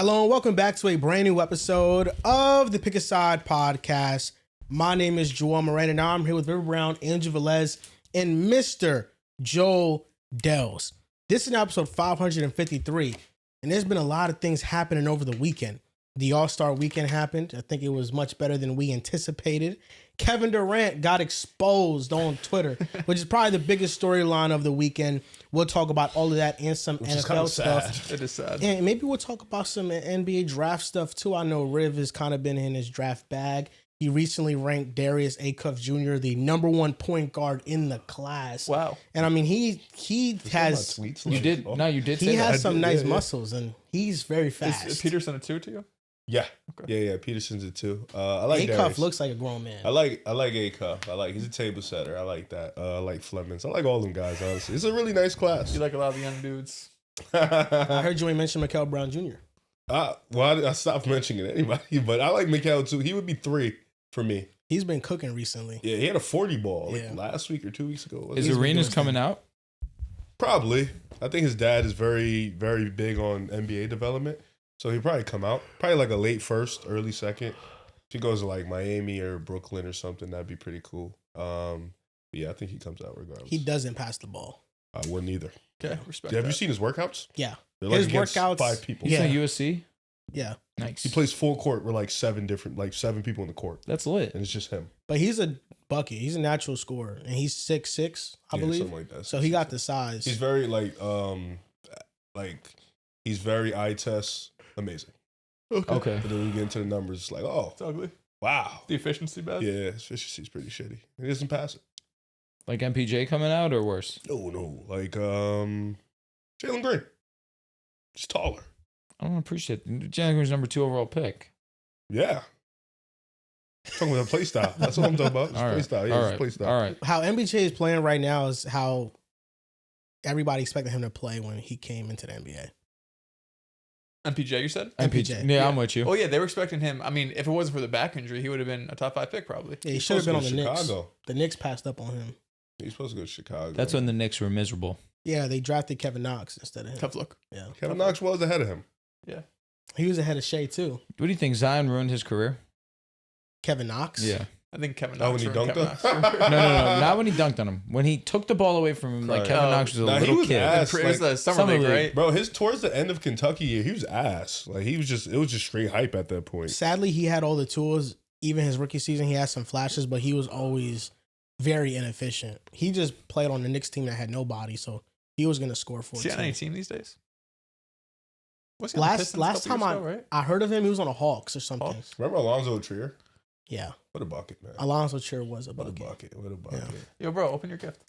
Hello and welcome back to a brand new episode of the Pick a Side podcast. My name is Joel Moran and now I'm here with River Brown, Angel Velez, and Mr. Joel Dells. This is episode 553, and there's been a lot of things happening over the weekend. The All-Star weekend happened. I think it was much better than we anticipated. Kevin Durant got exposed on Twitter, which is probably the biggest storyline of the weekend. We'll talk about all of that and some NFL stuff. It is sad. And maybe we'll talk about some NBA draft stuff too. I know Riv has kind of been in his draft bag. He recently ranked Darius Acuff Jr. the #1 point guard in the class. Wow. And I mean, he has... You did. No, you did. He has some nice muscles and he's very fast. Is Peterson a 2 to you? Yeah. Okay. Yeah. Peterson's a 2. I like Acuff Darius. looks like a grown man. I like Acuff. He's a table setter. I like that. I like Flemings. I like all them guys, honestly. It's a really nice class. You like a lot of the young dudes. I heard you ain't mention Mikael Brown Jr. I stopped mentioning anybody, but I like Mikael too. He would be 3 for me. He's been cooking recently. Yeah, he had a 40 ball last week or 2 weeks ago. Is Arenas coming out? Probably. I think his dad is very, very big on NBA development. So he'll probably come out. Probably like a late first, early second. If he goes to like Miami or Brooklyn or something, that'd be pretty cool. Yeah, I think he comes out regardless. He doesn't pass the ball. I wouldn't either. Okay, respect. Have you seen his workouts? Yeah. They're like His workouts. 5 people. He's Yeah. at USC. Yeah. Nice. He plays full court with like 7 people in the court. That's lit. And it's just him. But he's a bucket. He's a natural scorer. And he's 6'6", I believe. Something like that. So he got the size. He's very he's very eye test amazing. Okay. But then we get into the numbers, it's like, oh, It's ugly. wow. The efficiency bad? Yeah, his efficiency's pretty shitty. He doesn't pass it. Like MPJ coming out or worse? No. Like Jalen Green. Just taller. I don't appreciate it. Jalen Green's #2 overall pick. Yeah. Talking about play style. That's what I'm talking about. It's All right. play style. Yeah, All it's right. play style. All right. How MBJ is playing right now is how everybody expected him to play when he came into the NBA. MPJ, you said? MPJ. Yeah, I'm with you. Oh, yeah, they were expecting him. I mean, if it wasn't for the back injury, he would have been a top 5 pick probably. Yeah, he He's should have been on supposed the to go to Knicks. Chicago. The Knicks passed up on him. He's supposed to go to Chicago. That's when the Knicks were miserable. Yeah, they drafted Kevin Knox instead of him. Tough look. Yeah. Kevin Knox was ahead of him. Yeah. He was ahead of Shea too. What do you think? Zion ruined his career? Kevin Knox? Yeah. I think Kevin Oh, Knox. when he ruined dunked Kevin him? Knox. No. Not when he dunked on him. When he took the ball away from him, like Right. Kevin Knox was a Nah, he little was kid. ass. It was the summer league, right? Bro, towards the end of Kentucky year, he was ass. Like it was just straight hype at that point. Sadly, he had all the tools. Even his rookie season, he had some flashes, but he was always very inefficient. He just played on the Knicks team that had nobody, so he was going to score for Is he it. on any team these days? Was he on the Pistons a Last couple time years ago, right? I heard of him, he was on the Hawks or something. Hawks? Remember Alonzo Trier? Yeah. What a bucket, man. Alonzo Trier was a What a bucket. bucket. What a bucket. Yo, bro, open your gift.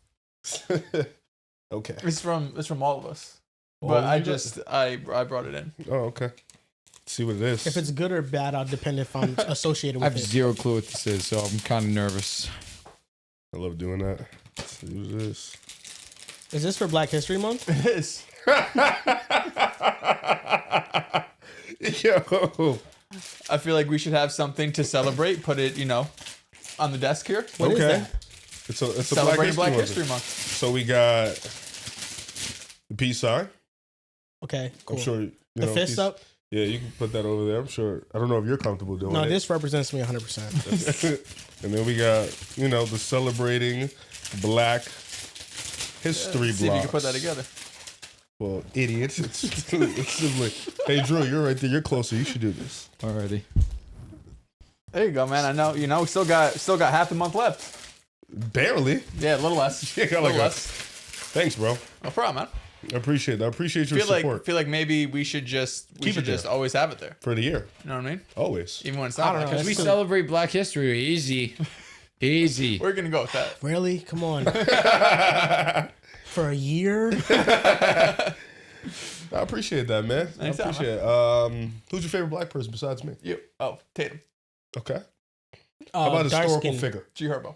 Okay. It's from all of us. All But of you I brought it in. Oh, okay. See what it is. If it's good or bad, I'll depend if I'm associated I with have it. zero clue what this is, so I'm kind of nervous. I love doing that. Let's see what it is. Is this for Black History Month? It is. Yo. I feel like we should have something to celebrate. Put it, on the desk here. What is Okay. that? It's a Celebrating Black Month. History Month. So we got the peace sign. Okay, cool. I'm sure the fist up? Yeah, you can put that over there. I'm sure. I don't know if you're comfortable doing No, it. this represents me 100%. And then we got, the celebrating Black History See if you blocks. can put that together. Well, idiots. It's simply, hey, Drew, you're right there. You're closer. You should do this. Alrighty. There you go, man. I know. We still got half the month left. Barely. Yeah, a little less. Yeah, A little less. Thanks, bro. No problem, man. I appreciate that. I appreciate your Feel support like maybe we should just Keep it there. always have it there. for the year. You know what I mean? Always. Even when it's I not don't know. Black Because we History. celebrate Black History. Easy. Easy. We're gonna go with that. Really? Come on. For a year? I appreciate that, man. I Anytime, appreciate it. Who's your favorite black person besides me? You. Oh, Tatum. Okay. How about a dark historical skin. figure? G Herbo.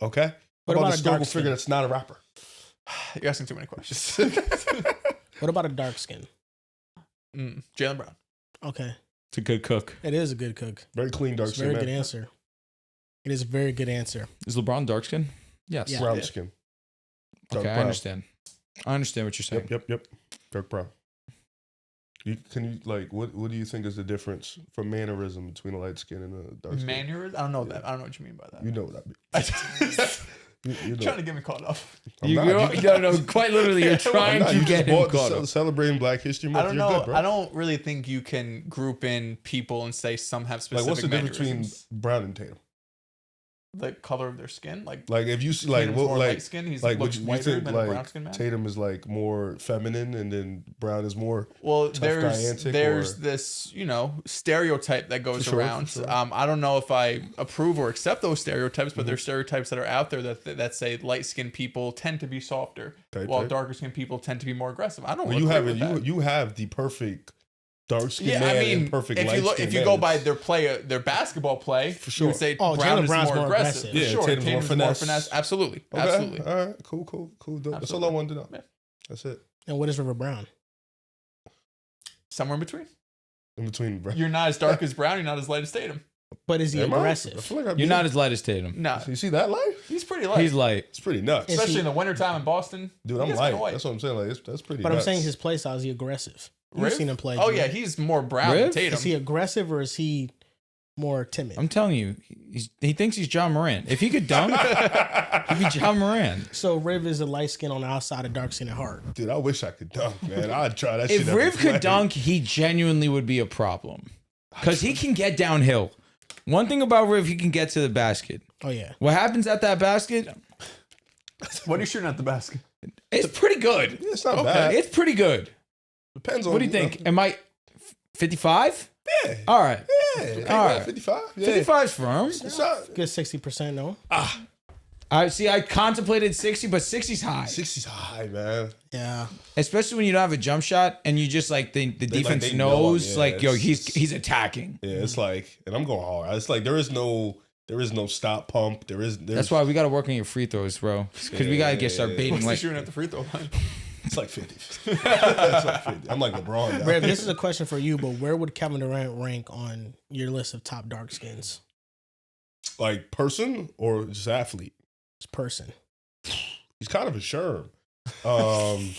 Okay. How What about about a a historical dark skin? figure that's not a rapper? You're asking too many questions. What about a dark skin? Jaylen Brown. Okay. It's a good cook. It is a good cook. Very clean dark It's a skin very man. good answer. It is a very good answer. Is LeBron dark skin? Yes. Yeah. Brown Yeah. skin. Dark Okay, I brown. understand. I understand what you're saying. Yep. Dark brown. What do you think is the difference from mannerism between a light skin and a dark skin? Mannerism? I don't know that. I don't know what you mean by that. You know what I mean. You know. Trying to get me caught up. No, quite literally, you're trying I'm not. to You get just him bought caught up. celebrating Black History Month. I don't You're know. good, bro. I don't really think you can group in people and say some have specific. Like, what's the difference between mannerisms. Brown and Tatum? The color of their skin? Like Like, if you see, like, Tatum's what, more like, light skin. He's like, looks would you whiter think, than a brown like, skin man. Tatum is like more feminine, and then Brown is more. Well, tough there's gigantic, this stereotype that goes For sure, around. for sure. I don't know if I approve or accept those stereotypes, but there's stereotypes that are out there that say light skinned people tend to be softer, while Type. darker skinned people tend to be more aggressive. I don't. Well, agree you have with that. you have the perfect dark skin Yeah, man I mean, and perfect if light you look, skin if you man. go by their basketball play, For you sure. would say Oh, Brown Jaylen is Brown's more more aggressive. aggressive. Yeah, Sure, Tatum's more finesse. Absolutely, Okay, absolutely. all right, cool. That's all I wanted to know. Yeah. That's it. And what is River Brown? Somewhere in between. In between, bro. You're not as dark as Brown. You're not as light as Tatum. But is he Am I? I aggressive? feel like You're not as light as Tatum. No, You see that light? he's pretty light. He's light. It's pretty nuts. Is especially he- in the wintertime in Boston. Dude, He I'm gets light. kinda white. That's what I'm saying. Like, that's pretty But nuts. I'm saying his play style, is he aggressive? You've Riv? seen him play. Oh Jimmy. yeah, he's more Brown than Riv? Tatum. Is he aggressive or is he more timid? I'm telling you, he thinks he's John Moran. If he could dunk, he'd be John Moran. So Riv is a light skin on the outside, a dark skin at heart. Dude, I wish I could dunk, man. I'd try that shit. If every Riv could play. dunk, he genuinely would be a problem. Because he can get downhill. One thing about Riv, he can get to the basket. Oh yeah. What happens at that basket? What are you shooting at the basket? It's pretty good. It's not bad. It's pretty good. Depends on. What do you think? Am I 55? Yeah. All right. Yeah. All right. 55. Yeah. 55's firm. It's not. Good 60%, no? I see. I contemplated 60, but 60's high. 60's high, man. Yeah. Especially when you don't have a jump shot and you just like the defense they know him, knows yeah, like yo it's- he's attacking. Yeah, it's like, and I'm going hard. It's like there is no stop pump. There's That's why we got to work on your free throws, bro. Because we got to start baiting What's he like shooting at the free throw line? it's like 50. It's like 50. I'm like LeBron. Now. Riv, this is a question for you, but where would Kevin Durant rank on your list of top dark skins? Like person or just athlete? This person. He's kind of a sherm.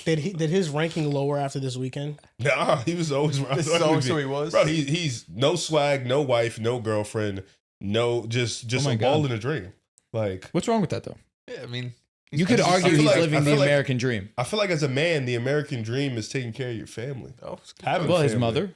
Did his ranking lower after this weekend? Nah, he was always around. So he was. Bro, he's no swag, no wife, no girlfriend, no just Oh my a ball God. in a dream. Like what's wrong with that though? Yeah, I mean, You could I argue feel he's like- living I the feel like- American dream. I feel like as a man, the American dream is taking care of your family. oh, Having Well, his family. mother.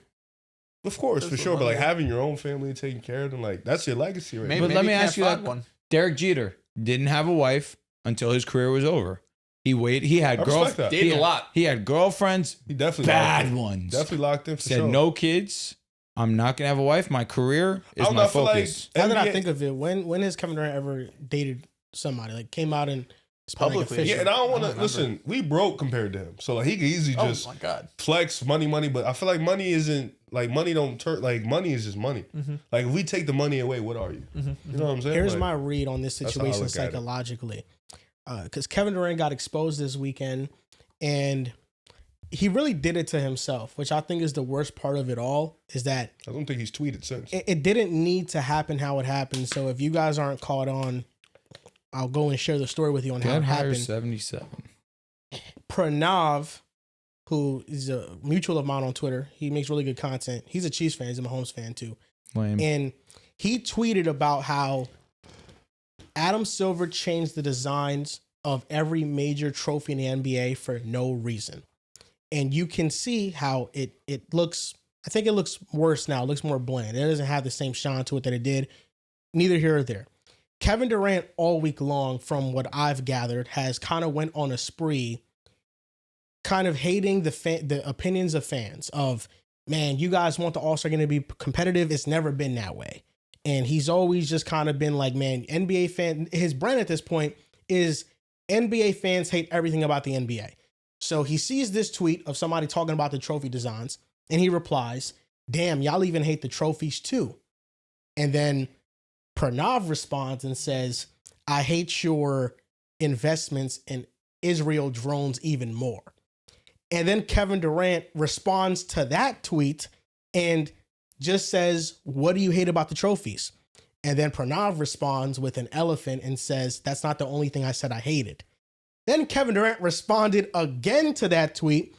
Of course, That's for what sure. But like mother- having your own family and taking care of them, like that's your legacy, right? maybe, But now. let maybe me he ask you can't find that- one. Derek Jeter didn't have a wife until his career was over. He waited. He had I respect that. Dated a lot. He had girlfriends, He definitely locked bad in. ones. Definitely locked in for Said sure. no kids. I'm not gonna have a wife. My career I is don't know, my I feel like focus. Now that I NBA think of it, when has Kevin Durant ever dated somebody? Like came out and spent, like, Publicly. official? Yeah, and I don't want I to don't listen. We broke compared to him, so like he could easily Oh just my god. flex money. But I feel like money isn't like money don't turn like money is just money. Like if we take the money away, what are you? You know what I'm saying? Here's Like, my read on this that's how I situation look at it. psychologically. Because Kevin Durant got exposed this weekend, and he really did it to himself, which I think is the worst part of it all, is that I don't think he's tweeted since. it didn't need to happen how it happened. So if you guys aren't caught on, I'll go and share the story with you on how Get it higher happened. 77. Pranav, who is a mutual of mine on Twitter, he makes really good content. He's a Chiefs fan. He's a Mahomes fan too. Lame. And he tweeted about how Adam Silver changed the designs of every major trophy in the NBA for no reason. And you can see how it looks, I think it looks worse now. It looks more bland. It doesn't have the same shine to it that it did. Neither here or there. Kevin Durant all week long, from what I've gathered, has kind of went on a spree kind of hating the opinions of fans of, man, you guys want the All-Star game to be competitive. It's never been that way. And he's always just kind of been like, man, NBA fan, his brand at this point is NBA fans hate everything about the NBA. So he sees this tweet of somebody talking about the trophy designs and he replies, damn, y'all even hate the trophies too. And then Pranav responds and says, I hate your investments in Israel drones even more. And then Kevin Durant responds to that tweet and just says, what do you hate about the trophies? And then Pranav responds with an elephant and says, that's not the only thing I said I hated. Then Kevin Durant responded again to that tweet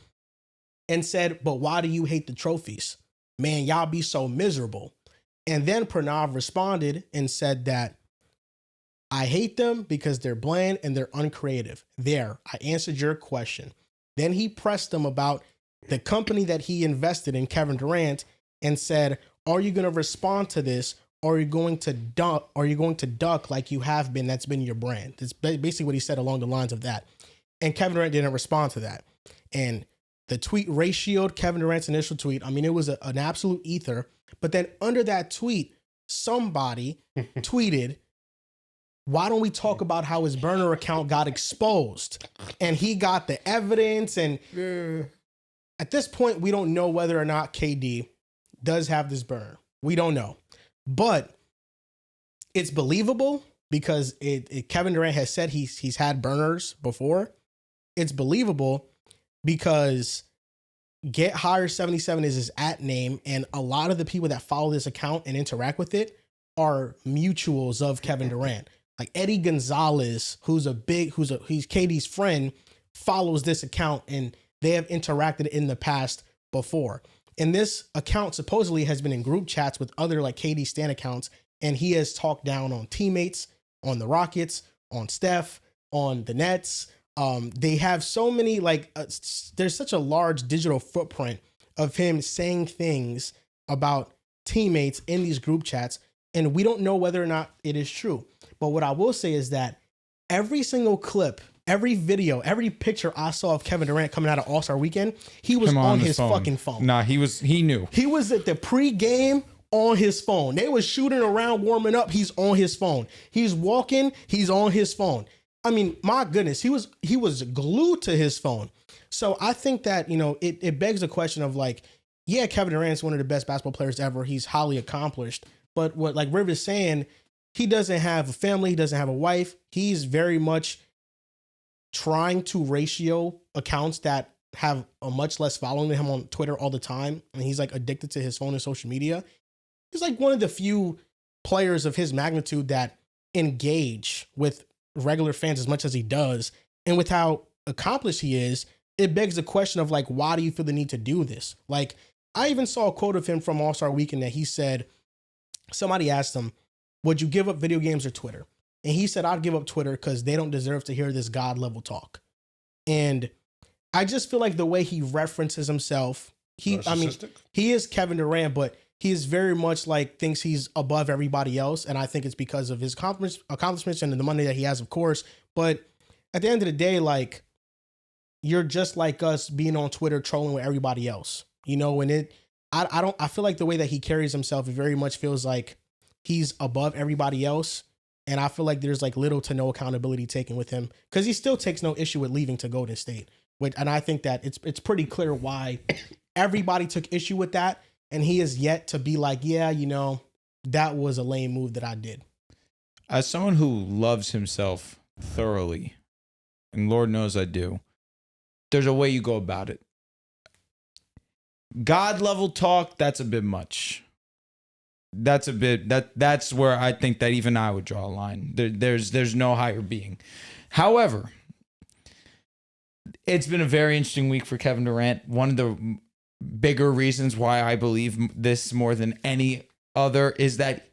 and said, but why do you hate the trophies? Man, y'all be so miserable. And then Pranav responded and said that I hate them because they're bland and they're uncreative. There, I answered your question. Then he pressed him about the company that he invested in, Kevin Durant, and said, are you going to respond to this? Or are you going to duck? Are you going to duck like you have been? That's been your brand. That's basically what he said along the lines of that. And Kevin Durant didn't respond to that. And the tweet ratioed Kevin Durant's initial tweet. I mean, it was an absolute ether. But then under that tweet, somebody tweeted, why don't we talk about how his burner account got exposed? And he got the evidence. And at this point, we don't know whether or not KD does have this burner. We don't know. But it's believable because Kevin Durant has said he's had burners before. It's believable because Get Higher 77 is his @name, and a lot of the people that follow this account and interact with it are mutuals of Kevin Durant. Like Eddie Gonzalez, he's KD's friend, follows this account, and they have interacted in the past before. And this account supposedly has been in group chats with other like KD stan accounts, and he has talked down on teammates, on the Rockets, on Steph, on the Nets. They have so many there's such a large digital footprint of him saying things about teammates in these group chats, and we don't know whether or not it is true. But what I will say is that every single clip, every video, every picture I saw of Kevin Durant coming out of All-Star Weekend, he was on his fucking phone. Nah, he knew. He was at the pregame on his phone. They was shooting around, warming up. He's on his phone. He's walking. He's on his phone. I mean, my goodness, he was glued to his phone. So I think that, it begs the question of like, yeah, Kevin Durant's one of the best basketball players ever. He's highly accomplished. But what like Riv is saying, he doesn't have a family. He doesn't have a wife. He's very much trying to ratio accounts that have a much less following than him on Twitter all the time. And he's like addicted to his phone and social media. He's like one of the few players of his magnitude that engage with regular fans as much as he does. And with how accomplished he is, it begs the question of like, why do you feel the need to do this? Like, I even saw a quote of him from All-Star Weekend that he said, somebody asked him, would you give up video games or Twitter? And he said, I'd give up Twitter because they don't deserve to hear this God level talk. And I just feel like the way he references himself, he is Kevin Durant, but he is very much like thinks he's above everybody else. And I think it's because of his accomplishments and the money that he has, of course. But at the end of the day, like, you're just like us being on Twitter trolling with everybody else, and I feel like the way that he carries himself, it very much feels like he's above everybody else. And I feel like there's like little to no accountability taken with him because he still takes no issue with leaving to Golden State. And I think that it's pretty clear why everybody took issue with that. And he is yet to be like, yeah, that was a lame move that I did. As someone who loves himself thoroughly, and Lord knows I do, there's a way you go about it. God level talk, that's a bit much. That's where I think that even I would draw a line. There's no higher being. However, it's been a very interesting week for Kevin Durant. One of the bigger reasons why I believe this more than any other is that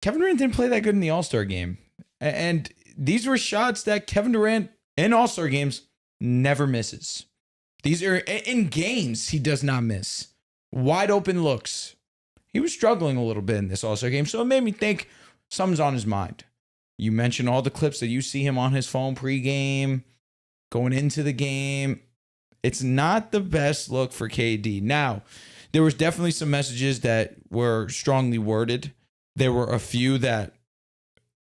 Kevin Durant didn't play that good in the All-Star game. And these were shots that Kevin Durant in All-Star games never misses. These are in games he does not miss. Wide open looks. He was struggling a little bit in this All-Star game, so it made me think something's on his mind. You mentioned all the clips that you see him on his phone pregame, going into the game. It's not the best look for KD. Now, there was definitely some messages that were strongly worded. There were a few that,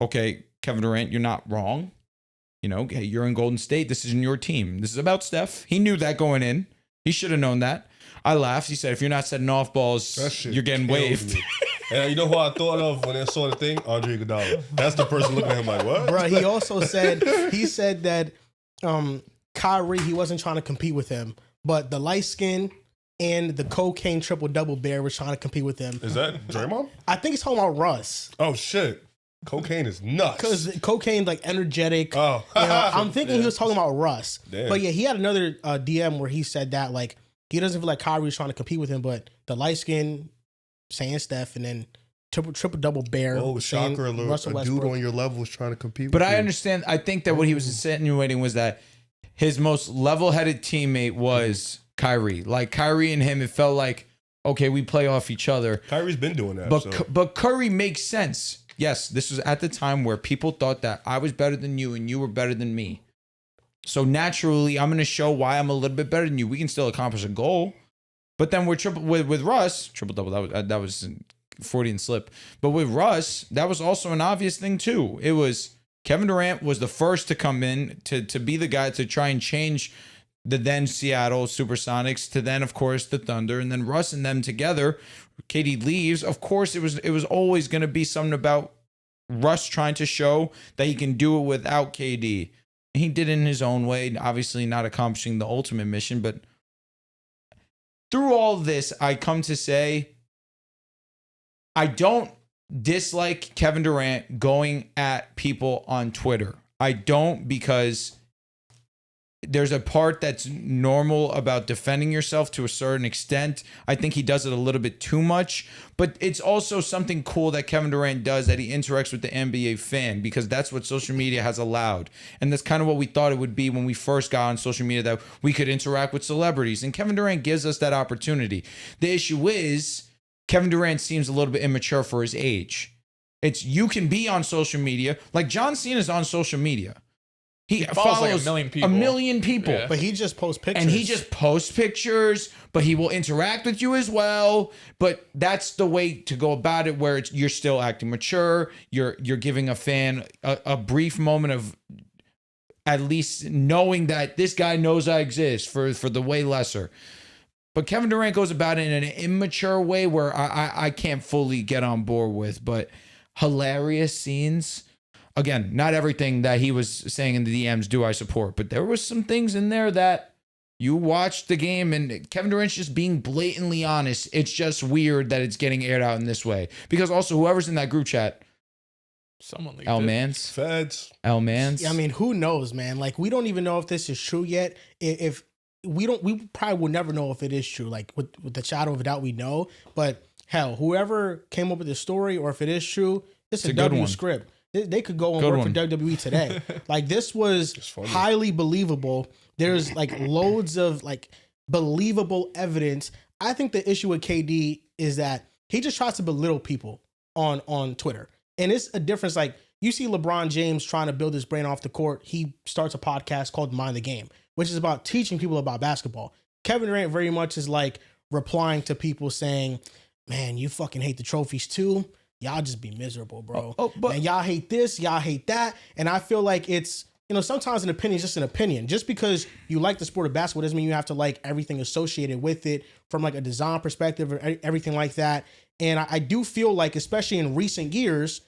okay, Kevin Durant, you're not wrong. Hey, you're in Golden State. This isn't your team. This is about Steph. He knew that going in. He should have known that. I laughed. He said, if you're not setting off balls, you're getting waved. And you know who I thought of when I saw the thing? Andre Iguodala. That's the person looking at him like, what? Bro, he also said, that Kyrie, he wasn't trying to compete with him, but the light skin and the cocaine triple double bear was trying to compete with him. Is that Draymond? I think he's talking about Russ. Oh shit. Cocaine is nuts. Because cocaine, like energetic. Oh. I'm thinking he was talking about Russ. Damn. But yeah, he had another DM where he said that like he doesn't feel like Kyrie's trying to compete with him, but the light skin saying Steph and then triple double bear. Oh, saying shocker alert. Russell A Westbrook. dude on your level is trying to compete But with I you. understand. I think that what he was insinuating was that his most level-headed teammate was Kyrie. Like Kyrie and him, it felt like, okay, we play off each other. Kyrie's been doing that. But Curry makes sense. Yes, this was at the time where people thought that I was better than you and you were better than me. So naturally, I'm going to show why I'm a little bit better than you. We can still accomplish a goal. But then with Russ, triple double, that was 40 and slip. But with Russ, that was also an obvious thing too. It was Kevin Durant was the first to come in to be the guy to try and change the then Seattle Supersonics to then, of course, the Thunder, and then Russ and them together. KD leaves. Of course, it was always going to be something about Russ trying to show that he can do it without KD. He did it in his own way, obviously not accomplishing the ultimate mission. But through all this, I come to say I don't dislike Kevin Durant going at people on Twitter. I don't, because there's a part that's normal about defending yourself to a certain extent. I think he does it a little bit too much, but it's also something cool that Kevin Durant does, that he interacts with the NBA fan, because that's what social media has allowed. And that's kind of what we thought it would be when we first got on social media, that we could interact with celebrities. And Kevin Durant gives us that opportunity. The issue is Kevin Durant seems a little bit immature for his age. You can be on social media. Like John Cena's on social media. He follows like a million people. Yeah. But he just posts pictures. And he just posts pictures, but he will interact with you as well. But that's the way to go about it, where you're still acting mature. You're giving a fan a brief moment of at least knowing that this guy knows I exist for the way lesser. But Kevin Durant goes about it in an immature way where I can't fully get on board with. But hilarious scenes. Again, not everything that he was saying in the DMs do I support, but there was some things in there that you watched the game and Kevin Durant's just being blatantly honest. It's just weird that it's getting aired out in this way. Because also whoever's in that group chat, someone leaked L it. Mans, Feds. L Mans. Yeah, I mean, who knows, man? Like, we don't even know if this is true yet. If we probably will never know if it is true. Like, with the shadow of a doubt, we know. But hell, whoever came up with this story, or if it is true, it's a good W one. script. They could go and Good work one. for WWE today. Like, this was highly believable. There's like loads of like believable evidence. I think the issue with KD is that he just tries to belittle people on Twitter. And it's a difference. Like, you see LeBron James trying to build his brain off the court. He starts a podcast called Mind the Game, which is about teaching people about basketball. Kevin Durant very much is like replying to people saying, man, you fucking hate the trophies too. Y'all just be miserable, bro. But and y'all hate this, y'all hate that. And I feel like it's, sometimes an opinion is just an opinion. Just because you like the sport of basketball doesn't mean you have to like everything associated with it from like a design perspective or everything like that. And I do feel like, especially in recent years,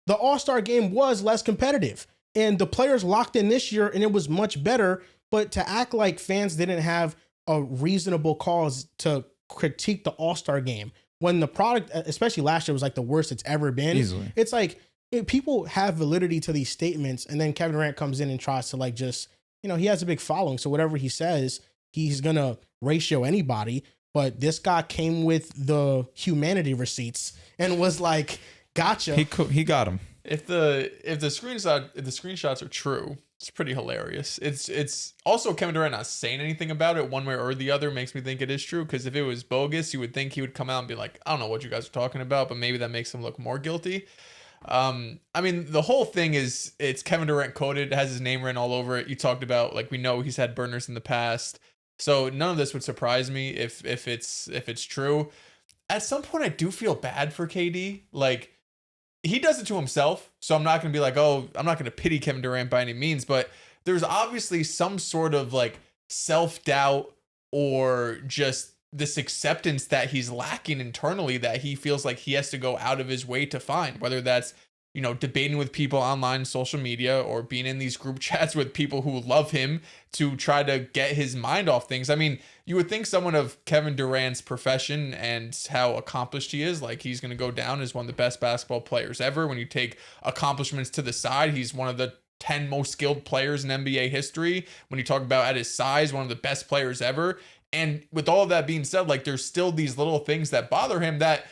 the All-Star game was less competitive. And the players locked in this year and it was much better. But to act like fans didn't have a reasonable cause to critique the All-Star game, when the product, especially last year, was like the worst it's ever been. Easily. It's like people have validity to these statements, and then Kevin Durant comes in and tries to like just, he has a big following, so whatever he says, he's gonna ratio anybody. But this guy came with the humanity receipts and was like, "Gotcha." He got him. If the screenshots are true, it's pretty hilarious. It's also Kevin Durant not saying anything about it one way or the other makes me think it is true, because if it was bogus, you would think he would come out and be like, I don't know what you guys are talking about, but maybe that makes him look more guilty. I mean, the whole thing is, it's Kevin Durant coded, it has his name written all over it. You talked about, like, we know he's had burners in the past, so none of this would surprise me if it's true. At some point, I do feel bad for KD. Like, he does it to himself, so I'm not going to be like, oh, I'm not going to pity Kevin Durant by any means, but there's obviously some sort of like self-doubt or just this acceptance that he's lacking internally, that he feels like he has to go out of his way to find, whether that's debating with people online, social media, or being in these group chats with people who love him to try to get his mind off things. I mean, you would think someone of Kevin Durant's profession and how accomplished he is, like he's going to go down as one of the best basketball players ever. When you take accomplishments to the side, he's one of the 10 most skilled players in NBA history. When you talk about at his size, one of the best players ever. And with all of that being said, like there's still these little things that bother him that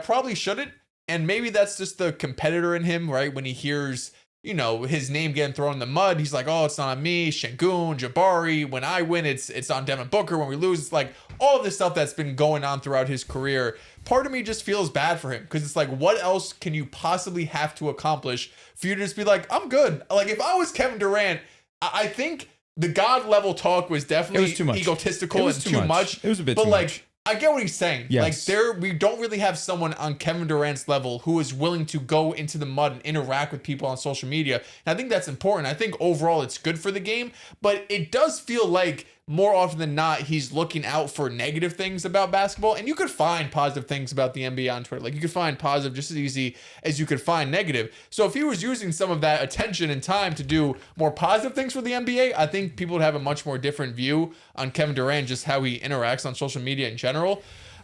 probably shouldn't. And maybe that's just the competitor in him, right? When he hears, his name getting thrown in the mud, he's like, oh, it's not on me, Şengün, Jabari. When I win, it's on Devin Booker. When we lose, it's like all of this stuff that's been going on throughout his career. Part of me just feels bad for him because it's like, what else can you possibly have to accomplish for you to just be like, I'm good? Like if I was Kevin Durant, I think the God level talk was definitely too much. Egotistical and too much. It was a bit but too like, much. I get what he's saying. Yes. Like we don't really have someone on Kevin Durant's level who is willing to go into the mud and interact with people on social media. And I think that's important. I think overall it's good for the game, but it does feel like more often than not, he's looking out for negative things about basketball. And you could find positive things about the NBA on Twitter. Like you could find positive just as easy as you could find negative. So if he was using some of that attention and time to do more positive things for the NBA, I think people would have a much more different view on Kevin Durant, just how he interacts on social media in general.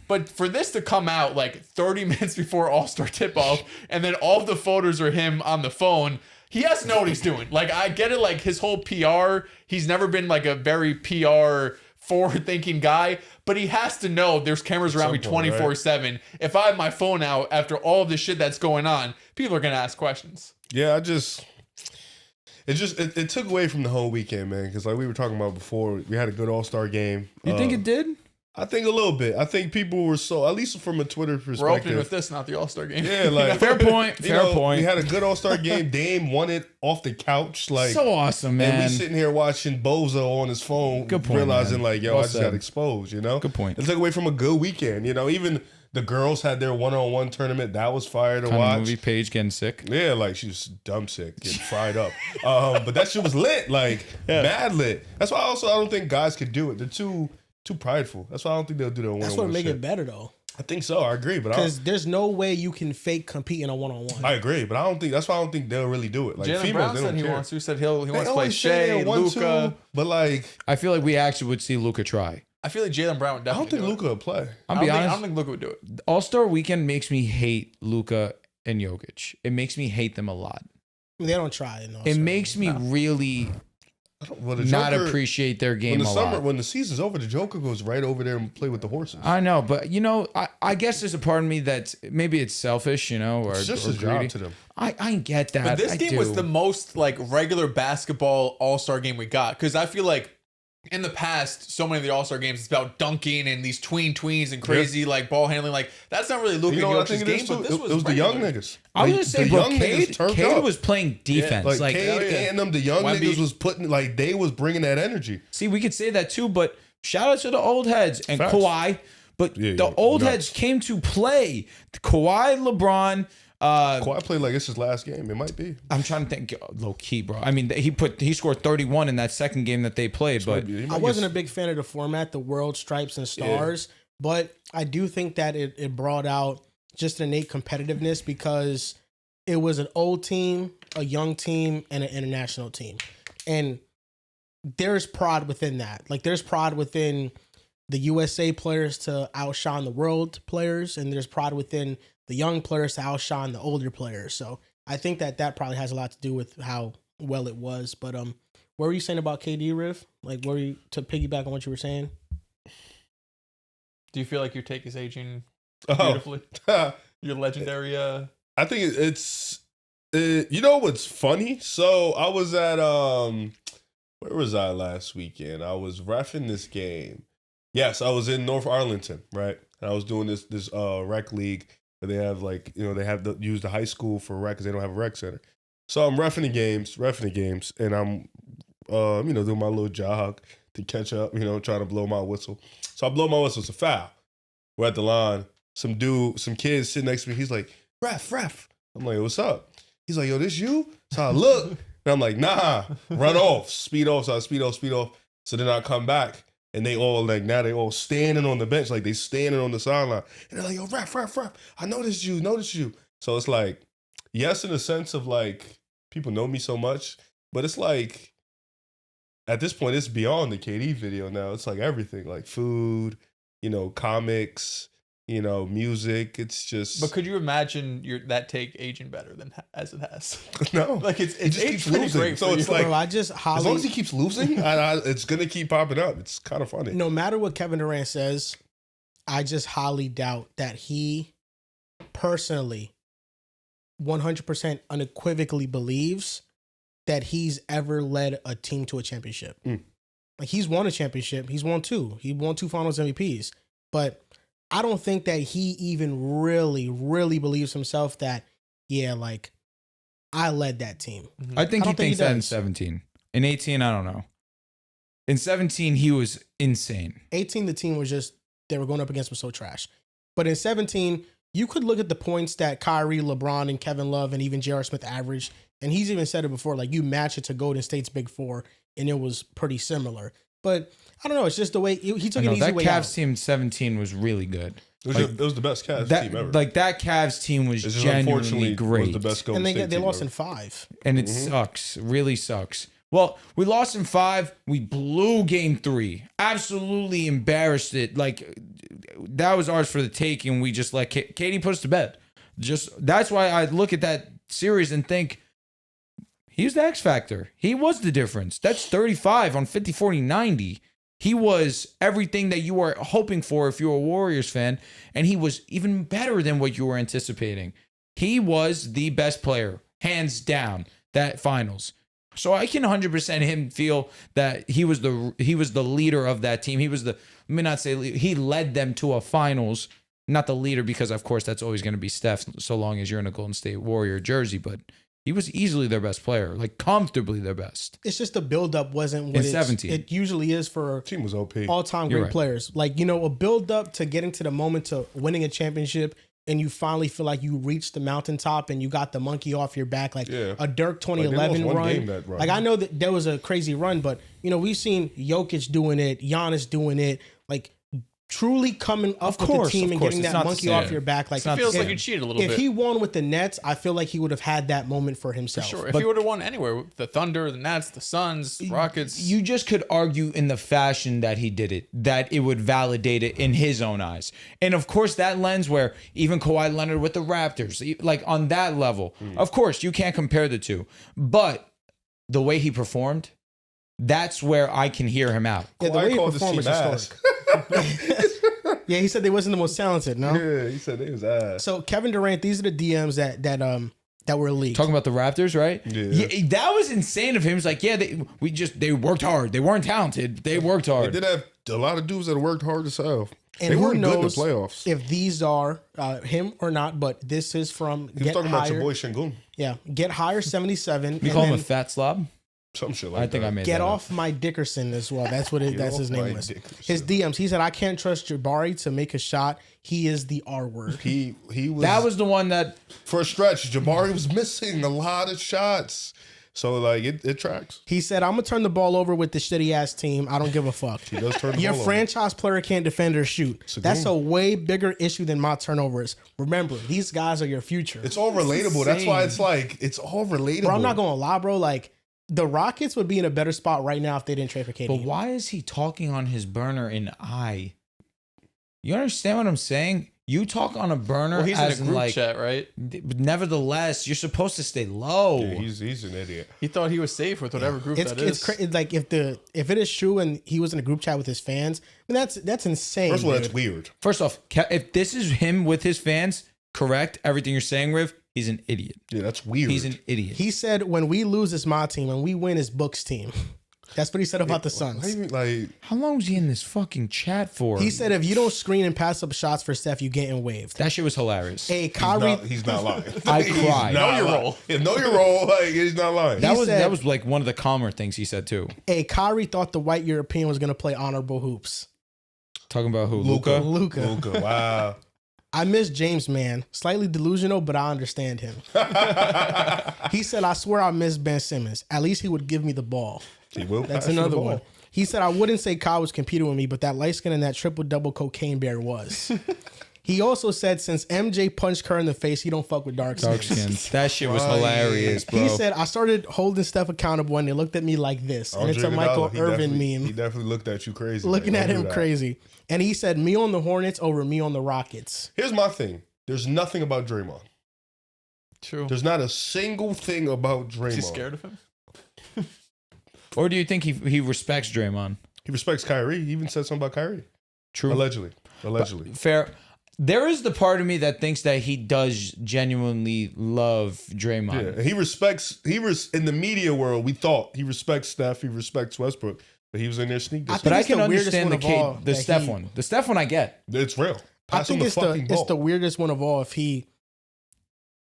But for this to come out like 30 minutes before All-Star tip-off, and then all of the photos are him on the phone, he has to know what he's doing. Like, I get it, like, his whole PR, he's never been, like, a very PR forward-thinking guy, but he has to know there's cameras around me 24/7. Right? If I have my phone out after all of the shit that's going on, people are going to ask questions. Yeah, it took away from the whole weekend, man, because like we were talking about before, we had a good All-Star game. You think it did? I think a little bit. I think people were at least from a Twitter perspective. We're opening with this, not the All-Star game. Yeah, like fair point. Fair point. We had a good All-Star game. Dame won it off the couch, like so awesome, man. And we sitting here watching Bozo on his phone, good point, realizing man. like, yo, Well I just said. got exposed. Good point. It took away from a good weekend. Even the girls had their one-on-one tournament. That was fire to watch. Movie Paige getting sick. Yeah, like she was dumb sick, getting fried up. But that shit was lit, like bad lit. That's why I don't think guys could do it. They're too prideful. That's why I don't think they'll do their one-on-one. That's what make shit. it better though. I think so. I agree, but because there's no way you can fake competing a one-on-one. I agree, but I don't think that's why I don't think they'll really do it. Like Jaylen females, Brown they said don't he care. wants to. Said he wants to play always say Shea, they want Luka. to, but like I feel like we actually would see Luka try. I feel like Jaylen Brown would I don't definitely think Luka would play. I'll be honest. I don't think Luka would do it. All-Star Weekend makes me hate Luka and Jokic. It makes me hate them a lot. They don't try it. It makes me really not appreciate their game a lot. When the season's over, the Joker goes right over there and play with the horses. I know, but I guess there's a part of me that maybe it's selfish, or It's just or a greedy. job to them. I get that. But this I game do. was the most like regular basketball All-Star game we got, because I feel like in the past, so many of the All-Star games, it's about dunking and these tweens and crazy like ball handling. Like that's not really Luka Jokic's game, but this it was the young niggas. I was gonna say, bro, Cade up. was playing defense. Like Like Cade and them, the young Wemby. niggas was putting like they was bringing that energy. see, we could say that too, but shout out to the old heads and Facts. Kawhi. But the old heads came to play. Kawhi, LeBron. Kawhi played like it's his last game. It might be. I'm trying to think low key, bro. I mean, he scored 31 in that second game that they played, but I wasn't a big fan of the format, the world stripes and stars, but I do think that it brought out just innate competitiveness because it was an old team, a young team, and an international team. And there's pride within that. Like there's pride within the USA players to outshine the world players, and there's pride within the young players to outshine the older players. So I think that probably has a lot to do with how well it was. But what were you saying about KD, Riff? Like, were you to piggyback on what you were saying? Do you feel like your take is aging beautifully? Your legendary. I think it's. You know what's funny? So I was at where was I last weekend? I was reffing this game. Yes, I was in North Arlington, right? And I was doing this rec league. They have they have to use the high school for rec because they don't have a rec center. So I'm reffing the games, and I'm doing my little jog to catch up, trying to blow my whistle. So I blow my whistle, it's a foul. We're at the line. Some kid sitting next to me, he's like, ref. I'm like, what's up? He's like, yo, this you? So I look, and I'm like, nah, run off, speed off. So I speed off. So then I come back. And they all now they all standing on the bench, like they standing on the sideline. And they're like, yo, ref, I noticed you. So it's like, Yes, in the sense of like people know me so much, but it's like at this point it's beyond the KD video now. It's like everything, like food, comics, music. It's just. But could you imagine that take aging better than as it has? No, Like it just aged keeps pretty losing. great So for it's you. like Bro, as long as he keeps losing, it's gonna keep popping up. It's kind of funny. no matter what Kevin Durant says, I just highly doubt that he personally 100% unequivocally believes that he's ever led a team to a championship. Like he's won a championship. He's won two. He won 2 finals MVPs. But I don't think that he even really, really believes himself that, yeah, like I led that team. I think he don't think he thinks that in does. 17. In 18, I don't know. In 17, he was insane. 18, the team was just, they were going up against was so trash. But in 17, you could look at the points that Kyrie, LeBron, and Kevin Love, and even J.R. Smith averaged. And he's even said it before, like you match it to Golden State's Big Four, and it was pretty similar. But I don't know. It's just the way he took an easy that way Cavs out. team 17 was really good. It was the best Cavs team ever. Like that Cavs team was It's just genuinely unfortunately great. was the best Golden And State they team lost ever. in 5. And it sucks. Really sucks. Well, we lost in 5. We blew game 3. Absolutely embarrassed it. Like that was ours for the taking. We just let Katie put us to bed. That's why I look at that series and think he was the X factor. He was the difference. That's 35 on 50, 40, 90. He was everything that you were hoping for if you were a Warriors fan, and he was even better than what you were anticipating. He was the best player, hands down, that finals. So I can 100% him feel that he was the leader of that team. He was the, let me not say leader, he led them to a finals. Not the leader because, of course, that's always going to be Steph so long as you're in a Golden State Warrior jersey, but he was easily their best player, like comfortably their best. It's just the buildup wasn't what In 17. it usually is for Team was OP. all-time You're great right. players. Like, a build-up to getting to the moment to winning a championship, and you finally feel like you reached the mountaintop and you got the monkey off your back, like a Dirk 2011 lost one run. game that run. Like, I know that there was a crazy run, but, we've seen Jokic doing it, Giannis doing it, like, truly coming up with the team and getting It's that not the monkey same. off your back. Like, It's not Feels the like same. you cheated a little if bit. he won with the Nets, I feel like he would have had that moment for himself. Sure. If he would have won anywhere, the Thunder, the Nets, the Suns, Rockets. You just could argue in the fashion that he did it, that it would validate it in his own eyes. And of course, that lens where even Kawhi Leonard with the Raptors, like on that level, of course, you can't compare the two. But the way he performed, that's where I can hear him out. Yeah, the Kawhi way he called this performed is team historic. Yeah, he said they wasn't the most talented, no? Yeah, he said they was ass. So Kevin Durant, these are the DMs that were leaked. Talking about the Raptors, right? Yeah. That was insane of him. He's like, yeah, they worked hard. They weren't talented. They worked They hard. did have a lot of dudes that worked hard as hell. And They who weren't good in the knows playoffs. if these are him or not, but this is from He was Get talking about your Higher. boy Shingun. Yeah, Get Higher 77. We and call him a then fat slob. Some shit like that. I think I made Get that Off My Dickerson as well. That's what Get that's Off his My name was. Dickerson. His DMs. He said, "I can't trust Jabari to make a shot. He is the R word." He was That was the one that for a stretch. Jabari was missing a lot of shots. So like it tracks. He said, "I'm gonna turn the ball over with the shitty ass team. I don't give a fuck." He does turn the Your ball over. franchise player can't defend or shoot. That's a way bigger issue than my turnovers. Remember, these guys are your future. It's all relatable. That's why it's like it's all relatable. Bro, I'm not gonna lie, bro. Like the Rockets would be in a better spot right now if they didn't trade for KD. But why is he talking on his burner in I? You understand what I'm saying? You talk on a burner Well, he's as in a group like, chat, right? nevertheless, you're supposed to stay low. Yeah, he's an idiot. He thought he was safe with whatever group It's that is. it's like if it is true and he was in a group chat with his fans, I mean that's insane. First of all, dude. that's weird. First off, if this is him with his fans, correct everything you're saying, Riv, he's an idiot. Yeah, that's weird. He's an idiot. He said, "When we lose, it's my team. When we win, it's Book's team." That's what he said about the Why Suns. you like How long was he in this fucking chat for? He said, "If you don't screen and pass up shots for Steph, you getting waived." that shit was hilarious. Hey, Kyrie, he's not lying. I He's cried. not Know your lying. role. Yeah, know your role. Like he's not lying. That was said- that was like one of the calmer things he said too. Kyrie thought the white European was gonna play honorable hoops. Talking about who? Luka. Luka. Luka. Wow. I miss James, man. Slightly delusional, but I understand him. He said, "I swear I miss Ben Simmons. At least he would give me the ball." He will That's pass you the another ball. one. He said, "I wouldn't say Kyle was competing with me, but that light skin and that triple double cocaine bear was." He also said since MJ punched Kerr in the face, he don't fuck with dark skins. Dark skins. That shit was hilarious, bro. He said, I started holding Steph accountable and they looked at me like this. And it's a Michael Irvin meme. He definitely looked at you crazy. Looking at him crazy. And he said, me on the Hornets over me on the Rockets. Here's my thing. There's nothing about Draymond. True. There's not a single thing about Draymond. Is he scared of him? Or do you think he respects Draymond? He respects Kyrie. He even said something about Kyrie. True. Allegedly. Fair. There is the part of me that thinks that he does genuinely love Draymond. Yeah, he respects. In the media world, we thought he respects Steph. He respects Westbrook, but he was in their sneakers. But I it's can the weirdest understand one of all the that Steph he- one. The Steph one I get. It's real. I Pass him think the it's fucking ball. the weirdest one of all if he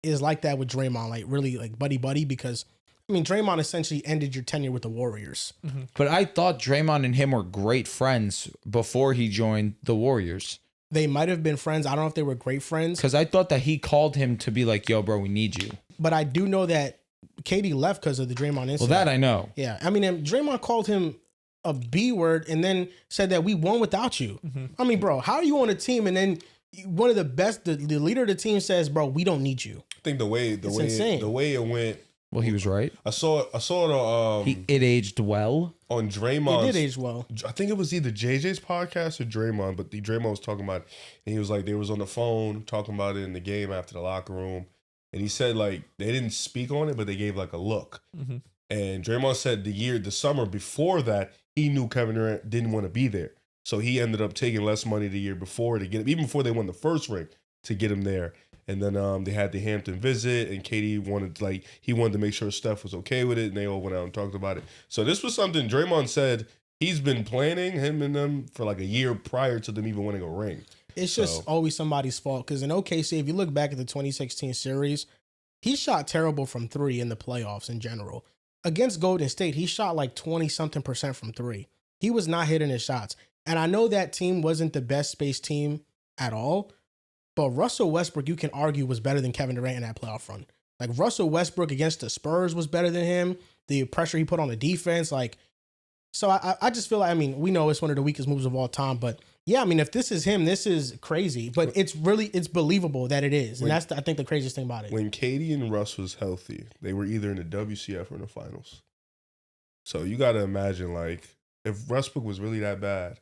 is like that with Draymond, like really like buddy, because I mean Draymond essentially ended your tenure with the Warriors. But I thought Draymond and him were great friends before he joined the Warriors. They might have been friends. I don't know if they were great friends, Because I thought that he called him to be like, yo, bro, we need you. but I do know that KD left because of the Draymond incident. Well, that I know. Yeah, I mean, and Draymond called him a B word and then said that we won without you. I mean, bro, how are you on a team and then one of the best, the leader of the team says, bro, we don't need you. I think the way insane. it went. Well, he was right. I saw it It aged well. on He Draymond's. did age well. I think it was either JJ's podcast or Draymond, but Draymond was talking about it, and he was like, they was on the phone talking about it in the game after the locker room, and he said like they didn't speak on it, but they gave like a look. And Draymond said the summer before that, he knew Kevin Durant didn't want to be there, so he ended up taking less money the year before to get him, even before they won the first ring, to get him there. And then they had the Hampton visit, and KD wanted to make sure Steph was okay with it, and they all went out and talked about it. So this was something Draymond said he's been planning, him and them, for like a year prior to them even winning a ring. It's just always somebody's fault. Because in OKC, if you look back at the 2016 series, he shot terrible from three in the playoffs in general. Against Golden State, he shot like 20-something% from three. He was not hitting his shots. And I know that team wasn't the best space team at all, but Russell Westbrook, you can argue, was better than Kevin Durant in that playoff run. Like Russell Westbrook against the Spurs was better than him. The pressure he put on the defense, like, so I just feel like, I mean, we know it's one of the weakest moves of all time, but yeah, I mean, if this is him, this is crazy, but it's believable that it is. And that's, I think, the craziest thing about it. When KD and Russ was healthy, they were either in the WCF or in the finals. So you got to imagine, like, if Westbrook was really that bad,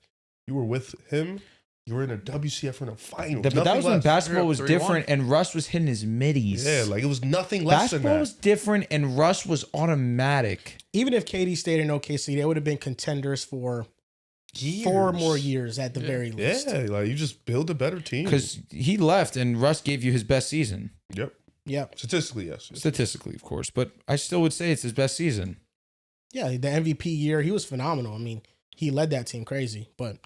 you were with him, you were in a WCF or in a finals. But that was when basketball was 3-1. different and Russ was hitting his middies. Yeah, like it was nothing less than Basketball that. was different and Russ was automatic. Even if KD stayed in OKC, they would have been contenders for Years. 4 more years at the very least. Yeah, like you just build a better team. Because he left and Russ gave you his best season. Yep. Yep. Statistically, yes. Statistically, of course. But I still would say it's his best season. Yeah, the MVP year, he was phenomenal. I mean, he led that team crazy. But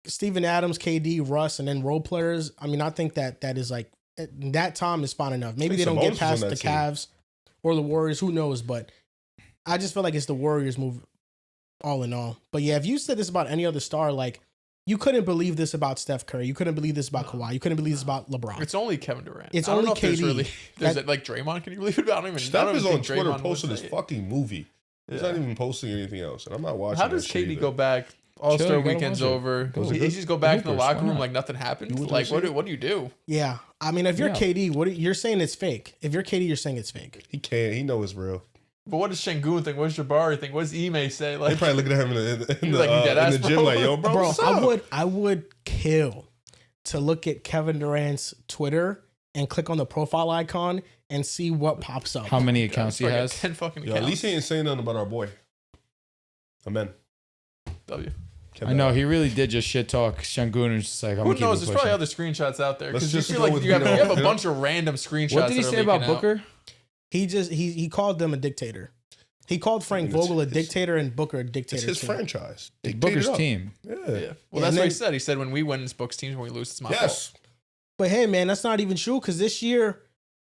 Steven Adams, KD, Russ, and then role players, I mean, I think that is like, that time is fine enough. Maybe they don't get Sabonis was past on the that team. Cavs or the Warriors, who knows? But I just feel like it's the Warriors move all in all. But yeah, if you said this about any other star, like, you couldn't believe this about Steph Curry. You couldn't believe this about Kawhi. You couldn't believe this about LeBron. It's only Kevin Durant. It's I don't only know if there's KD. really, there's That- like Draymond. Can you believe it? I don't even. I Steph don't is even on think Twitter Draymond posting would his say it. fucking movie. He's Yeah. not even posting anything else, and I'm not watching. How does that shit KD either. go back? All Chill, Star you gotta weekend's watch it. over. Was it He good? just go back to the Hoopers, locker why room not? like nothing happened. You went to Like see what it? do you do? Yeah. I mean, if you're Yeah. KD, you're saying it's fake. If you're KD, you're saying it's fake. He can't. He know it's real. But what does Şengün think? What does Jabari think? What does Ime say? They Like probably looking at him in like, you dead ass, the gym, bro? like, "Yo, bro, Bro, what's up?" I would kill to look at Kevin Durant's Twitter and click on the profile icon and see what pops up. How many accounts he Fucking has? 10 fucking Yo, accounts. at least he ain't saying nothing about our boy. Amen. W. I know, he really did just shit talk. Şengün is just like, I'm Who gonna keep knows? it There's probably pushing. other screenshots out there Let's because you just feel go like with you have Vito. a bunch of random screenshots. What did he that are say about leaking out. Booker? He called them a dictator. He called Frank Vogel a dictator and Booker a It's dictator. his too. franchise. It's Dictate Booker's it up. team. Yeah. Yeah. Well, Yeah, that's and what then- he said. He said when we win, it's Book's team. When we lose, it's my Yes. fault. But hey, man, that's not even true because this year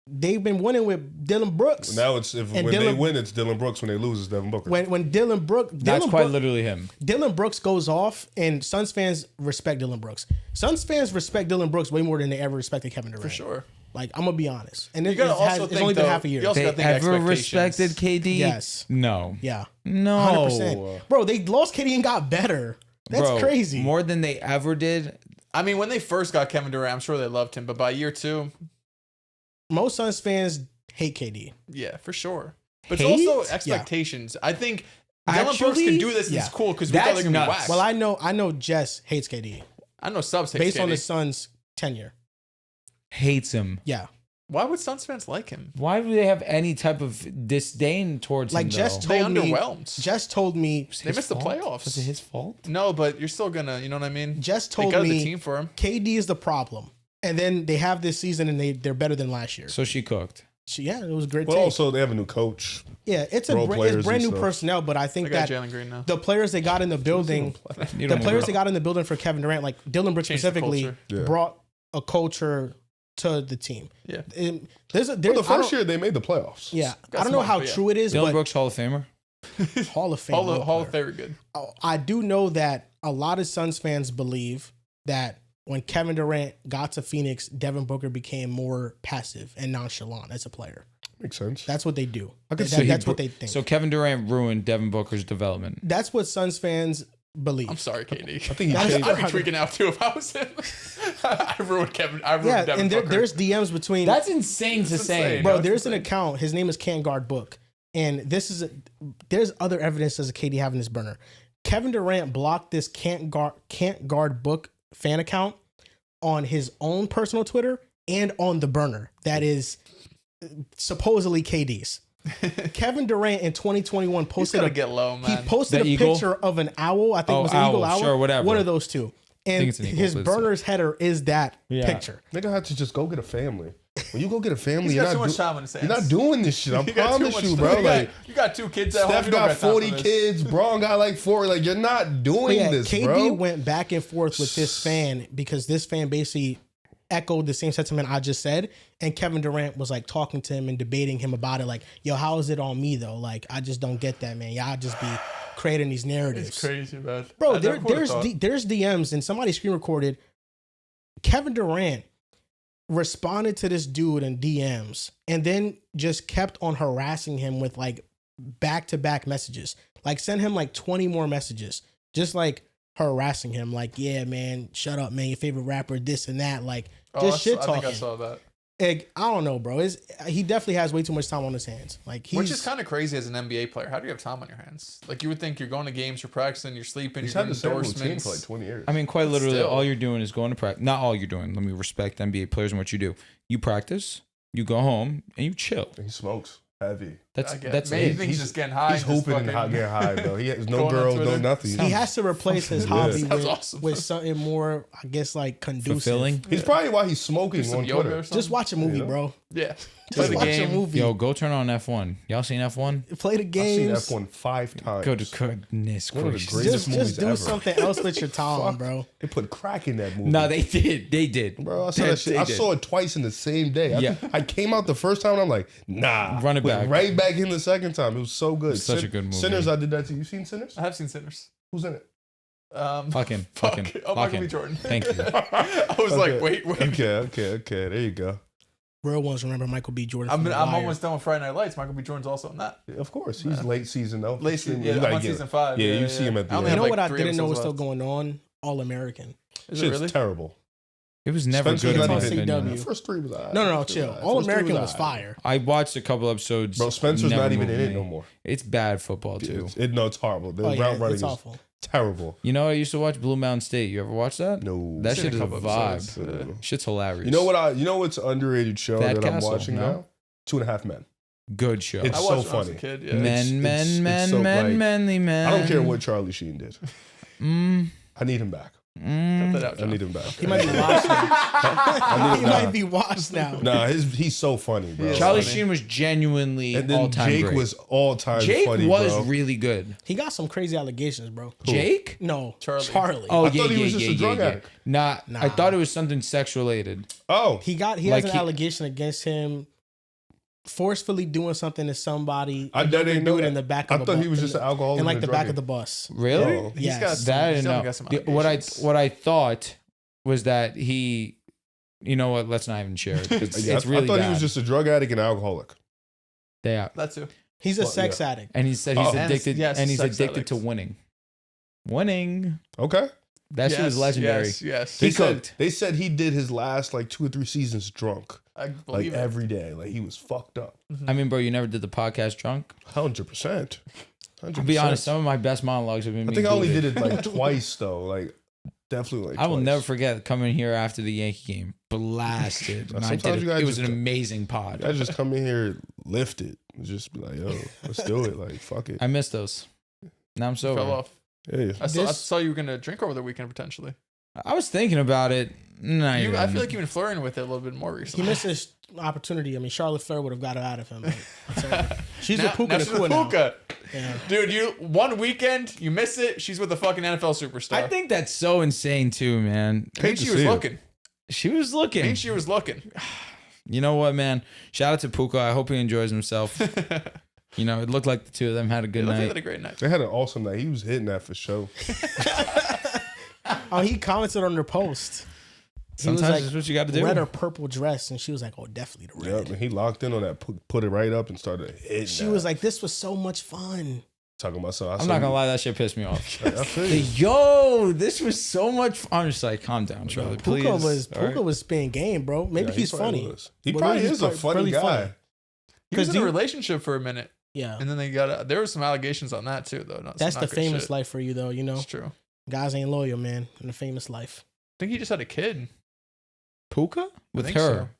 they've been winning with Dylan Brooks. Now it's when they Dylan- win, it's Dylan Brooks. When they lose, it's Devin Booker. When That's quite literally him. Dylan Brooks goes off, and Suns fans respect Dylan Brooks. Suns fans respect Dylan Brooks way more than they ever respected Kevin Durant. For sure. Like, I'm gonna be honest, and You it's gotta also it's think, only been though, half a year. you also They gotta think ever expectations. respected KD? Yes. No. Yeah, No. 100%. Bro, they lost KD and got better. That's Bro, crazy. More than they ever did. I mean, when they first got Kevin Durant, I'm sure they loved him, but by year 2, Most Suns fans hate KD. yeah, for sure. But Hate? it's also expectations. I think Dylan Brooks Actually, can do this and it's cool because we thought that's they're going to be nuts. whacked. Well, I know Jess hates KD I know Subs hates based on KD. the Suns' tenure. Hates him. Yeah, Why would Suns fans like him? Why would they have any type of disdain towards like him? Jess though? They told me. underwhelmed. Jess told me. They missed the playoffs. Was it his fault? No, but you're still going to, you know what I mean? Jess They told got the me team for him. KD is the problem, and then they have this season and they're better than last year. So she cooked. Yeah, it was a great. Well, take. also they have a new coach. Yeah, it's role players it's brand and new stuff. personnel, but I think They got that Jalen Green now. the players they got in the building, You the don't players know. they got in the building for Kevin Durant, like Dylan Brooks Changed the specifically, culture. Yeah. brought a culture to the team. Yeah. And there's But the I don't- first year they made the playoffs. Yeah, Got I don't know some how hype, but yeah. true it is, Dylan but Brooks, Hall of Famer. Hall of Fame. Hall of player. Fame, good. I do know that a lot of Suns fans believe that when Kevin Durant got to Phoenix, Devin Booker became more passive and nonchalant as a player. Makes sense. That's what they do. So he That's bro- what they think. So Kevin Durant ruined Devin Booker's development. That's what Suns fans believe. I'm sorry, KD. I think he That's- changed. I'd be tweaking out too if I was him. I ruined Kevin. I ruined Yeah, Devin and Booker. there's DMs between. That's insane to It's say. insane. Bro, No, it's there's an insane. account. His name is Can't Guard Book, and there's other evidence as a KD having this burner. Kevin Durant blocked this Can't Guard Book fan account on his own personal Twitter and on the burner that is supposedly KD's. Kevin Durant in 2021 He's posted gotta get low, man. he posted The a eagle? picture of an owl. I think Oh, it was an eagle owl, owl. sure, whatever. One of those two. And it's an eagle, his but it's- burner's header is that Yeah. picture. Nigga had to just go get a family. When you go get a family, He's you're got too not, much time on his hands. you're not doing this shit. I You got too promise much you, time. bro. You Like got 2 kids at home. Steph You don't got got time 40 for this. kids. Braun got like 4. Like you're not doing But yeah, this, KD bro. went back and forth with this fan because this fan basically echoed the same sentiment I just said. And Kevin Durant was like talking to him and debating him about it. Like, yo, how is it on me though? Like, I just don't get that, man. Y'all just be creating these narratives. It's crazy, man. Bro, I never would've thought. there's DMs and somebody screen recorded. Kevin Durant responded to this dude in DMs and then just kept on harassing him with like back-to-back messages. Like send him like 20 more messages. Just like harassing him. Like, yeah, man, shut up, man. Your favorite rapper, this and that. Like just shit I think I talking. saw that. Like, I don't know, bro. He definitely has way too much time on his hands. Like Which is kind of crazy as an NBA player. How do you have time on your hands? Like you would think you're going to games, you're practicing, you're sleeping, He's you're had doing the same routine endorsements. for like 20 years. I mean, quite literally, Still. all you're doing is going to practice. Not all you're doing. Let me respect NBA players and what you do. You practice, you go home, and you chill. He smokes heavy. That's Maybe it. he's just getting high. He's and just hooping and fucking- getting high, bro. He has no Going on girls, no Twitter. nothing. he has to replace his Yeah. hobby Sounds with, awesome. with something more, I guess, like conducive. Fulfilling. He's probably why he's smoking Do some on yoga Twitter. or something. Just watch a movie, Yeah. bro. Yeah. Just the watch game. a movie. Yo, go turn on F1. Y'all seen F1? Play the I've seen games. F1 5 times. Go to goodness One of the gracious. greatest movies Just do ever. something else with your time, Fuck. bro. They put crack in that movie. No, they did. They did. Bro, I saw that shit. They I did. saw it twice in the same day. Yeah. I came out the first time and I'm like, nah. Run it Went back. right back in the second time. It was so good. It's such a good movie. Sinners, I did that too. You seen Sinners? I have seen Sinners. Who's in it? Fucking. Oh, Michael B. Jordan. Thank you. I was like, wait. Okay. There you go. Real ones remember Michael B. Jordan. I'm from The Wire. almost done with Friday Night Lights. Michael B. Jordan's also in that. Of course. He's late season though. Late season, You yeah, gotta I'm on get season it. 5. Yeah, you see him at the I only end. You have know what like I 3 didn't know was episodes still left. going on? All American. Is it Shit's really? terrible. It was never Spencer's good in not my even- opinion. CW. The first 3 was alright. No, chill. All American was fire. I watched a couple episodes. Bro, Spencer's never not even moved in it me. no more. It's bad football too. It's horrible. The Oh, route yeah, running it's is awful. terrible. You know, I used to watch Blue Mountain State. You ever watch that? No. That Seen shit a is a couple vibe. episodes. Shit's hilarious. You know what's an underrated show Bad that I'm Castle, watching no? now? 2.5 Men. Good show. It's I so watched when I was a funny. kid, yeah. It's so, like, manly man. I don't care what Charlie Sheen did. Mm, I need him back. Cut that out, I John. need him back. He might be washed now. He Nah. might be washed now. Nah, he's so funny, bro. He is Charlie funny. Sheen was genuinely And then all-time Jake great. was all time Jake funny, was bro. really good. He got some crazy allegations, bro. Jake? No, Charlie. Charlie. Oh I yeah, thought he yeah, was just yeah, a drug yeah, addict. yeah. Nah, I Nah. thought it was something sex related. Oh, He Like has an he- allegation against him forcefully doing something to somebody. I and didn't do know it that. in the back I of the thought bus. he was just an alcoholic in like and the a back drug of the bus. Really? Oh. He's Yes. got some, That I he's didn't definitely know. got some What allegations. I thought was that he, you know what? Let's not even share it. 'Cause Yeah, it's really I thought bad. he was just a drug addict and alcoholic. Yeah. That too. He's a Well, sex yeah. addict. And he said he's Oh. addicted. Yes, and he's sex addicted to addict. winning. Winning. Okay. That shit was legendary. Yes. He cooked. They said he did his last like 2 or 3 seasons drunk. I Like believe it. every day. Like he was fucked up. I mean, bro, you never did the podcast drunk. 100%. To be honest, some of my best monologues have been. I think I only did it like twice though. Like definitely like I will twice. never forget coming here after the Yankee game, blasted. And I Sometimes did you it. gotta It was just- an amazing pod. I just come in here lifted. Just be like, yo, let's do it. Like fuck it. I missed those. Now I'm sober. Fell off. Yeah. I saw you were gonna drink over the weekend potentially. I was thinking about it. Not even. I feel like you've been flirting with it a little bit more He recently. missed his opportunity. I mean, Charlotte Flair would have got it out of him. But it's over. She's Now- with Puka now she's Nakua with now. Puka. Yeah. Dude, you one weekend, you miss it. She's with a fucking NFL superstar. I think that's so insane too, man. I think to she was see it. looking. She was I looking. think she was looking. You know what, man? Shout out to Puka. I hope he enjoys himself. You know, it looked like the two of them had a good They night. had a great night. They had an awesome night. He was hitting that for sure. Oh, he commented on their post. He was Sometimes like, that's what you got to do. red or purple dress, and she was like, "Oh, definitely the red." Yep, and he locked in on that, put it right up and started hitting. She that. was like, "This was so much fun." talking about something. I'm not gonna lie, that shit pissed me off. I feel you. Yo, this was so much. I'm just like, calm down, Charlie, please. Puka was spinning game, bro. Maybe Yeah, he's probably funny. was. He Well, probably he's is a probably funny really guy. funny. He was in a you- relationship for a minute, Yeah, and then they got there were some allegations on that too, though. that's Not the good famous shit. life for you, though. You know, It's true. guys ain't loyal, man. In the famous life. I think he just had a kid Puka I with think her.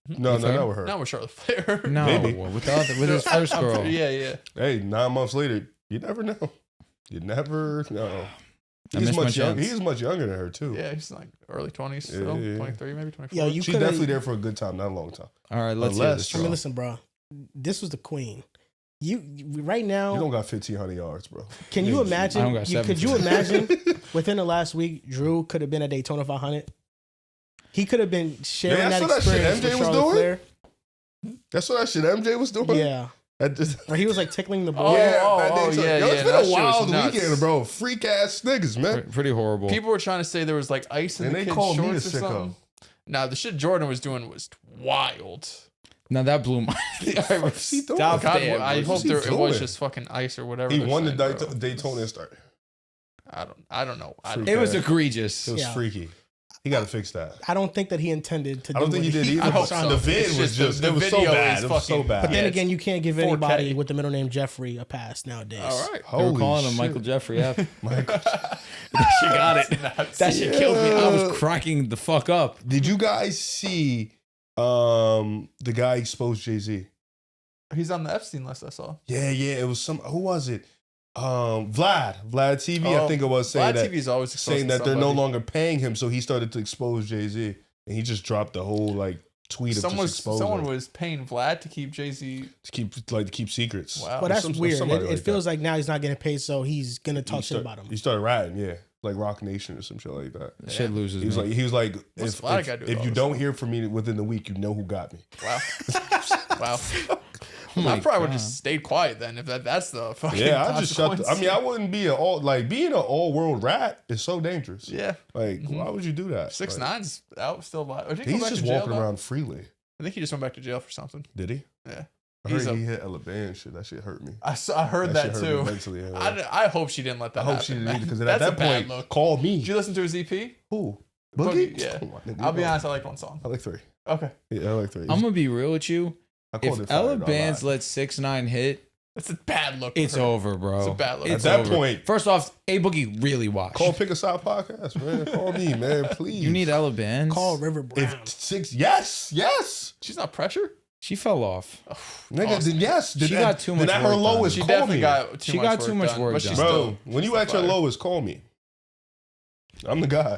No, With her? not with her. Not with Charlotte Flair. No, Maybe. with the other, with his first girl. Yeah. Hey, 9 months later, you never know. You never know. I He's missed my much younger. chance. He's much younger than her too. Yeah, he's like early 20s still. Yeah. 23, maybe 24. Yo, you She's coulda- definitely there for a good time, not a long time. All right, let's hear Unless- this. I mean, Charlie. listen, bro. This was the queen. You right now. You don't got 1,500 yards, bro. Can you I don't imagine? got Could you 17. imagine within the last week, Drew could have been at Daytona 500? He could have been sharing Yeah, that that's what that shit experience with MJ was Charlotte doing? Flair. That's what that shit MJ was doing. Yeah, That just, or he was like tickling the Oh, ball. yeah, oh, that oh, day, yeah, yo, yeah, it's that been a shit was wild nuts. weekend, bro. Freak ass niggas, man. Pretty horrible. People were trying to say there was like ice in And the they kid's called me shorts a or sicko. something. Nah, the shit Jordan was doing was wild. Now that blew my. What's he doing? Stop God, there, I bro. hope he it was doing? just fucking ice or whatever. He they're won the saying, bro. Daytona and start. I don't know. I don't It was bad. egregious. It was Yeah. freaky. He got to fix that. I don't think that he intended to. I don't do think he what did either. I hope but so. The vid It's was just just, the it was so video bad. is It was so fucking- bad. But then Yeah, again, you can't give 4K. anybody with the middle name Jeffrey a pass nowadays. All right. They were Holy calling him shit. Michael Jeffrey F. Michael. She got it. That shit killed me. I was cracking the fuck up. Did you guys see the guy exposed Jay-Z? He's on the Epstein list. I saw. Yeah, it was some. Who was it? Vlad TV. I Oh, think it was saying Vlad that TV's always saying that they're no longer paying him, so he started to expose Jay-Z, and he just dropped the whole like tweet of just exposing Someone was paying Vlad to keep Jay-Z. to keep secrets. Wow. But that's Some- weird. somebody It like feels like now he's not getting paid, so he's gonna talk shit about him. He started ratting, yeah, like Rock Nation or some shit like that. That shit loses me. He was like, What's if, Vlad if, gotta do with if all you this don't stuff? hear from me within the week, you know who got me. Wow. Wow. Oh my I probably would have God. just stayed quiet then if that's the fucking Yeah, I just shut. consequence. I mean, I wouldn't be being an all world rat is so dangerous. Yeah. Like, why would you do that? 6ix9ine's out still alive. Or did he go He's back just to jail, walking though? around freely. I think he just went back to jail for something. Did he? Yeah. I He's heard a- he hit Ella Bay and shit. That shit hurt me. I heard that, shit hurt me too. mentally, yeah. I hope she didn't let that I hope happen. she didn't man. either, because at That's that a bad point, look. call me. Did you listen to his EP? Who? Boogie? Boogie? Yeah. Come on, nigga, I'll be you know. honest, I like one song. I like 3. Okay. Yeah, I like 3. I'm gonna be real with you. I called If it fire, Ella don't Bands lie. let 6ix9ine hit, It's a bad look. for it's her. over, bro. It's a bad look. At It's that over. point, First off, A Boogie really watched. call Pick a Side Podcast, man. Call me, man, please. You need Ella Bands. Call River Brown. if 6. Yes. She's not pressure. She fell off. Nigga, Awesome. then yes. She got too much Then at her work done. lowest, She call definitely me. got She got too much work but she's done. Bro, still, when you at your fire. lowest, call me. I'm the guy.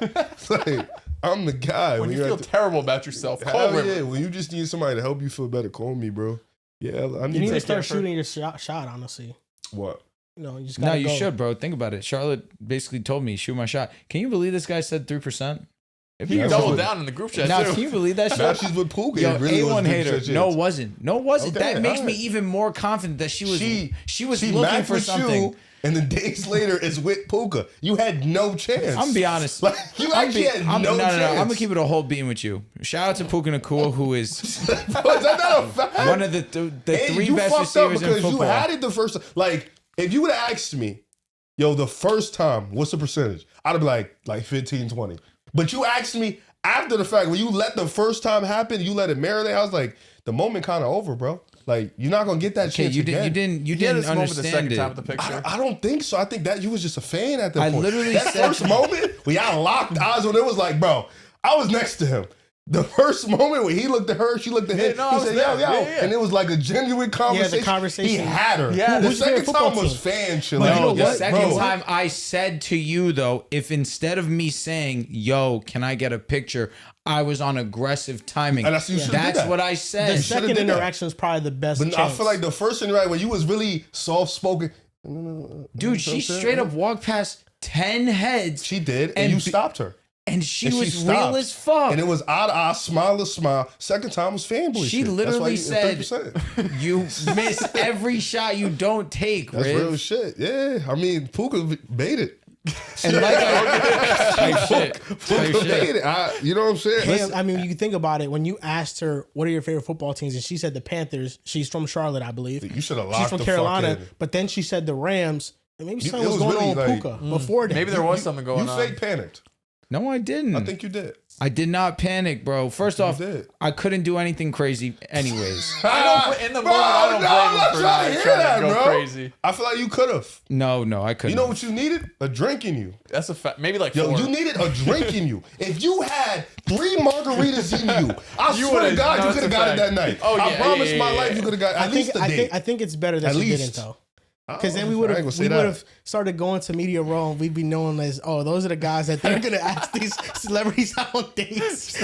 Like, I'm the guy. When you you're feel at the- terrible about yourself, call Hell River. yeah. When you just need somebody to help you feel better, call me, bro. Yeah, I you need need to take care start of her. shooting your shot. Honestly, what? you know, you just No, gotta you go. should, bro. Think about it. Charlotte basically told me, shoot my shot. Can you believe this guy said 3%? If He you doubled what- down in the group chat Now, too. can you believe that Now shit? she's with Pooga. Yo, It really was A1 good hater. shit. No, wasn't. No, wasn't. Okay, That makes me alright. even more confident that she was She looking matched for with something. you, and then days later is with Pooga. You had no chance. I'm gonna be honest. Like, you actually had no chance. No. I'm gonna keep it a whole beam with you. Shout out to Puka Nakua, who is Is that not a fact? one of the Hey, three you best fucked up receivers in because football. you had it the first time. Like, if you would have asked me, Yo, the first time, what's the percentage? I'd be like 15, 20. But you asked me after the fact, when you let the first time happen, you let it marinate, I was like, the moment kind of over, bro. Like, you're not gonna get that chance again. You didn't moment the second understand time it. with the picture. I don't think so. I think that you was just a fan at that point. literally that said- first moment when y'all locked eyes when it was like, bro, I was next to him. The first moment when he looked at her, she looked at him. no, I He was said, there. yo, Yeah. and it was like a genuine conversation. the conversation. He had her. Yeah, the who's your second favorite time football was team? fan shit. But Like, you know The what, second bro? time I said to you, though, if instead of me saying, yo, can I get a picture, I was on aggressive timing. And that's- you should've did That's that. what I The said. should've second did that. interaction is probably the best. But I chance. feel like the first interaction when you was really soft spoken. Dude, she straight up walked past 10 heads. She did, and And you be- stopped her. And she And was stopped. real as fuck. And it was eye to eye, smile to smile. Second time was fanboy She shit. literally said, That's why you 30%. you miss every shot you don't take, That's Riv. real shit. Yeah, I mean, Puka baited. And like type shit. Type Puka shit. baited. You know what I'm saying? Damn, I mean, you think about it. When you asked her, "What are your favorite football teams?" and she said the Panthers. She's from Charlotte, I believe. You should have She's locked from the Carolina, fuck in. but then she said the Rams. And maybe You- something it was was going on really with like- Puka before that. Maybe there was something going You on. fake panicked. No, I didn't. I think you did. I did not panic, bro. First off, did. I couldn't do anything crazy anyways. I don't in the Bro, moment. I don't no, blame I'm him not for trying to not hear trying that, to go bro. crazy. I feel like you could have. No, I couldn't. You know what you needed? A drink in you. That's a fact. Maybe like Yo, 4. you needed a drink in you. If you had 3 margaritas in you, I You swear to would've- God, no, you it's could have a got it fact. that night. Oh, I yeah, promise yeah, my yeah, life yeah. you could have got at least a date. I think it's better that At she least. didn't though. Because then I we ain't would gonna say have that. started going to media row and we'd be known as, oh, those are the guys that they're gonna ask these celebrities out on dates.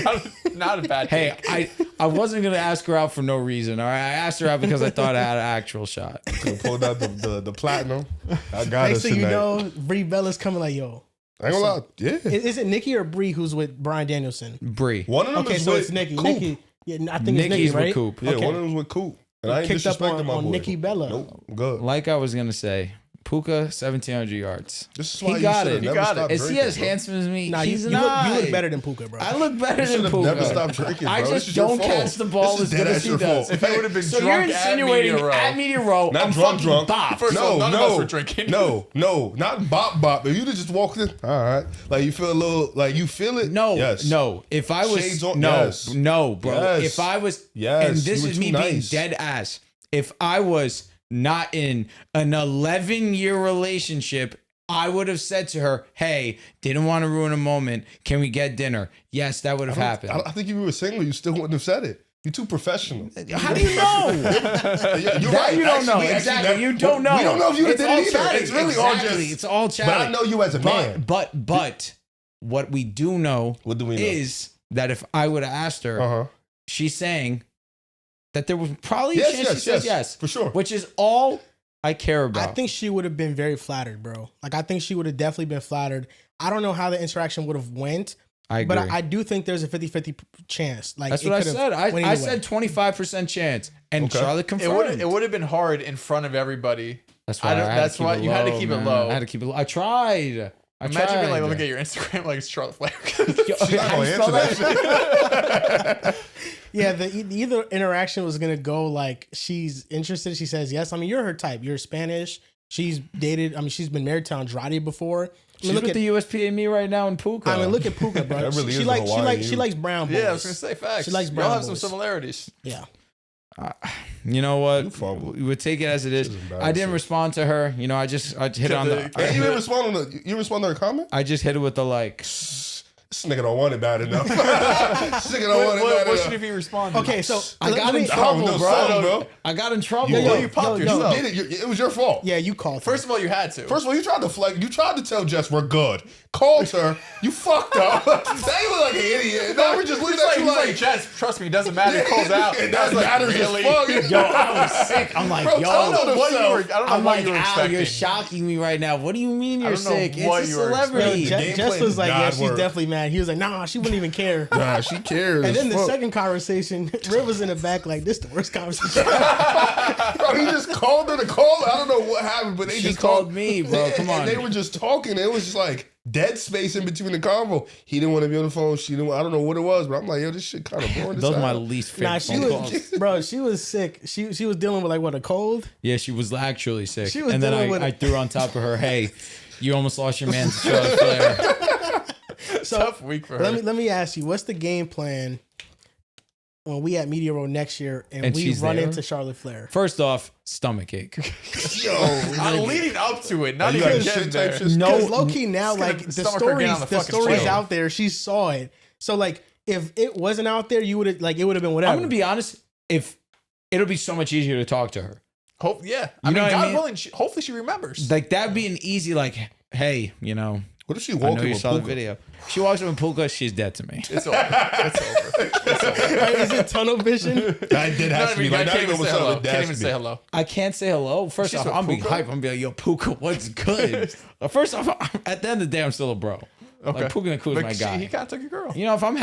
Not a bad Hey, take. I wasn't gonna ask her out for no reason. All right, I asked her out because I thought I had an actual shot. Pulled out the platinum. I got Next us thing you tonight. know, Brie Bella's coming like, yo. I ain't gonna lie. Yeah. Is it Nikki or Brie who's with Brian Danielson? Bree. One of them Okay, is so with it's Nikki. Coop. Nikki. Yeah, I think it's Nikki, Nikki's right? with Coop. Yeah, Okay. one of them was with Coop. And I ain't Kicked up disrespecting my on boy. Nikki Bella. Nope. Good. Like I was gonna say, Puka 1,700 yards. This is He why you got should it. have He never got it. stopped Is he drinking, as bro. handsome as me? Nah, He's you not. look better than Puka, bro. I look better You than should have Puka. never stopped drinking, bro. I This just is your don't fault. catch the ball This as is good dead as ass he your does. fault. If it would have been So drunk you're at insinuating media row. at media row, Not I'm drunk, fucking drunk. bop. First of all, none of us were drinking. No, not bop. If you just walked in, all right. Like you feel a little, like you feel it. No, Yes. no. If I was Shades on- no, yes. no, bro. Yes. If I was, Yes. and this You were is too me nice. being dead ass. If I was not in an 11-year relationship, I would have said to her, "Hey, didn't want to ruin a moment. Can we get dinner?" Yes, that would have happened. I think if you were single, you still wouldn't have said it. You're too professional. How do you know? You're That right. you don't know. Actually, Exactly. that- You don't know. We don't know if you It's did all either. chatting. It's really all Exactly. just. It's all chatting. But I know you as a man. But what we do know What do we know? is that if I would have asked her, Uh huh. she's saying that there was probably a chance she says yes, for sure. which is all I care about. I think she would have been very flattered, bro. Like, I think she would have definitely been flattered. I don't know how the interaction would have went, I agree. but I do think there's a 50-50 chance. Like, That's it what I could've said. went I either said way. 25% chance, and Okay. Charlotte confirmed. It would have been hard in front of everybody. That's why. That's why you had to keep it man. low. I had to keep it low. I tried. Imagine being like, let me get your Instagram, like it's Charlotte Flair. She's not gonna answer that shit. Yeah, either interaction was gonna go like she's interested. She says yes. I mean, you're her type. You're Spanish. She's dated. I mean, she's been married to Andrade before. I mean, She's look with at the USP and me right now in Puka. I mean, look at Puka, bro. That really she is likes Hawaiian. she likes brown boys. Yeah, I was gonna say facts. She likes Y'all brown have some boys. similarities. Yeah. You know what? You fumbled. We would take it as it is. This is I embarrassing. didn't respond to her. You know, I hit on the. And you didn't respond on the. You respond to her comment. I just hit it with the like. This nigga don't want it bad enough. This nigga don't want it What bad should enough. he respond? Okay, so I got in I don't trouble, know, bro. something, bro. I got in trouble. You popped yo, yourself. You did it. It was your fault. yeah, you called. First of all, you had to. First of all, you tried to flex. You tried to tell Jess we're good. Called her. You fucked up. Now you look like an idiot. Now we're just looking at you he's like. Jess, trust me, it doesn't matter. It calls out. It I was doesn't matter. really? Fuck. Yo, I was sick. I'm like, Bro, yo. tell I don't know what you were. I don't know I'm what like, you were Al, expecting. you're shocking me right now. What do you mean you're don't know sick? what It's a you were Yo, celebrity. The game Jess plan was is like, yeah, God she's work. definitely mad. He was like, nah, she wouldn't even care. Nah, she cares. And then the Fuck. second conversation, Riv was in the back like, this the worst conversation. Bro, he just called her to call. I don't know what happened, but they She just called talked. me, bro. Come on. And they were just talking. It was just like dead space in between the convo. He didn't want to be on the phone. She didn't. I don't know what it was, but I'm like, yo, this shit kind of boring. Those are my least favorite Nah, she phone calls. was, bro. She was sick. She was dealing with like what, a cold. Yeah, she was actually sick. She was and then dealing with I threw on top of her, hey, you almost lost your man to Charlotte Flair. So Tough week for her. let me ask you, what's the game plan when we at Media Row next year and we she's run there? into Charlotte Flair? First off, stomach ache. Yo, I'm leading up to it, not you even got getting shit there. type shit. No, low key now, it's gonna like the stomach her down stories, the the fucking stories trail. out there. She saw it. So like, if it wasn't out there, you would have like it would have been whatever. I'm gonna be honest. If it'll be so much easier to talk to her. Hope, yeah. I You mean, know what I God mean? willing, hopefully she remembers. Like that'd be an easy like, hey, you know, What if she I walked know in you with saw the Puka? video. She walks up in Puka, she's dead to me. It's over. It's over. It's over. Like, is it tunnel vision? I did have to be like, not can't even even what's say up. hello. It Can't has even to say be. hello. I can't say hello. First She's off, with I'm being Puka? hype. I'm gonna be like, yo, Puka, what's good? First off, at the end of the day, I'm still a bro. Okay. Like Puka Nakua's But my guy. he kind of took your girl. You know, if I'm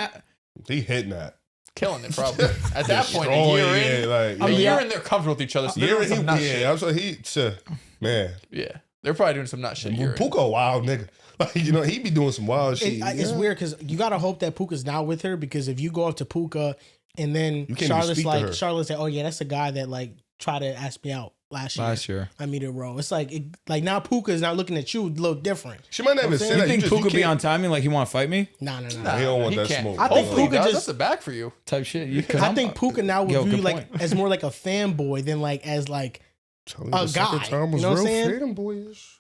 He hitting that. Killing it, probably. At that point, Oh, a year yeah, in, like, a yeah. year in, they're comfortable with each other. So they're doing some nut shit. Yeah, I'm saying man. Yeah. They're probably doing some nut shit. a year in. Puka a wild nigga. Like, you know, he be doing some wild shit. It's weird because you gotta hope that Puka's not with her, because if you go up to Puka and then You can't even Charlotte's speak to her. like, Charlotte's like, oh yeah, that's the guy that like tried to ask me out last year. I meet a row. It's like now Puka is not looking at you a little different. She might not even say You that. You think just- Puka be can't- on timing like he want to fight me? No. He don't want He that can't. smoke. I think Hopefully he Puka does. just- That's a bag for you. Type shit. I think Puka now would Yo, view you good like point. as more like a fanboy than like as like Tell you a the second guy, time was you know what I'm real saying? freedom, boys.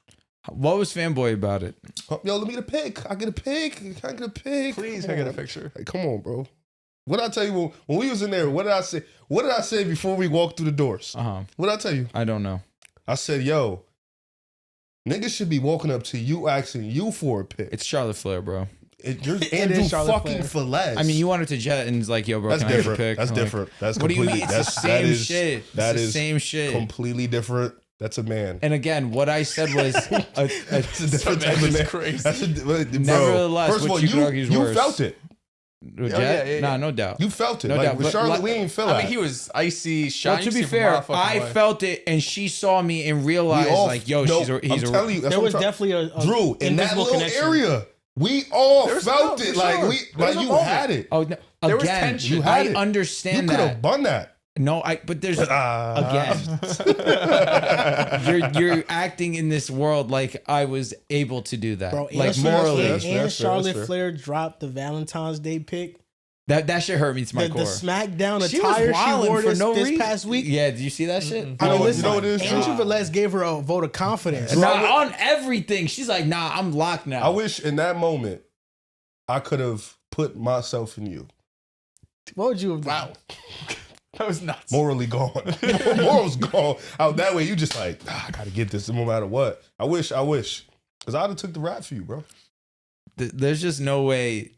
What was fanboy about it? Yo, let me get a pic. I get a pic. I get a pic. Please, Come can I get a on. picture? Like, come on, bro. What I tell you when we was in there? What did I say? What did I say before we walked through the doors? What did I tell you? I don't know. I said, yo, niggas should be walking up to you asking you for a pic. It's Charlotte Flair, bro. You're It Andrew is Charlotte fucking Velez. I mean, you wanted to jet and it's like, yo, bro, that's can I have a different. pic? That's I'm like, different. That's what do you completely. mean? It's That's the that same is shit. It's that the is same shit. completely different. That's a man. And again, what I said was That's a different type of is man. crazy. That's bro, Nevertheless, first of what all, you could argue is you worse. felt it. Jet? yeah. Nah, no doubt. You felt it. No like doubt, with but Charlotte, like- we ain't feel I that. mean, he was icy, Well, shiny. to be from a fair, mile fucking I way. felt it, and she saw me and We realized, all- like, yo, no, he's a. I'm telling you, that's there what was I'm trying- definitely a Drew in that invisible little connection. area. We all There's felt no, it. for Like sure. we, There's like a you moment. had it. Oh, no, There was again, tension. You I had it. understand You could that. have done that. No, but there's Ah. again, you're acting in this world like I was able to do that, Bro, like and morally. That's fair, and that's fair, Charlotte that's fair. Flair dropped the Valentine's Day pic. That shit hurt me to my The core. SmackDown She was attire she wilding wore for this, no this reason. past week. Yeah, did you see that shit? I mean, You know listen, what it is, Drew? Andrew Velez gave her a vote of confidence. Nah, on everything. She's like, nah, I'm locked now. I wish in that moment I could have put myself in you. What would you have done? Wow. That was nuts. Morally gone. Morals gone. Out that way, you just like, I gotta get this no matter what. I wish. Because I'd have took the rap for you, bro. There's just no way.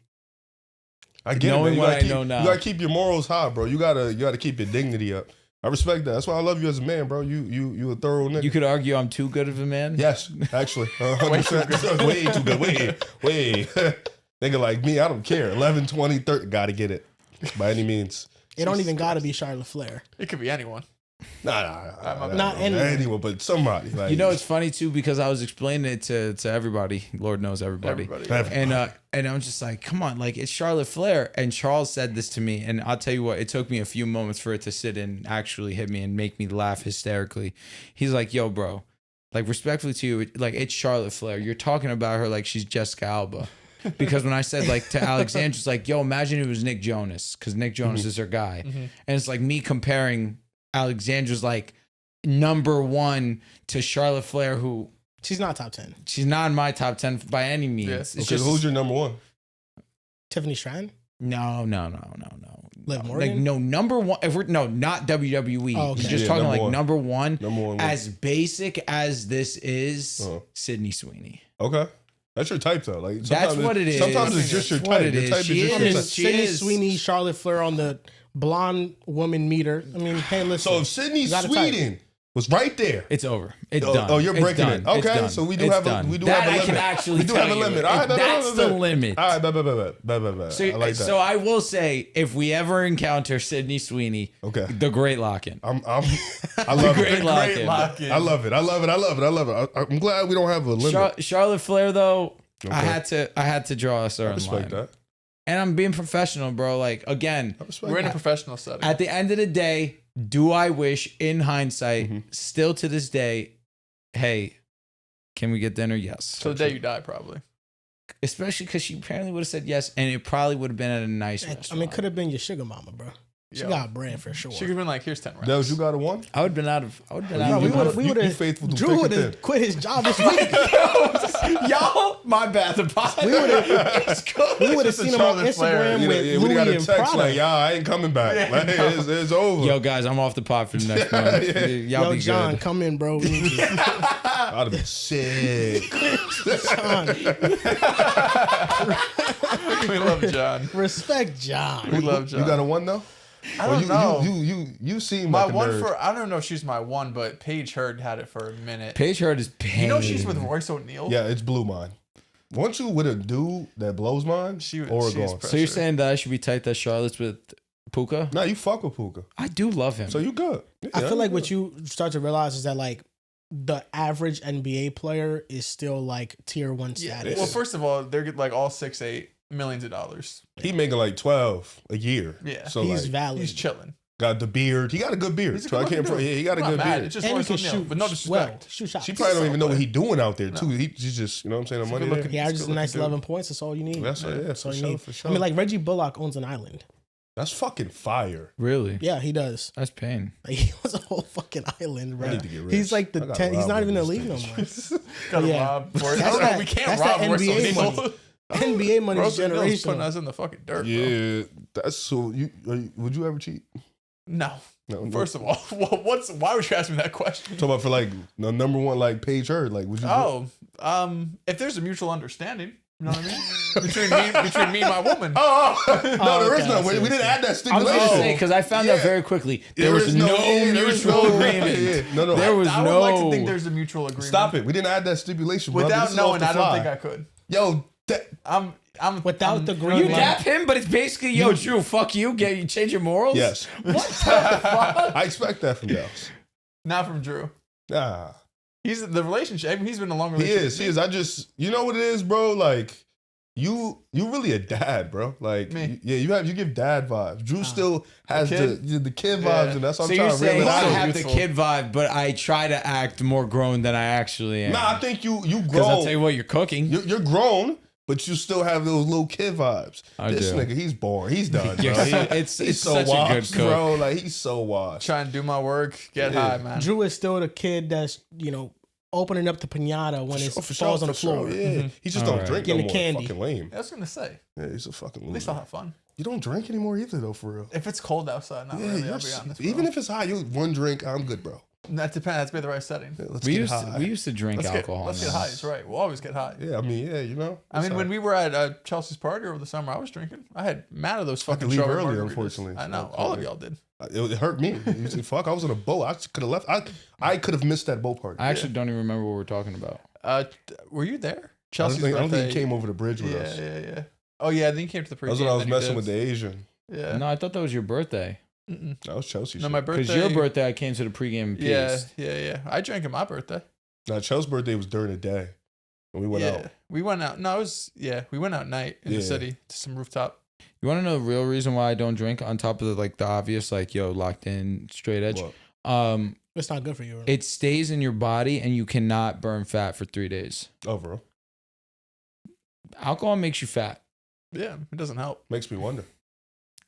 I get Knowing it, man. You what gotta I keep, know now. You gotta keep your morals high, bro. You gotta keep your dignity up. I respect that. That's why I love you as a man, bro. You a thorough nigga. You could argue I'm too good of a man. Yes, actually. 100%. Way too good. Way. Nigga like me, I don't care. 11, 20, 30. Gotta get it. By any means. It don't even gotta be Charlotte Flair. It could be anyone. Nah. Not anyone. but somebody. Like, You know, it's funny too because I was explaining it to everybody. Lord knows everybody. And I was just like, come on, like it's Charlotte Flair. And Charles said this to me, and I'll tell you what, it took me a few moments for it to sit and actually hit me and make me laugh hysterically. He's like, yo, bro, like respectfully to you, like it's Charlotte Flair. You're talking about her like she's Jessica Alba. Because when I said like to Alexandra, it's like, yo, imagine it was Nick Jonas, because Nick Jonas is her guy. And it's like me comparing Alexandra's like number one to Charlotte Flair, who She's not top 10. she's not in my top 10 by any means. Yeah. It's Okay, just who's your number one? Tiffany Stratton? no. Liv Morgan? Like no number one. If we're not WWE. Oh, okay. He's just Yeah, talking number like one. number one. Number one. As basic as this is, Uh-huh. Sydney Sweeney. Okay. That's your type though. Like That's sometimes what it is. Sometimes it's just your That's what type. it Your is. type She is just I your mean, type. She Sydney is- Sweeney, Charlotte Flair on the blonde woman meter. I mean, hey, listen. So if Sydney You got a type. Sweden was right there. It's over. It's Oh, done. oh, you're It's breaking done. it. It's Okay, done. so we do It's have a- done. we do that have a I can limit. actually We do tell have a you. limit. All right, That's the limit. All right, bet. So, I like that. so I will say, if we ever encounter Sydney Sweeney, Okay. the great lock-in. I love Great it. lock-in. I love it. I'm glad we don't have a limit. Charlotte Flair, though, Okay. I had to draw a I certain respect line. that. And I'm being professional, bro. Like, again, I respect We're in a that. professional setting. at the end of the day, do I wish, in hindsight, Mm-hmm. still to this day, hey, can we get dinner? Yes. Till the day you die, probably. Especially because she apparently would have said yes, and it probably would have been at a nice restaurant. I mean, could have been your sugar mama, bro. She Yo. got bread for sure. She could have been like, here's 10 rounds. Dels, you got a one? I would have been out of. No, we You would have. faithful to Drew thick would and have thin. quit his job this week. Y'all, my bad. The pod. We would have just a seen him on Charlotte Flair. Instagram Yeah, with yeah, we got Louis a and text Prada. like, y'all, I ain't coming back. Like, it's over. Yo, guys, I'm off the pod for the next month. Yeah. Y'all Yo, be John, good. come in, bro. We need you. I'd have been sick. John, We love John. respect John. We love John. You got a one though? I don't you, know. You seem my like a one nerd. for, I don't know if she's my one, but Paige Heard had it for a minute. Paige Heard is pain. You know she's with Royce O'Neal? Yeah, it's blew mine. Once you with a dude that blows mine, She was Oregon. So you're saying that I should be tight that Charlotte's with Puka? Nah, you fuck with Puka, I do love him. so you good. I Yeah, feel like you what good. you start to realize is that like the average NBA player is still like tier 1 Yeah. status. Well, first of all, they're like all 6'8", millions of dollars. He making like 12 a year. Yeah. so he's like, valid. He's chilling. got the beard. He got a good beard. He's a So I good-looking can't. dude. Yeah, he got a I'm good not mad. beard. It's just and he Royce can O'Neal, shoot with no disrespect. well, shoot shots. She probably don't even know what solid. he doing out there too. No. He's just, you know what I'm saying. The He's money. good there. looking. He averages a good nice looking 11 points. That's all you need. That's That's all for you sure, need. for sure. I mean, like Reggie Bullock owns an island. That's fucking fire. Really? Yeah, he does. That's pain. Like, he owns a whole fucking island, bro. I need to get rich. He's like I the gotta 10. He's rob not even in the one league of no these more. Gotta Yeah. rob. I That's don't know. that- We can't that's rob that Royce NBA O'Neal. money. NBA money is Royce O'Neal's putting generational. us in the fucking dirt, bro. Yeah, that's so. Would you ever cheat? No. No. First of all, why would you ask me that question? Talk about for like the number one like Paige Heard. Like, would you? If there's a mutual understanding, you know what I mean? between me and my woman. Oh, no, there is okay, none. I see, We didn't add that I was stipulation. going to say, because I found out very quickly, there was is no there is mutual no- agreement. Yeah, no. There was I would no. like to think there's a mutual agreement. Stop it. We didn't add that stipulation. brother. Without This is off knowing, the I don't fly. think I could. Yo, I'm Without the green You light. dap him, but it's basically, yo, Drew, fuck you. You change your morals? yes. What the fuck? I expect that from Dallas. not from Drew. Nah, He's the relationship. He's been a long he relationship. is. He is. I just, you know what it is, bro. Like, you really a dad, bro. Like, Me. you give dad vibes. Drew still has kid? the kid Yeah. vibes, and that's what So I'm you're trying to reel saying it I out. so have the youthful. kid vibe, but I try to act more grown than I actually am. Nah, I think you Because grown. I'll tell you what, you're cooking. You're grown, but you still have those little kid vibes. I This do. nigga, he's born. He's done, bro. Yeah, it's He's so such a good washed, cook. bro. Like, he's so washed. Trying to do my work, get Yeah. high, man. Drew is still the kid that's, opening up the pinata when it Oh, for falls sure, on the for sure, floor. Yeah, he just All don't right. drink no Getting more. the candy. Fucking lame. I was gonna say, Yeah, he's a fucking at least loser. I'll have fun. You don't drink anymore either, though, for real. If it's cold outside, not Yeah, really. you're I'll be honest. even bro. if it's hot, you one drink, I'm good, bro. That depends. That's be the right setting. Yeah, let's We get used high. we used to drink alcohol. Let's get now. high. It's right. We'll always get high. Yeah, I mean, yeah, you know. I mean, when we were at Chelsea's party over the summer, I was drinking. I had mad of those had to fucking leave strawberry early, margaritas. unfortunately. I know. So, All of yeah. y'all did. It hurt me. You said, fuck, I was on a boat. I could have left. I could have missed that boat party. I actually don't even remember what we're talking about. Were you there? I Chelsea's don't think birthday. he came over the bridge with yeah, us. yeah. Oh yeah, then you came to the pregame. That's when I was then you messing with the dipped. Asian. Yeah. No, I thought that was your birthday. Mm-mm. That was Chelsea. No, shit. my birthday. Because your birthday, I came to the pregame piece. Yeah. I drank at my birthday. Now Chelsea's birthday was during the day, and we went yeah, out. we went out. No, it was we went out night in the Yeah. city to some rooftop. You want to know the real reason why I don't drink on top of the obvious, locked in, straight edge? What? It's not good for you. It stays in your body and you cannot burn fat for 3 days. Overall, Alcohol makes you fat. Yeah, it doesn't help. makes me wonder.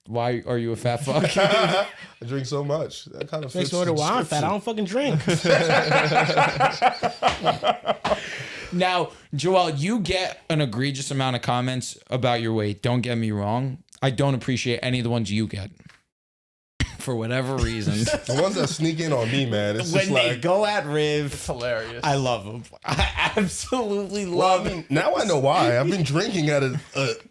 Why are you a fat fuck? I drink so much. That kind of Makes fits me wonder the why I'm fat. I description. don't fucking drink. Now, Joel, you get an egregious amount of comments about your weight. Don't get me wrong. I don't appreciate any of the ones you get. For whatever reason. The ones that sneak in on me, man, it's just when they like. go at Riv, It's hilarious. I love them. I absolutely Well, love I mean, now I know why. I've been drinking at an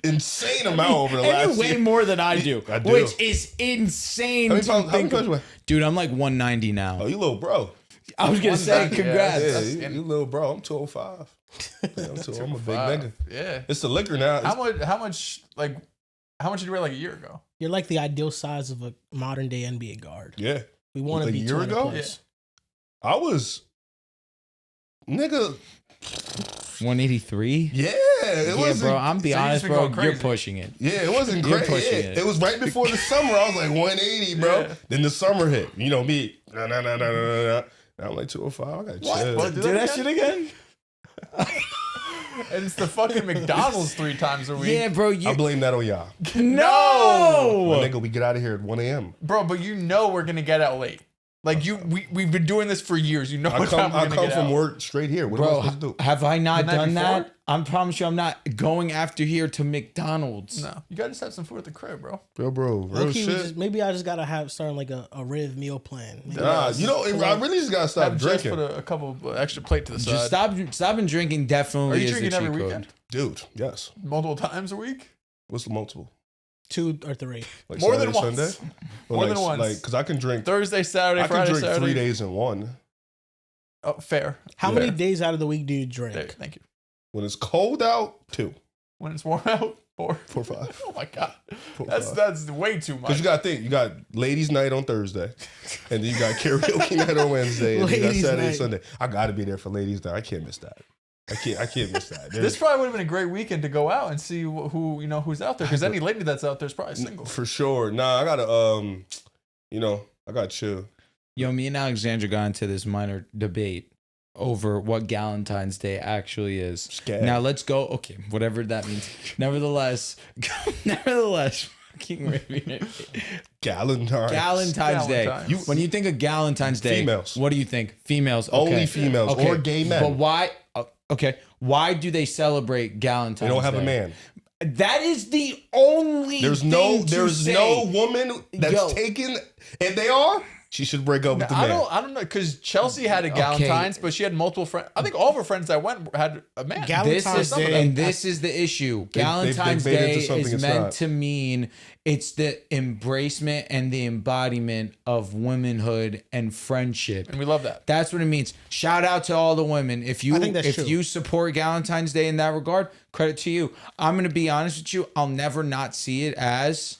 insane amount over the And last you weigh year. more than I do, I do. which is insane. How many to pounds think you of. weigh? Dude, I'm like 190 now. Oh, you little bro. I was gonna say 190, congrats. Yeah, That's- you little bro. I'm 205. Yeah, I'm a big Wow. nigga. Yeah. It's the liquor now. How much did you weigh like a year ago? You're like the ideal size of a modern day NBA guard. Yeah. We want A to be year 200 ago? plus. I was, nigga, 183. yeah. it wasn't. bro. I'm be So you honest, just been bro. going You're crazy. pushing it. Yeah, it wasn't You're great. pushing Yeah, it. it was right before the summer. I was like 180, bro. Yeah. Then the summer hit. You know me. No. Now I'm like 205. I gotta chill. What? Do that shit again? And it's the fucking McDonald's 3 times a week. Yeah, bro. I blame that on y'all. My No. nigga, we get out of here at 1 a.m. Bro, but you know we're gonna get out late. Like we've been doing this for years. You know what time we're I gonna come get from out. work straight here. What am I Bro, supposed to do? have I not The night done before? that? I promise you, I'm not going after here to McDonald's. No, you gotta just have some food at the crib, bro. Bro, real Low-key, shit. maybe I just gotta start like a Riv meal plan. Maybe Nah, you know, I really just gotta stop Have Jess drinking. put a couple extra plate to the side. Just stopping drinking. Are Definitely you is the drinking cheat every code. weekend? Dude, yes. Multiple times a week? What's the multiple? 2 or 3. Like More Saturday, than once. Sunday? More than once. Like, because I can drink. Thursday, Saturday, I can Friday, drink Saturday. 3 days in one. Oh, fair. How Yeah. many days out of the week do you drink? There, thank you. When it's cold out, 2, When it's warm out, 4. 4, 5. Oh my god, 4, that's 5. that's way too much. Because you got to think, you got ladies' night on Thursday, and then you got karaoke night on Wednesday, and then you got Ladies' Saturday, night. Sunday. I got to be there for ladies' night. I can't miss that. I can't miss that. This probably would have been a great weekend to go out and see who who's out there. Because any lady that's out there is probably single. For sure. Nah, I gotta I gotta chill. Yo, me and Alexandra got into this minor debate over what Galentine's Day actually is. Scared. Now let's go. Okay, whatever that means. Nevertheless, fucking Galentine's Day. Galentine's. When you think of Galentine's Day, Females. what do you think? Females. Okay. Only females Okay. or gay men. But why? Okay, why do they celebrate Galentine's Day? They don't have a man. That is the only. There's thing no to say. woman that's Yo. taken. If they are, she should break up with the I man. don't know because Chelsea had a Galentine's, but she had multiple friends. I think all of her friends that went had a man. This Galentine's is Day. and this is the issue. They Galentine's made it Day into something is it's meant not. to mean it's the embracement and the embodiment of womanhood and friendship. And we love that. That's what it means. Shout out to all the women. If you I think that's true. you support Galentine's Day in that regard, credit to you. I'm gonna be honest with you. I'll never not see it as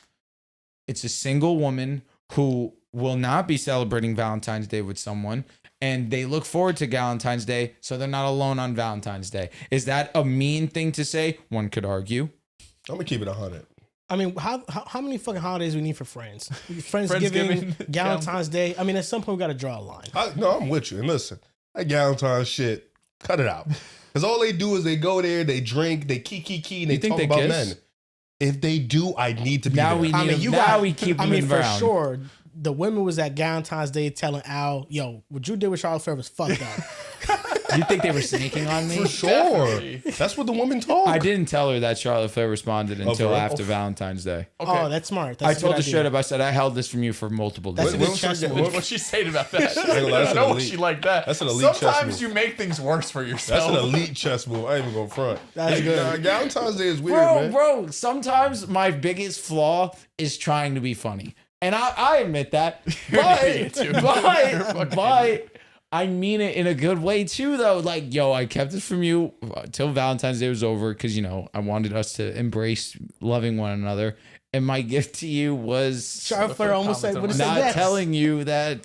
it's a single woman who will not be celebrating Valentine's Day with someone, and they look forward to Galentine's Day, so they're not alone on Valentine's Day. Is that a mean thing to say? One could argue. I'm gonna keep it 100. I mean, how many fucking holidays we need for friends? Friendsgiving, Friendsgiving, Galentine's Day. I mean, at some point we got to draw a line. No, I'm with you. And listen, that Galentine's shit, cut it out. Because all they do is they go there, they drink, they kiki, and they You think talk they about kiss? men. If they do, I need to be Now there. we I need mean, them. Now we keep I them mean, in for brown. sure, the women was at Galentine's Day telling Al, "Yo, what you did with Charlotte Flair was fucked up." You think they were sneaking on me? For sure. Definitely. That's what the women talk. I didn't tell her that Charlotte Flair responded until for real? after Valentine's Day. Okay. Oh, that's smart. I That's a told good her idea. straight up. I said I held this from you for multiple That's days. a good What- chess what- move. What's she saying about that? gonna lie, that's I an know elite- she like that. that's an elite chess Sometimes move. you make things worse for That's yourself. an elite chess move. I ain't even gonna front. That's good. Nah, Galentine's Day is weird, man. Bro, sometimes my biggest flaw is trying to be funny. And I admit that. You're an idiot, too. You're a fucking But I mean it in a good way too, though. Like, yo, I kept this from you till Valentine's Day was over because, you know, I wanted us to embrace loving one another. And my gift to you was Charlotte Flair almost said, "What is not that?" telling you that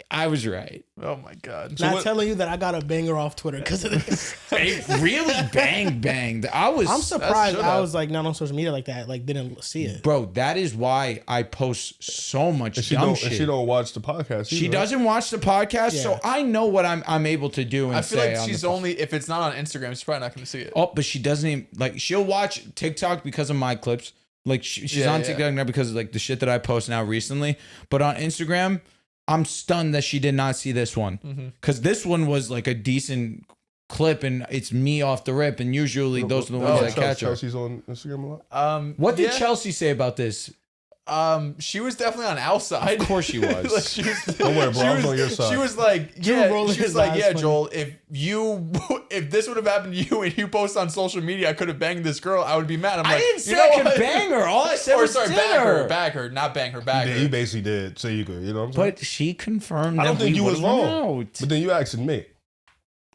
I was right. Oh my god. Not telling you that I got a banger off Twitter because of this. It really banged. I'm surprised shut I up. was like not on social media like that. Like didn't see it. Bro, that is why I post so much And she dumb don't. shit. And she don't watch the podcast. She either, right? doesn't watch the podcast, so Yeah. I know what I'm able to do and I feel say like on she's the po- only if it's not on Instagram, she's probably not going to see it. Oh, but she doesn't even like. She'll watch TikTok because of my clips. Like she's Yeah, on yeah. TikTok now because of like the shit that I post now recently. But on Instagram, I'm stunned that she did not see this one because this one was like a decent clip and it's me off the rip. And usually those are the ones that catch her. Chelsea's on Instagram a lot. What did yeah. Chelsea say about this? She was definitely on our side. Of course she was. Like, she was Don't worry, bro. she I was was- on your side. She was like, Drew yeah. rolling She was his like, eyes yeah, funny. Joel. If this would have happened to you and you post on social media, I could have banged this girl. I would be mad. I'm I like, didn't say you know I could what? bang her. All I said Or was sorry, dinner. bag her, not bang her, bag Yeah, her. you basically did say you could. You know what I'm saying? But she confirmed I don't that think we you was would've wrong. went out. But then you asking me.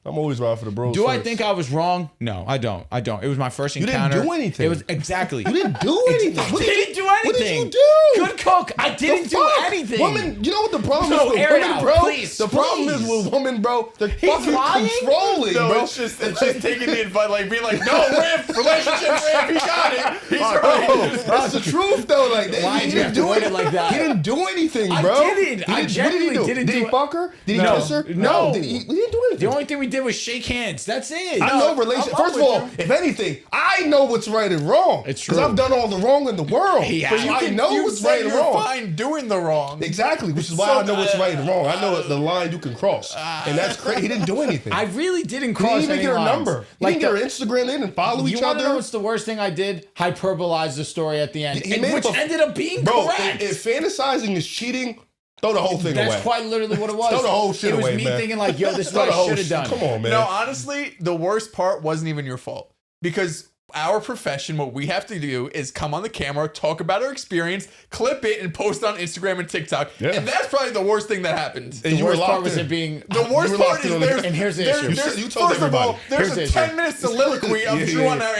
I'm always riding for the bros. Do I first. think I was wrong? No, I don't. It was my first You encounter. didn't do anything. It was exactly. You didn't do anything. I didn't do anything. What did you do? Good cook. I didn't The do fuck? anything. Women, you know what the problem No, is with air it women, out, bro? please, the problem is please. with women, bro. They're fucking lying? controlling, No, bro. it's just taking the advice, like being like, no, Riff, relationship Riff, he got it. He's right. That's the truth, though. Like, Why he did you have to word it like that? He didn't do anything, I bro. didn't. He I genuinely what did he do? didn't Did he do- fuck her? Did he No. kiss her? No. We didn't do anything. The only thing we did was shake hands. That's it. I know relationship. I'm First of with all, you. if anything, I know what's right and wrong. It's because true. I've done all the wrong in the world. Yeah. So But you I know you what's said right and you're wrong. fine doing the wrong. Exactly, which is why So, I know what's right and wrong. I know the line you can cross, and that's crazy. He didn't do anything. I really didn't He cross didn't even any get her lines. number. He Like didn't get her Instagram in and follow you each want to know other. what's the worst thing I did? Hyperbolize the story at the end, He made which up a- ended up being Bro, correct. if fantasizing is cheating, throw the whole thing That's away. quite literally what it was. Throw the whole shit it was away, me man. thinking like, yo, this is Throw what the I whole should have shit. done. Come on, man. No, honestly, the worst part wasn't even your fault because our profession, what we have to do is come on the camera, talk about our experience, clip it, and post on Instagram and TikTok. Yeah. And that's probably the worst thing that happened. And The you were worst part locked was in. it being The worst were part locked in is on the- there's and here's the issue. You told first of all, everybody. there's Here's a the issue. 10-minute soliloquy of Yeah, Drew yeah. on our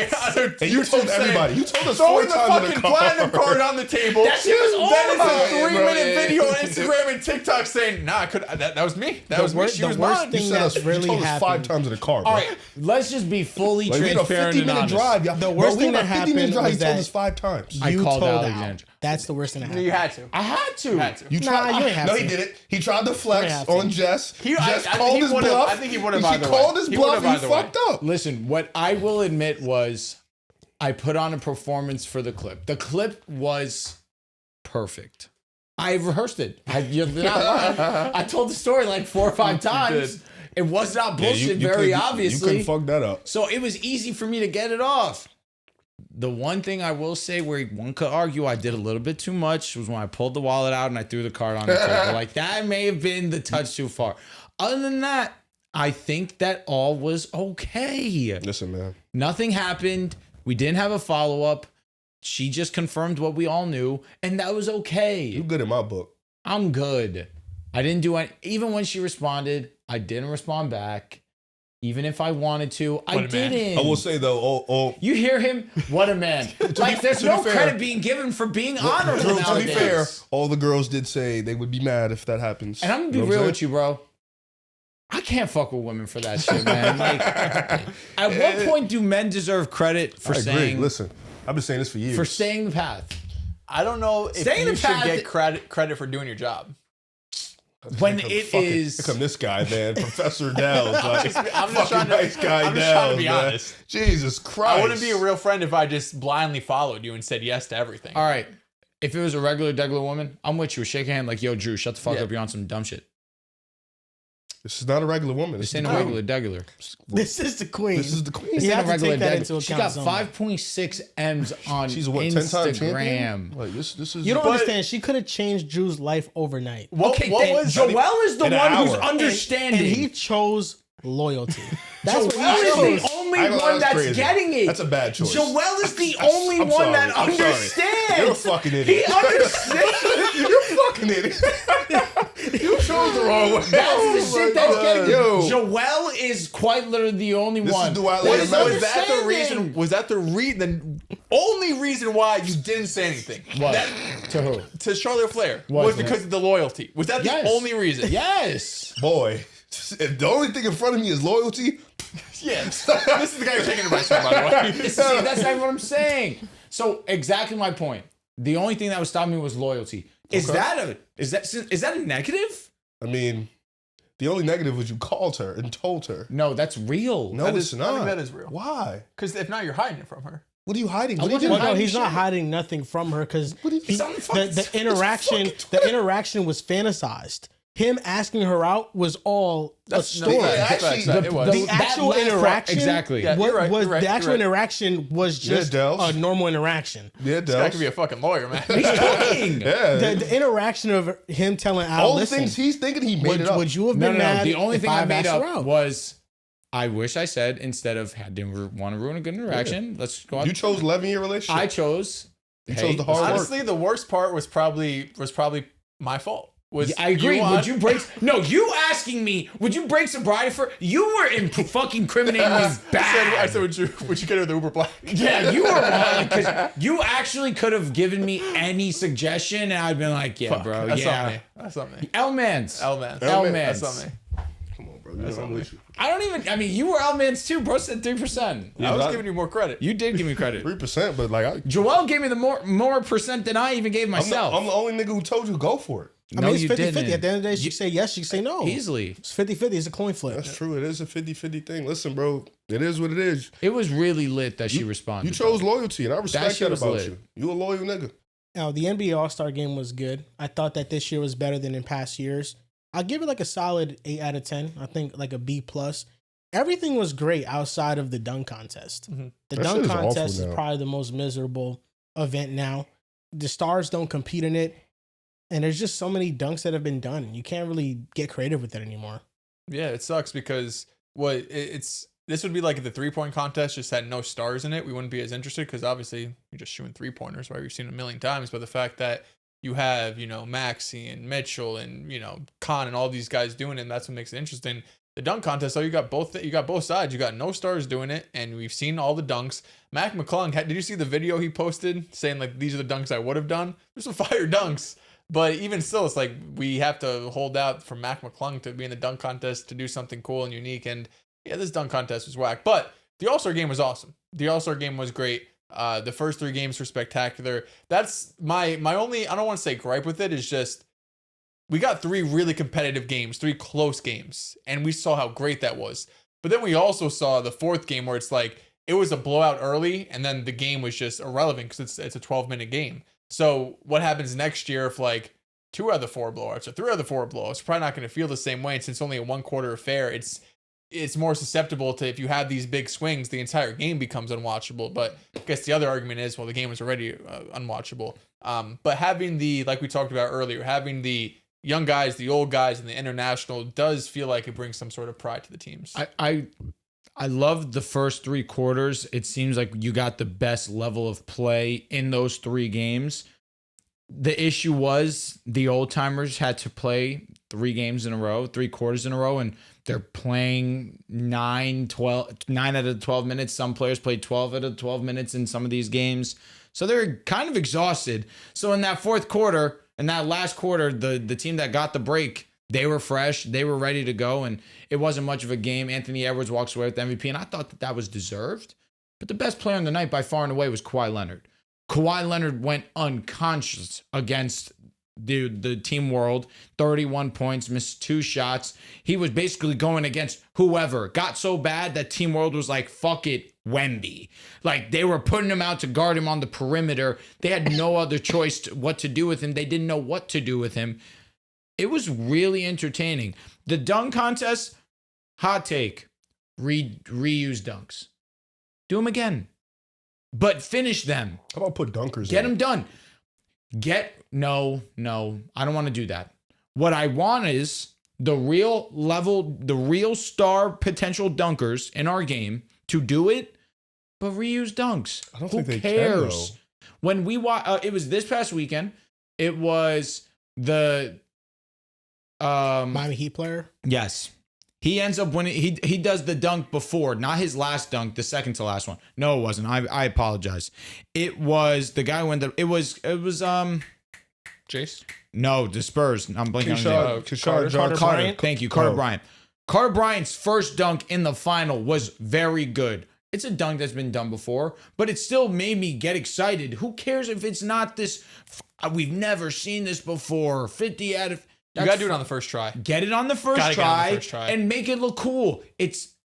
And you told everybody. You told us throwing 4 the times in fucking the car. platinum card on the table. That shit was Then it's over. a 3-minute Yeah, video on yeah. Instagram and TikTok saying, nah, that was me. That was me. worst- She the was worst mine. thing You said that's us, really you told us 5 happened. times in the car, bro. All right, let's just be fully Like, we had a transparent and 50-minute honest. drive, y'all. The worst Bro, we thing had that a 50-minute happened drive. was He told that us 5 times. I You called told Alexander. out. That's the worst thing that happened. You had to. I had to. Had to. You Nah, tried. you ain't have no, to. he did it. He tried to You flex ain't have to. on Jess. Jess I think called he his would've- bluff. I think he would've He either called way. his He bluff would've and he either way. fucked up. Listen, what I will admit was I put on a performance for the clip. The clip was perfect. I rehearsed it. You're not lying. I told the story like 4 or 5 times. did. It was not Yeah, bullshit, you very couldn't- obviously. You couldn't fuck that up. So it was easy for me to get it off. The one thing I will say where one could argue I did a little bit too much was when I pulled the wallet out and I threw the card on the table. Like that may have been the touch too far. Other than that, I think that all was okay. Listen, man. Nothing happened. We didn't have a follow-up. She just confirmed what we all knew, and that was You okay. good in my book. I'm good. I didn't do any, even when she responded, I didn't respond back. Even if I wanted to, I What a man. didn't. I will say though, You hear him? What a man. Like, there's to no be fair- credit being given for being honorable Drew, to nowadays. be fair, all the girls did say they would be mad if that happens. And I'm going to be real with you, bro. I can't fuck with women for that shit, man. Like, at what point do men deserve credit for I agree. saying, Listen, I've been saying this for years. for staying the path? I don't know if Stay in you the should path get that- credit for doing your job. When Here it come fucking- is. Here come this guy, man, Professor Downs. Like, I'm just fucking trying to- nice guy I'm just trying to be Downs, man. honest. Jesus Christ. I wouldn't be a real friend if I just blindly followed you and said yes to everything. All right. If it was a regular, degular woman, I'm with you. Shake a hand like, yo, Drew, shut the fuck Yeah. up. You're on some dumb shit. This is not a regular woman. This This ain't a is the regular, degular. This is the queen. This is the queen. This You ain't have a to take regular, that degular. into She account got somewhere. 5.6 M's on She's a what? 10-time champion. Instagram. Like this is. You don't But- understand. She could have changed Drew's life overnight. Okay, what then was Joel is the in an one who's hour. understanding. And he chose loyalty. That's what Joel he is chose. the only I ain't gonna lie, one that's that's crazy. getting it. That's a bad choice. Joel is the only I'm one sorry. that I'm sorry. understands. You're a fucking idiot. He understands. You're a fucking idiot. You chose the wrong way. That's the shit that's getting Yo. it. Joel is quite literally the only This one. is duality that of is madness. Was that the understanding. reason? Was that the only reason why you didn't say anything? What? That, To who? to Charlotte Flair What? was because of the loyalty. Was that Yes. the only reason? Yes. Boy, if the only thing in front of me is loyalty, Yes. This is the guy you're taking advice from, by the way. See, that's not what I'm saying. So exactly my point. The only thing that was stopping me was loyalty. Is Okay. that a negative? I mean, the only negative was you called her and told her. No, that's real. No, That it's is- not. I think that is real. Why? Because if not, you're hiding it from her. What are you hiding? I What are you wasn't doing? Well, no, hiding he's not shit. hiding nothing from her because It's on the fucking- the interaction the interaction was fantasized. Him asking her out was all a story. No, Yeah, facts, actually, facts, it was. The that actual last part- interaction, exactly. Yeah, what you're right, was you're right, the you're actual right. interaction was Yeah, just Dels. a normal interaction. Yeah, This guy Dels. could be a fucking lawyer, man. He's cooking. Yeah. The interaction of him telling Al, all the listen, things he's thinking, he made would, it up. would you have No, been no, no. mad The only if thing I I've made asked her up out? was, I wish I said instead of didn't want to ruin a good interaction. Let's go on. You chose 11-year relationship. I chose. You chose the hard work. Honestly, the worst part was probably my fault. Was I agree. you on- Would you break? No, you asking me, would you break sobriety for? You were fucking incriminating me bad. I said, would you get her the Uber Black? Yeah, you were wrong because you actually could have given me any suggestion, and I'd been like, "Yeah, bro, That's yeah." on me. That's on me. L-Mans. L-man. L-Mans. That's on me. Come on, bro. I'm with you. I don't even. I mean, you were L-Mans too, bro. Said 3%. I was giving you more credit. You did give me credit. 3%, but like Joel gave me the more percent than I even gave myself. I'm the only nigga who told you to go for it. I mean, it's 50-50. At the end of the day, she can say yes, she can say no. Easily. It's 50-50. It's a coin flip. That's true. It is a 50-50 thing. Listen, bro, it is what it is. It was really lit that she responded. You chose loyalty, and I respect shit that was about lit. you. You a loyal nigga. Now, the NBA All-Star game was good. I thought that this year was better than in past years. I'll give it like a solid 8 out of 10. I think like a B+. Everything was great outside of the dunk contest. Mm-hmm. The That dunk shit is awful contest is now. probably the most miserable event now. The stars don't compete in it. And there's just so many dunks that have been done. You can't really get creative with it anymore. Yeah, it sucks because this would be like if the 3-point contest just had no stars in it. We wouldn't be as interested because obviously you're just shooting 3-pointers, right? We've seen it a million times. But the fact that you have, Maxey and Mitchell and, Khan and all these guys doing it, and that's what makes it interesting. The dunk contest, you got both sides. You got no stars doing it, and we've seen all the dunks. Mac McClung, did you see the video he posted saying like these are the dunks I would have done? There's some fire dunks. But even still, it's like we have to hold out for Mac McClung to be in the dunk contest to do something cool and unique. And yeah, this dunk contest was whack. But the All-Star game was awesome. The All-Star game was great. The first 3 games were spectacular. That's my only, I don't want to say gripe with it, is just we got 3 really competitive games, 3 close games, and we saw how great that was. But then we also saw the 4th game where it's like it was a blowout early, and then the game was just irrelevant because it's a 12-minute game. So what happens next year if like 2 out of the 4 blowouts or 3 out of the 4 blowouts? It's probably not going to feel the same way. And since it's only a 1/4 affair, it's more susceptible to, if you have these big swings, the entire game becomes unwatchable. But I guess the other argument is, well, the game was already unwatchable. But having like we talked about earlier, having the young guys, the old guys, and the international does feel like it brings some sort of pride to the teams. I loved the first 3 quarters. It seems like you got the best level of play in those 3 games. The issue was the old timers had to play 3 games in a row, 3 quarters in a row, and they're playing 9 out of the 12 minutes. Some players played 12 out of 12 minutes in some of these games. So they're kind of exhausted. So in that 4th quarter, in that last quarter, the team that got the break, they were fresh. They were ready to go, and it wasn't much of a game. Anthony Edwards walks away with the MVP, and I thought that was deserved. But the best player on the night by far and away was Kawhi Leonard. Kawhi Leonard went unconscious against the team world. 31 points, missed 2 shots. He was basically going against whoever. Got so bad that team world was like, fuck it, Wemby. Like, they were putting him out to guard him on the perimeter. They had no other choice what to do with him. They didn't know what to do with him. It was really entertaining. The dunk contest, hot take, reuse dunks. Do them again. But finish them. How about put dunkers Get in? them done. No, I don't want to do that. What I want is the real star potential dunkers in our game to do it, but reuse dunks. I don't Who think they cares? can, though. When we watch, it was this past weekend. It was the Miami Heat player. Yes. He ends up winning. He does the dunk before, not his last dunk, the second to last one. No, it wasn't. I apologize. It was the guy who ended up. It was Jace? No, the Spurs. I'm blanking on his name. Carter Carter. Thank you, Carter Oh. Bryant. Carter Bryant's first dunk in the final was very good. It's a dunk that's been done before, but it still made me get excited. Who cares if it's not this? We've never seen this before. 50 out of. You got to do it on the first try. Get it on the first Gotta get it on try, the first try. and make it look cool.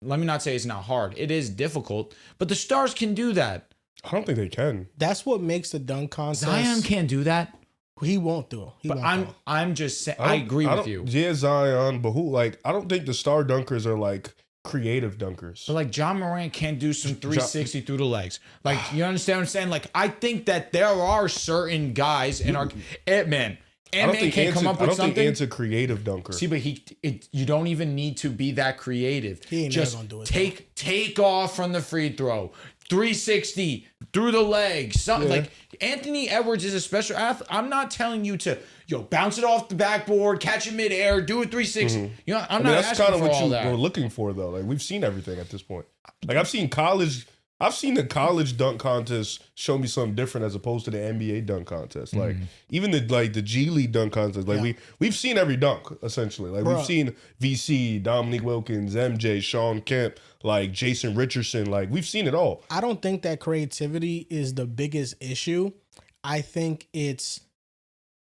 Let me not say it's not hard. It is difficult, but the stars can do that. I don't think they can. That's what makes the dunk contest. Zion can't do that. He won't do it. He But won't do it. I'm just saying. I agree with you. Yeah, Zion, but who? Like, I don't think the star dunkers are like creative dunkers. But like John Morant can't do some 360 through the legs. Like, you understand what I'm saying? Like, I think that there are certain guys in our man. Ant-Man can't come up with I don't something. think Ant's a creative dunker. See, but you don't even need to be that creative. He ain't Just never gonna do it, take off from the free throw. 360 through the legs. Something like Anthony Edwards is a special athlete. I'm not telling you to bounce it off the backboard, catch it midair, do a 360. You know, I'm not that's asking kind of for what all you that. were looking for, though. Like, we've seen everything at this point. Like, I've seen the college dunk contest show me something different as opposed to the NBA dunk contest. Like, even the G League dunk contest. Like, we've seen every dunk, essentially. Like, we've seen VC, Dominique Wilkins, MJ, Sean Kemp, like Jason Richardson. Like, we've seen it all. I don't think that creativity is the biggest issue. I think it's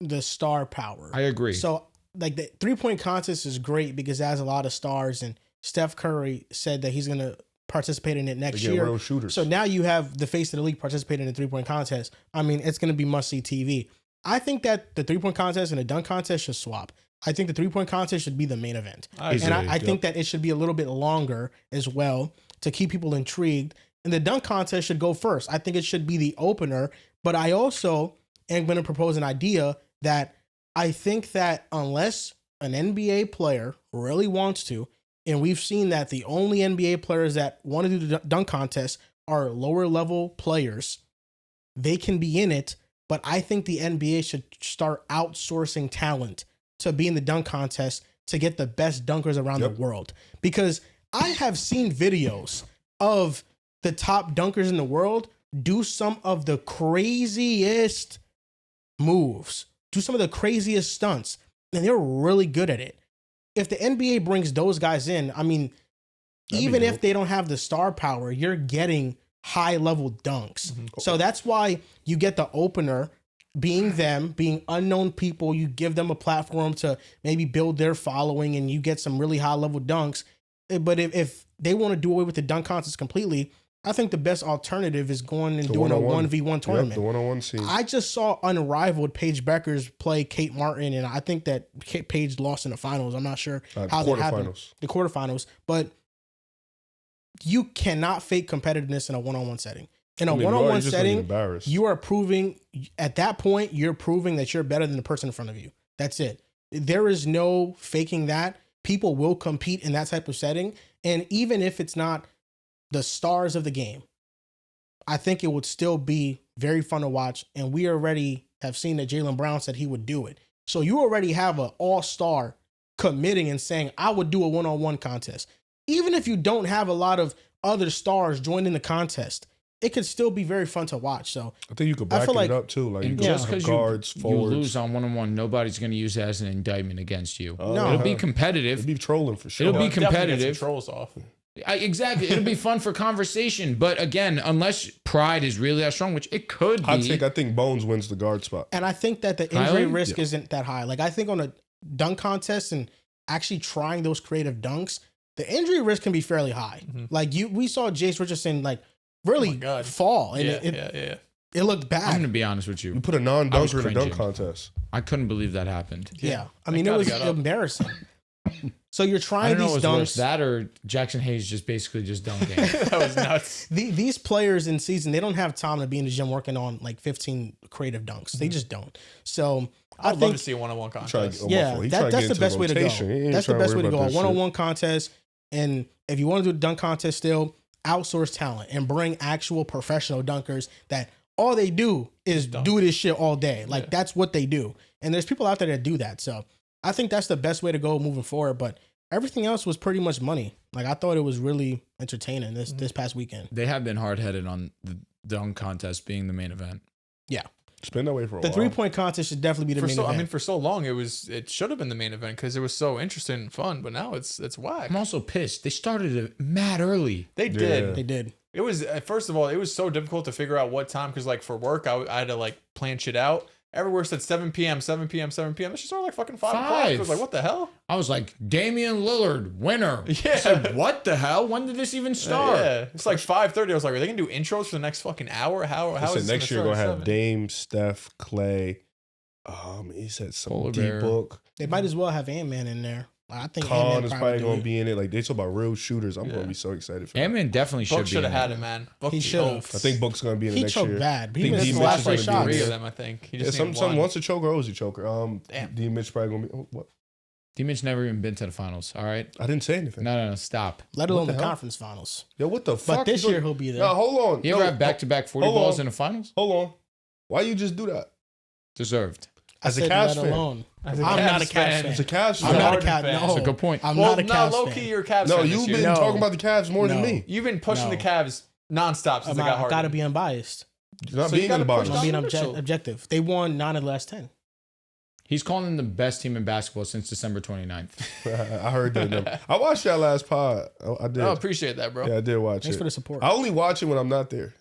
the star power. I agree. So, like, the 3-point contest is great because it has a lot of stars, and Steph Curry said that he's going to participate in it next They get year. real shooters. So now you have the face of the league participating in the 3-point contest. I mean, it's going to be must-see TV. I think that the 3-point contest and the dunk contest should swap. I think the 3-point contest should be the main event. And I think that it should be a little bit longer as well to keep people intrigued. And the dunk contest should go first. I think it should be the opener. But I also am going to propose an idea that I think that unless an NBA player really wants to, and we've seen that the only NBA players that want to do the dunk contest are lower level players, they can be in it. But I think the NBA should start outsourcing talent to be in the dunk contest to get the best dunkers around the world. Because I have seen videos of the top dunkers in the world do some of the craziest moves, do some of the craziest stunts, and they're really good at it. If the NBA brings those guys in, I mean, even if they don't have the star power, you're getting high level dunks. So that's why you get the opener being them, being unknown people. You give them a platform to maybe build their following and you get some really high level dunks. But if they want to do away with the dunk contest completely, I think the best alternative is going and doing a 1v1 tournament. Yep, the one-on-one scene. I just saw unrivaled Paige Beckers play Kate Martin, and I think that Paige lost in the finals. I'm not sure how that happened. The quarterfinals. But you cannot fake competitiveness in a one-on-one setting. In a one-on-one setting, you are proving, at that point, you're proving that you're better than the person in front of you. That's it. There is no faking that. People will compete in that type of setting. And even if it's not the stars of the game, I think it would still be very fun to watch. And we already have seen that Jaylen Brown said he would do it. So you already have an all-star committing and saying, I would do a one-on-one contest. Even if you don't have a lot of other stars joining the contest, it could still be very fun to watch. So I think you could back it up too. Like, and just because you lose on one-on-one, nobody's going to use that as an indictment against you. No. It'll be competitive. It'll be trolling for sure. It'll be competitive. Get some trolls off. Exactly. It'll be fun for conversation. But again, unless pride is really that strong, which it could be. I think Bones wins the guard spot. And I think that the injury risk isn't that high. Like, I think on a dunk contest and actually trying those creative dunks, the injury risk can be fairly high. Like, we saw Jace Richardson really fall. And it looked bad. I'm going to be honest with you. You put a non-dunker in a dunk contest. I couldn't believe that happened. Yeah. I mean, it was embarrassing. So you're trying these dunks. Worse, that or Jackson Hayes just basically just dunking. That was nuts. These players in season, they don't have time to be in the gym working on like 15 creative dunks. They just don't. So I'd love to see a one-on-one contest. That's the best way to go. That's the best way to go. A one-on-one contest. And if you want to do a dunk contest still, outsource talent and bring actual professional dunkers that all they do is do this shit all day. Like, that's what they do. And there's people out there that do that. So I think that's the best way to go moving forward. But everything else was pretty much money. Like, I thought it was really entertaining this past weekend. They have been hard-headed on the dunk contest being the main event. Yeah. It's been that way for a while. The 3-point contest should definitely be the main event. I mean, for so long, it should have been the main event because it was so interesting and fun. But now it's whack. I'm also pissed. They started it mad early. They did. They did. It was, first of all, it was so difficult to figure out what time because, like, for work, I had to, like, plan shit out. Everywhere said 7 p.m., 7 p.m., 7 p.m. It's just sort of like fucking 5 o'clock. I was like, what the hell? I was like, Damian Lillard, winner. Yeah. I said, what the hell? When did this even start? Yeah. It's like 5:30. I was like, are they going to do intros for the next fucking hour? How is this next year, going to have Dame, Steph, Clay. He said some D-Book. They might as well have Ant-Man in there. I think Khan is probably going to be in it. Like, they talk about real shooters. I'm going to be so excited for Ant-Man definitely should be. Book should have had it, man. He should have. I think Book's going to be in it next year. He choked bad. He missed the last 3 shots. 3 of them, I think. He just some wants a choker, always a choker. Damn. D. Mitch probably going to be. What? D. Mitch never even been to the finals. All right. I didn't say anything. No, stop. Let alone the conference finals. Yo, what the fuck? But this year he'll be there. No, hold on. You ever have back-to-back 40 balls in the finals? Hold on. Why you just do that? Deserved. I As a said Cavs let fan. alone. As a I'm not a Cavs Cavs fan. fan. As a Cavs I'm fan. not a Harden Cavs. fan. No, That's a good point. I'm Well, not a Cavs low fan. key, you're a Cavs No, fan this you've year. been No. talking about the Cavs more than No. me. You've been pushing No. the Cavs nonstop since they got I Harden. gotta be unbiased. You're not So you being gotta in the push bottom. I'm being Mitchell. objective. They won 9 of the last 10. He's calling them the best team in basketball since December 29th. I heard that. I watched that last pod. I did. Oh, appreciate that, bro. Yeah, I did watch Thanks it. for the support. I only watch it when I'm not there.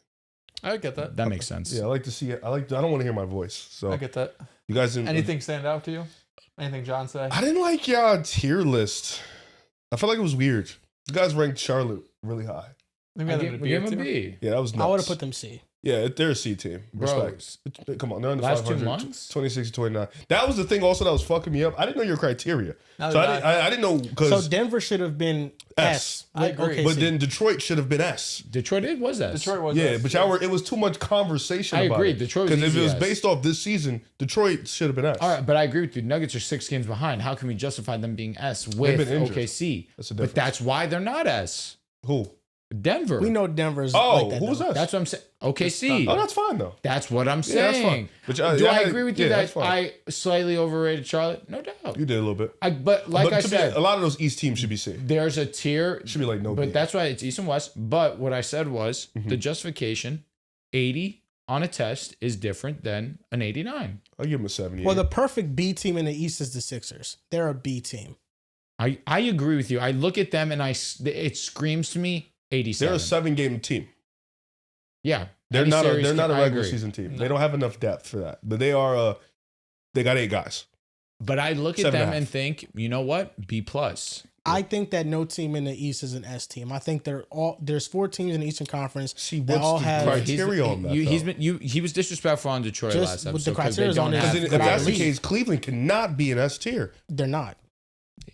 I get that. That makes sense. Yeah, I like to see it. I don't want to hear my voice. So I get that. you guys didn't. Anything stand out to you? Anything John said? I didn't like y'all tier list. I felt like it was weird. You guys ranked Charlotte really high. Maybe I We gave him a B. Yeah, that was nuts. I would have put them C. Yeah, they're a C team. Bro, Respect. Come on, they're in the last 2 500. months? 26 to 29. That was the thing also that was fucking me up. I didn't know your criteria. Now So that I didn't know So because Denver should have been S. S. I agree. Okay, but then Detroit should have been S. Detroit was that. Detroit was Yeah, us. but y'all were. It was too much conversation. I about agree. it. Detroit was because if it easy was S. based off this season, Detroit should have been S. All right, but I agree with you. Nuggets are 6 games behind. How can we justify them being S with been injured. OKC? That's the But difference. that's why they're not S. Who? Denver. we know Denver's Oh, like that. who was though. that? That's what I'm saying. OKC. Oh, that's fine though. That's what I'm Yeah, that's saying. fine. But Do I agree with you that's that fine. I slightly overrated Charlotte? No doubt. You did a little bit. But like But I to me, said, a lot of those East teams should be C. there's a tier. Should be like no. But B. that's why it's East and West. But what I said was Mm-hmm. the justification 80 on a test is different than an 89. I'll give them a 78. Well, the perfect B team in the East is the Sixers. They're a B team. I agree with you. I look at them and it screams to me 87. they're a 7-game team. Yeah. They're Any not a series they're not a I regular agree. season team. No. They don't have enough depth for that. But they are they got 8 guys. But I look at 7.5. them and think, you know what? B plus. I think that no team in the East is an S team. I think there's 4 teams in the Eastern Conference See, that all what's the have criteria on that? He was disrespectful on Detroit Just last with the episode. 'cause they criterias don't on it. have Because if But that's the league. case, Cleveland cannot be an S tier. they're not.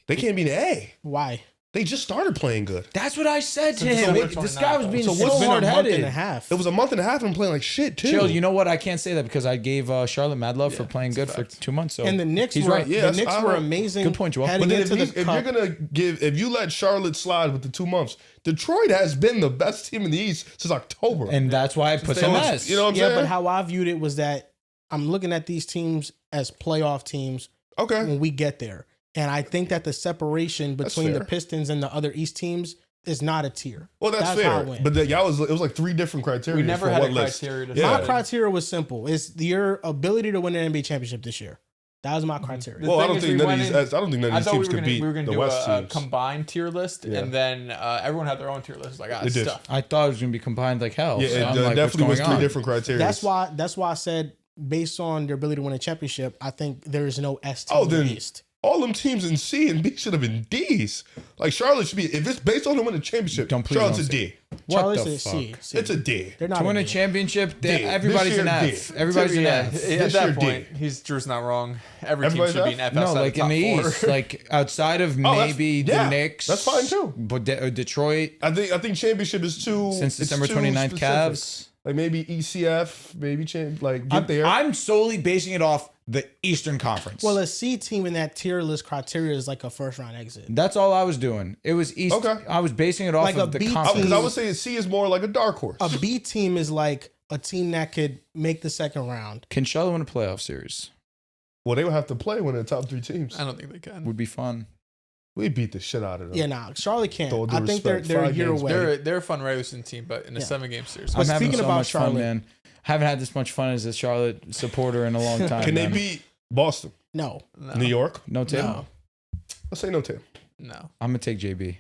They can't be an A. Why? They just started playing good. That's what I said to Since him. December This guy was 29th. being So so, what's It's been a month and hard-headed. a half. It was a month and a half and playing like shit too. Chill, you know what? I can't say that because I gave Charlotte mad love for Yeah, playing it's a good for fact. 2 months. So And the Knicks he's were right. Yeah, the Knicks I were don't- amazing. Good point, Joel. Heading But then into the if cup. you're gonna if you let Charlotte slide with the 2 months, Detroit has been the best team in the East since October. And that's why I put So them it's- as. you know what I'm Yeah, saying? but how I viewed it was that I'm looking at these teams as playoff teams Okay. when we get there. And I think that the separation That's between the fair. Pistons and the other East teams is not a tier. Well, that's how fair. it went. But y'all it was like 3 different criteria. We never for had a one list. criteria to Yeah. My decide. criteria was simple. It's your ability to win an NBA championship this year. That was my criteria. Well, I thing don't is think we none of went these. in- I don't think none I of these thought teams could beat we were gonna the do West a teams. combined tier list, Yeah. and then everyone had their own tier list. Like, They did. stuff. I thought it was going to be combined like hell. Yeah, so it I'm like, definitely was what's 3 going on? different criteria. That's why I said based on their ability to win a championship, I think there is no S team Oh, in the then East. all them teams in C and B should have been D's. Like Charlotte should be. If it's based on them winning a championship, Don't please Charlotte's don't a D. What Charlotte's the a C. fuck? C. It's a D. They're not To win a D. championship, D. everybody's This an year, F. D. Everybody's an yeah, F. at This that year, D. point, Drew's not wrong. Every team Everybody's should be F? an F No, outside like the in the top 4. East, like outside of that's- maybe yeah, the Knicks. that's fine, too. But Detroit, I think championship is too since it's December too 29th, specific. Cavs. Like maybe ECF, maybe get there. I'm solely basing it off the Eastern Conference. Well, a C team in that tier list criteria is like a first round exit. That's all I was doing. It was East. Okay. I was basing it off Like of a the B team. conference. Because I would say C is more like a dark horse. A B team is like a team that could make the second round. Can Charlotte win a playoff series? Well, they would have to play one of the top 3 teams. I don't think they can. Would be fun. We beat the shit out of them. Yeah, nah, Charlotte can't. With all due I think respect, they're a 5 year games. away. They're a fun regular season team, but in a Yeah. 7-game series. But I'm having speaking so about much fun, Charlotte- man. Haven't had this much fun as a Charlotte supporter in a long time. Can they man. beat Boston, No, No, New York? No Tim. no. Let's say no Tim. no, I'm gonna take JB.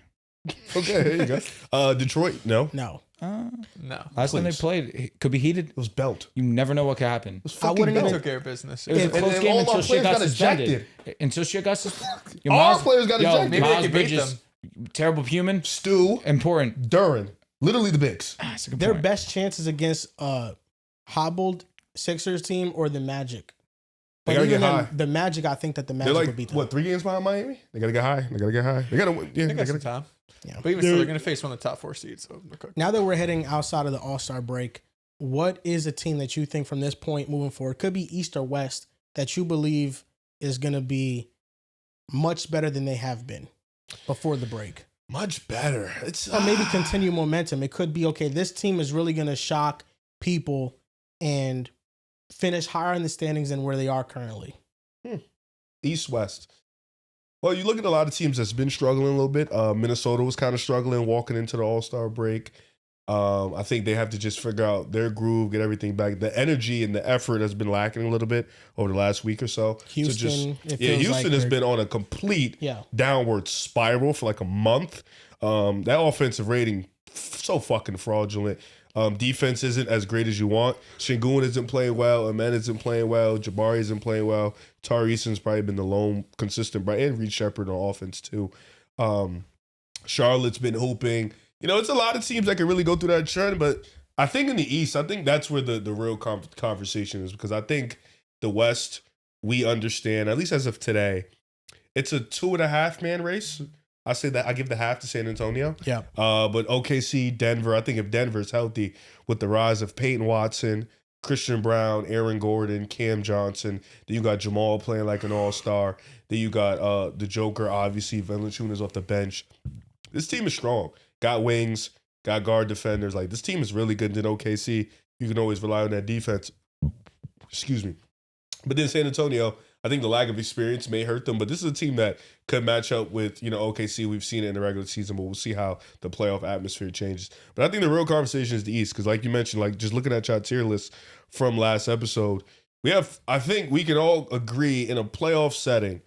Okay, there you go. Detroit, no. No. no. Last time they Please. played, it could be heated. It was Belt. You never know what could happen. It was I fucking wouldn't They Belt. even- took care of business. It was a And- close and game all until our shit players got got suspended. ejected. Until shit got suspended. Our players got ejected. Maybe they Miles could beat Bridges, them. terrible human, Stu, important. Duran, literally the bigs. That's a good Their point. best chances against hobbled Sixers team or the Magic. They But gotta even get then, high. the Magic, I think that the They're Magic would beat like, them. what, 3 games behind Miami? They got to get high. They got to get high. They got to win. Yeah, They they got some gotta, time. Yeah. But even still, they're going to face one of the top 4 seeds. So they're cooked. Now that we're heading outside of the All-Star break, what is a team that you think from this point moving forward, could be East or West, that you believe is going to be much better than they have been before the break? much better. It's Or maybe continue momentum. It could be, okay, this team is really going to shock people and finish higher in the standings than where they are currently? East, West. Well, you look at a lot of teams that's been struggling a little bit. Minnesota was kind of struggling walking into the All-Star break. I think they have to just figure out their groove, get everything back. The energy and the effort has been lacking a little bit over the last week or so. Houston, Houston has been on a complete downward spiral for like a month. That offensive rating, so fucking fraudulent. Defense isn't as great as you want. Şengün isn't playing well. Amen isn't playing well. Jabari isn't playing well. Tari Eason's probably been the lone consistent, and Reed Shepherd on offense too. Charlotte's been hooping. It's a lot of teams that can really go through that trend, but I think in the East, I think that's where the real conversation is, because I think the West, we understand, at least as of today, it's a 2.5 man race. I say that I give the half to San Antonio. Yeah. But OKC, Denver, I think if Denver's healthy with the rise of Peyton Watson, Christian Brown, Aaron Gordon, Cam Johnson, then you got Jamal playing like an all-star. Then you got the Joker, obviously, Valanciunas off the bench. This team is strong. Got wings, got guard defenders. Like, this team is really good. In OKC, you can always rely on that defense. Excuse me. But then San Antonio, I think the lack of experience may hurt them. But this is a team that could match up with, OKC. We've seen it in the regular season, but we'll see how the playoff atmosphere changes. But I think the real conversation is the East, because like you mentioned, like just looking at your tier list from last episode, I think we can all agree in a playoff setting,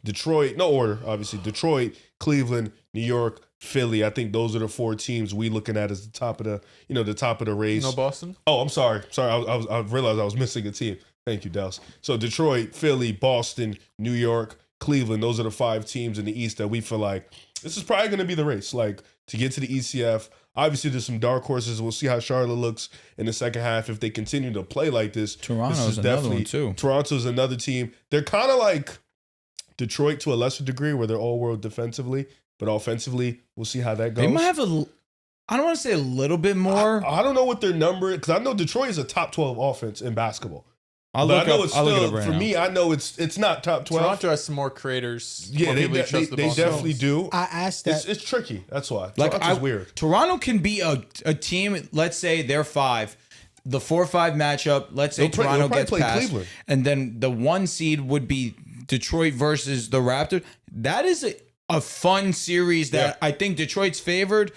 Detroit, no order, obviously, Detroit, Cleveland, New York, Philly. I think those are the 4 teams we looking at as the top of the race. No Boston? Oh, I'm sorry. I realized I was missing a team. Thank you, Dels. So Detroit, Philly, Boston, New York, Cleveland. Those are the 5 teams in the East that we feel like this is probably going to be the race. Like, to get to the ECF. Obviously, there's some dark horses. We'll see how Charlotte looks in the second half if they continue to play like this. Toronto's another one too. Toronto's another team. They're kind of like Detroit to a lesser degree, where they're all world defensively. But offensively, we'll see how that goes. They might have I don't want to say a little bit more. I don't know what their number is, because I know Detroit is a top 12 offense in basketball. I'll look it up for me, I know it's not top 12. Toronto has some more creators. Yeah, they definitely do. I asked that. It's tricky. That's why. Like, Toronto's weird. Toronto can be a team, let's say they're 5. The 4-5 matchup, let's say Toronto gets past. Cleveland. And then the 1 seed would be Detroit versus the Raptors. That is a fun series that I think Detroit's favored,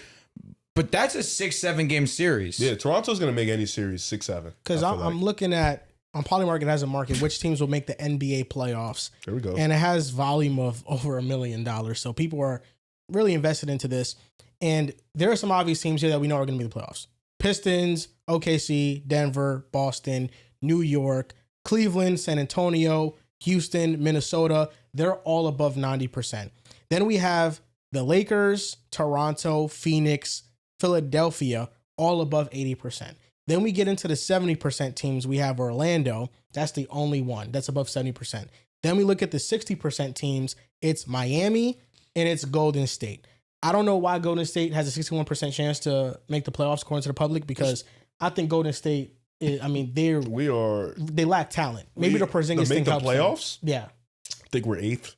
but that's a 6-7 game series. Yeah, Toronto's going to make any series 6-7. Because I'm looking at, on Polymarket has a market, which teams will make the NBA playoffs. There we go. And it has volume of over $1 million. So people are really invested into this. And there are some obvious teams here that we know are going to be the playoffs. Pistons, OKC, Denver, Boston, New York, Cleveland, San Antonio, Houston, Minnesota. They're all above 90%. Then we have the Lakers, Toronto, Phoenix, Philadelphia, all above 80%. Then we get into the 70% teams. We have Orlando. That's the only one that's above 70%. Then we look at the 60% teams. It's Miami and it's Golden State. I don't know why Golden State has a 61% chance to make the playoffs according to the public, because I think Golden State is, they lack talent. Maybe the Porzingis thing helps them. Playoffs? Yeah. I think we're 8th.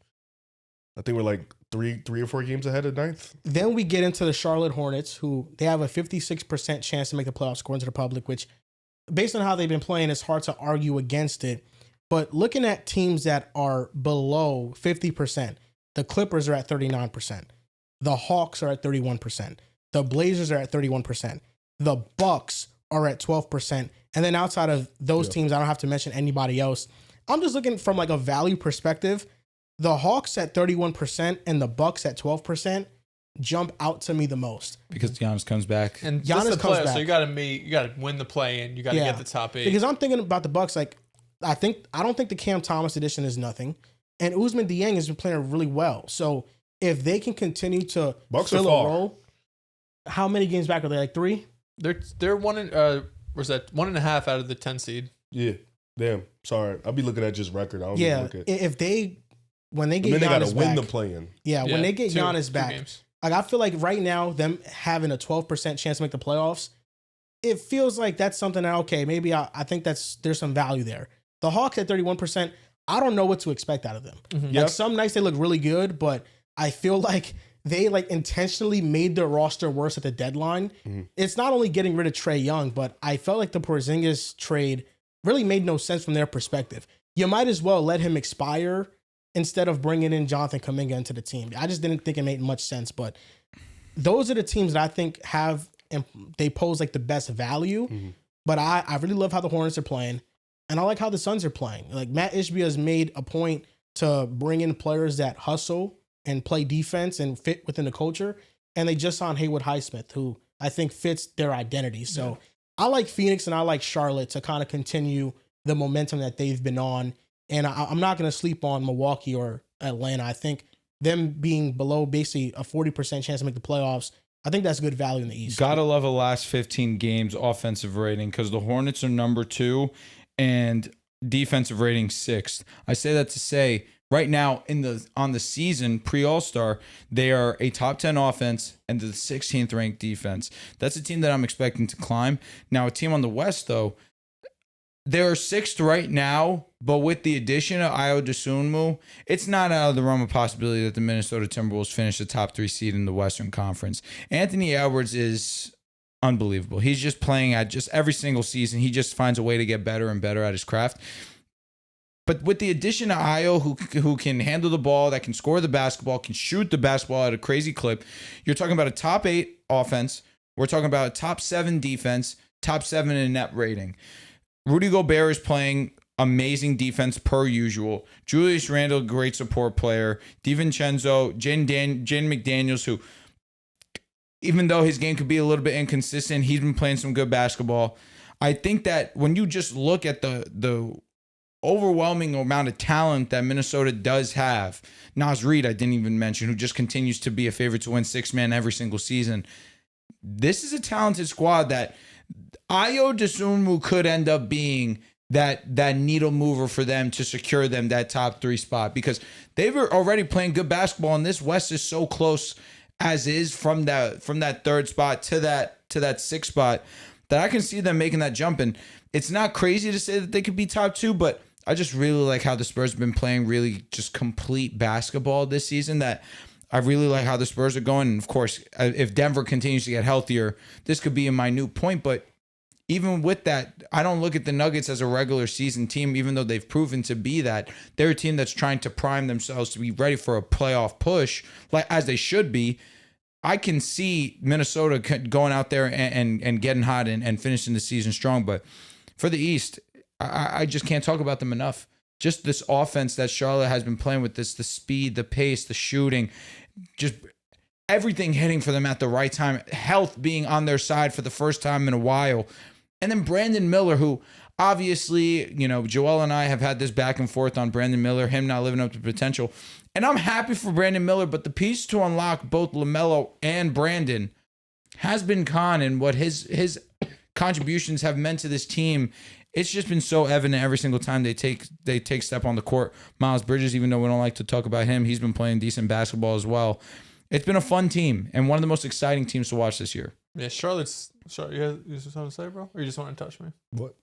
I think we're like three or 4 games ahead of 9th. Then we get into the Charlotte Hornets, who they have a 56% chance to make the playoffs according to the public, which based on how they've been playing, it's hard to argue against it. But looking at teams that are below 50%, the Clippers are at 39%. The Hawks are at 31%. The Blazers are at 31%. The Bucks are at 12%. And then outside of those teams, I don't have to mention anybody else. I'm just looking from like a value perspective. The Hawks at 31% and the Bucks at 12% jump out to me the most. Because Giannis comes back. And Giannis comes back. So you gotta win the play in. You gotta get the top 8. Because I'm thinking about the Bucks, like I don't think the Cam Thomas edition is nothing. And Ousmane Dieng has been playing really well. So if they can continue to fill a role, how many games back are they? Like 3? They're 1.5 out of the 10 seed. Yeah. Damn. Sorry. I'll be looking at just record. I don't even look at when they get Giannis they gotta back, win the play-in. Yeah, when they get Giannis back, like I feel like right now them having a 12% chance to make the playoffs, it feels like that's something that maybe I think there's some value there. The Hawks at 31%, I don't know what to expect out of them. Mm-hmm. Like some nights they look really good, but I feel like they like intentionally made their roster worse at the deadline. Mm-hmm. It's not only getting rid of Trae Young, but I felt like the Porzingis trade really made no sense from their perspective. You might as well let him expire instead of bringing in Jonathan Kuminga into the team. I just didn't think it made much sense. But those are the teams that I think they pose like the best value. Mm-hmm. But I really love how the Hornets are playing, and I like how the Suns are playing. Like Matt Ishbia has made a point to bring in players that hustle and play defense and fit within the culture. And they just signed Haywood Highsmith, who I think fits their identity. So I like Phoenix and I like Charlotte to kind of continue the momentum that they've been on. And I'm not going to sleep on Milwaukee or Atlanta. I think them being below basically a 40% chance to make the playoffs, I think that's good value in the East. Gotta love the last 15 games offensive rating because the Hornets are number 2 and defensive rating 6th. I say that to say right now on the season pre-All-Star, they are a top 10 offense and the 16th ranked defense. That's a team that I'm expecting to climb. Now a team on the West though, they're 6th right now, but with the addition of Ayo Dosunmu, it's not out of the realm of possibility that the Minnesota Timberwolves finish the top 3 seed in the Western Conference. Anthony Edwards is unbelievable. He's just playing at just every single season. He just finds a way to get better and better at his craft. But with the addition of Ayo, who can handle the ball, that can score the basketball, can shoot the basketball at a crazy clip, you're talking about a top 8 offense. We're talking about a top 7 defense, top 7 in net rating. Rudy Gobert is playing amazing defense per usual. Julius Randle, great support player. DiVincenzo, Jaden McDaniels, who, even though his game could be a little bit inconsistent, he's been playing some good basketball. I think that when you just look at the overwhelming amount of talent that Minnesota does have, Naz Reid, I didn't even mention, who just continues to be a favorite to win 6-man every single season. This is a talented squad that Ayo Dosunmu could end up being that needle mover for them to secure them that top 3 spot because they were already playing good basketball and this West is so close as is from that 3rd spot to that 6th spot that I can see them making that jump. And it's not crazy to say that they could be top 2, but I just really like how the Spurs have been playing really just complete basketball this season. That I really like how the Spurs are going. And of course, if Denver continues to get healthier, this could be a minute point, but even with that, I don't look at the Nuggets as a regular season team, even though they've proven to be that. They're a team that's trying to prime themselves to be ready for a playoff push, like as they should be. I can see Minnesota going out there and getting hot and finishing the season strong. But for the East, I just can't talk about them enough. Just this offense that Charlotte has been playing with, the speed, the pace, the shooting, just everything hitting for them at the right time. Health being on their side for the first time in a while. And then Brandon Miller, who obviously, Joel and I have had this back and forth on Brandon Miller, him not living up to potential. And I'm happy for Brandon Miller, but the piece to unlock both LaMelo and Brandon has been Khan, and what his contributions have meant to this team. It's just been so evident every single time they take step on the court. Miles Bridges, even though we don't like to talk about him, he's been playing decent basketball as well. It's been a fun team and one of the most exciting teams to watch this year. Yeah, Charlotte's. You have something to say, bro? Or you just want to touch me? What?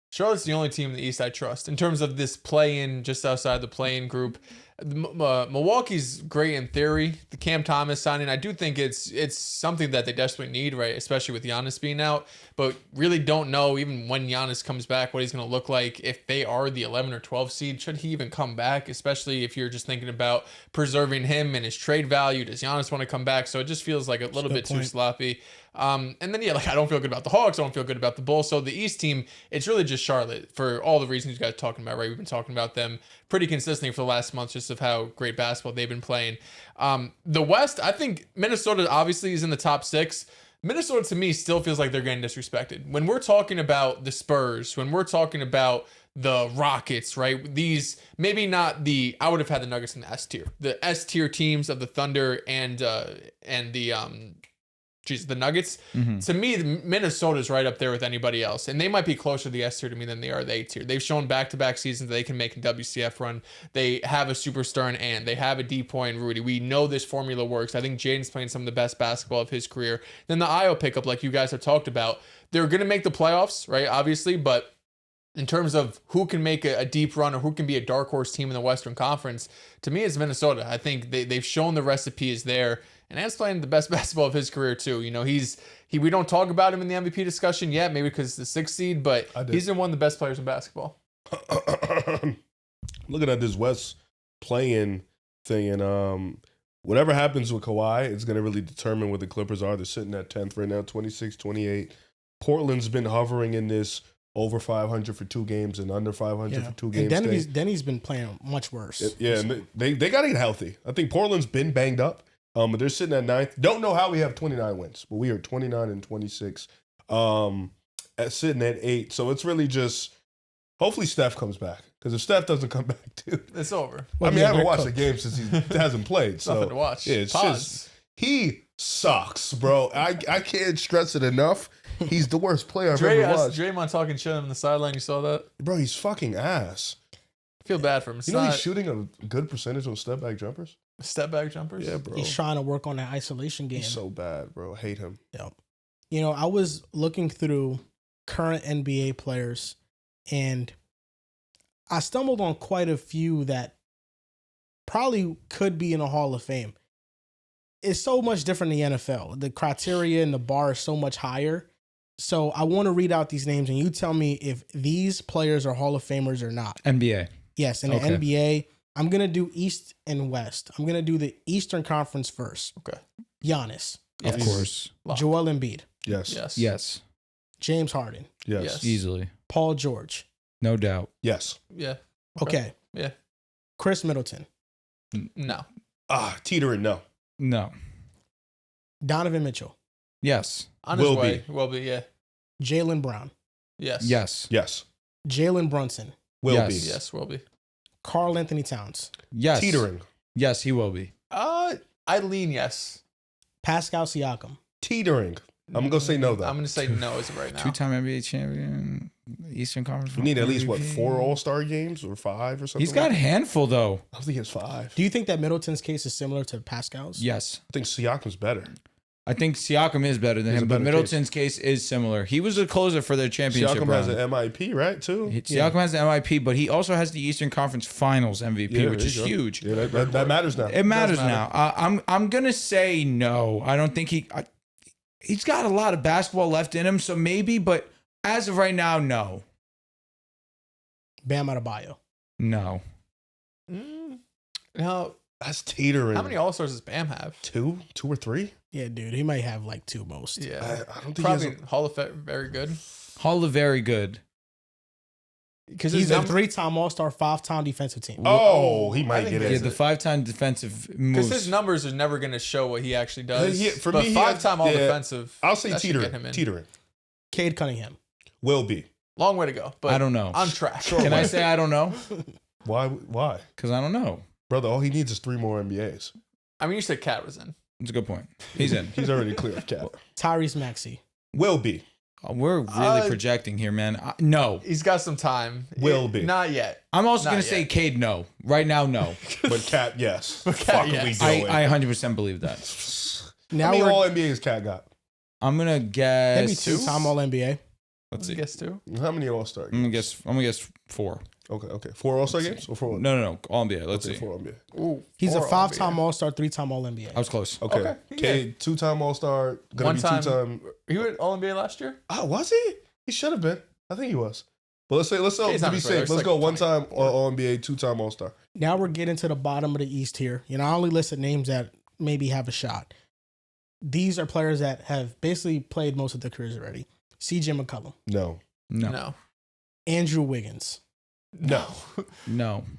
Charlotte's the only team in the East I trust in terms of this play-in, just outside the play-in group. Milwaukee's great in theory. The Cam Thomas signing, I do think it's something that they desperately need, right? Especially with Giannis being out. But really don't know, even when Giannis comes back, what he's going to look like. If they are the 11 or 12 seed, should he even come back? Especially if you're just thinking about preserving him and his trade value. Does Giannis want to come back? So it just feels like a little bit too sloppy. And then, I don't feel good about the Hawks. I don't feel good about the Bulls. So the East team, it's really just Charlotte for all the reasons you guys are talking about, right? We've been talking about them pretty consistently for the last month, just of how great basketball they've been playing. The West, I think Minnesota obviously is in the top 6. Minnesota, to me, still feels like they're getting disrespected. When we're talking about the Spurs, when we're talking about the Rockets, right? These, maybe not I would have had the Nuggets in the S tier. The S tier teams of the Thunder and the Nuggets. Mm-hmm. To me, Minnesota's right up there with anybody else. And they might be closer to the S tier to me than they are the A tier. They've shown back-to-back seasons that they can make a WCF run. They have a superstar in Ant. They have a D-point in Rudy. We know this formula works. I think Jaden's playing some of the best basketball of his career. Then the Ayo pickup, like you guys have talked about, they're going to make the playoffs, right? Obviously, but in terms of who can make a deep run or who can be a dark horse team in the Western Conference, to me, it's Minnesota. I think they've shown the recipe is there. And Ant's playing the best basketball of his career, too. You know, we don't talk about him in the MVP discussion yet, maybe because it's the 6th seed, but he's been one of the best players in basketball. Looking at this West playing thing, and whatever happens with Kawhi, it's going to really determine what the Clippers are. They're sitting at 10th right now, 26-28. Portland's been hovering in this over 500 for 2 games and under 500 for 2 games. And Denny's been playing much worse. And they got to get healthy. I think Portland's been banged up, but they're sitting at 9th. Don't know how we have 29 wins, but we are 29-26, sitting at 8. So it's really just hopefully Steph comes back, because if Steph doesn't come back, dude, it's over. I haven't watched the game since he hasn't played. So nothing to watch. Yeah, it's just he sucks, bro. I can't stress it enough. He's the worst player I've ever watched. Draymond talking shit on the sideline. You saw that? Bro, he's fucking ass. I feel bad for him. You know he's shooting a good percentage on step back jumpers? Step back jumpers? Yeah, bro. He's trying to work on that isolation game. He's so bad, bro. I hate him. Yeah. You know, I was looking through current NBA players, and I stumbled on quite a few that probably could be in a Hall of Fame. It's so much different in the NFL. The criteria and the bar is so much higher. So I want to read out these names, and you tell me if these players are Hall of Famers or not. NBA. Yes, in the NBA, I'm going to do East and West. I'm going to do the Eastern Conference first. Okay. Giannis. Yes. Of course. Joel Embiid. Yes. Yes. James Harden. Yes. Easily. Paul George. No doubt. Yes. Yeah. Okay. Yeah. Chris Middleton. No. Teetering, no. No. Donovan Mitchell. Yes. On his way. Will be, yeah. Jaylen Brown. Yes. Yes. Yes. Jalen Brunson. Will be. Yes, will be. Karl Anthony Towns. Yes. Teetering. Yes, he will be. I lean yes. Pascal Siakam. Teetering. I'm going to say no, though. I'm going to say no as of right now. 2-time NBA champion, Eastern Conference. We need at least, MVP. 4 All-Star games or 5 or something? He's got a handful, though. I think it's 5. Do you think that Middleton's case is similar to Pascal's? Yes. I think Siakam's better. I think Siakam is better than He's him, a but better Middleton's case is similar. He was a closer for their championship Siakam round. has an MIP, right, too? Siakam has the MIP, but he also has the Eastern Conference Finals MVP, Yeah, which there is you go. huge. Yeah, that matters now. It matters now. I'm gonna say no. I don't think he's got a lot of basketball left in him, so maybe. But as of right now, no. Bam Adebayo. No. Now, That's teetering. how many All-Stars does Bam have? 2 or 3? Yeah, dude. He might have like 2 most. Yeah. I don't think Probably he has Hall of Fame, very good. Hall of very good. Because He's a 3-time All-Star, 5-time defensive team. he I might think get that's it. Yeah, the 5-time defensive Because moves. his numbers are never going to show what he actually does. For but me, he 5-time has- All-Defensive. I'll say that should get him teetering. in. Teetering. Cade Cunningham. Will be. Long way to go. But I don't know. On track. Can I say I don't know? Why? Because I don't know. Brother, all he needs is 3 more NBAs. I mean, you said Cat was in. It's a good point. He's in. He's already clear of cap. Tyrese Maxey. Will be. We're really projecting here, man. No. He's got some time. Will be. Not yet. I'm also Not going to say yet. Cade no. Right now, no. But Cat, yes. Cat, Fuck are we yes. doing? I 100% believe that. How Now many we're all NBAs Cat got? I'm going to maybe guess 2-time All-NBA. Let's see. Guess two. How many All-Star I'm games? gonna guess 4. Okay. 4 All-Star games or 4? No. All NBA. Let's see. 4 NBA. Ooh, He's a four 5-time NBA. All-Star, 3-time All-NBA. I was close. Okay. Okay, Okay. 2-time All-Star. Gonna be 2-time. He went All NBA last year. Was he? He should have been. I think he was. But let's He's to not be as great. safe, It's let's like go 20. 1-time All-NBA, 2-time All-Star. Now we're getting to the bottom of the East here. You know, I only listed names that maybe have a shot. These are players that have basically played most of their careers already. CJ McCollum. No. No. Andrew Wiggins. No.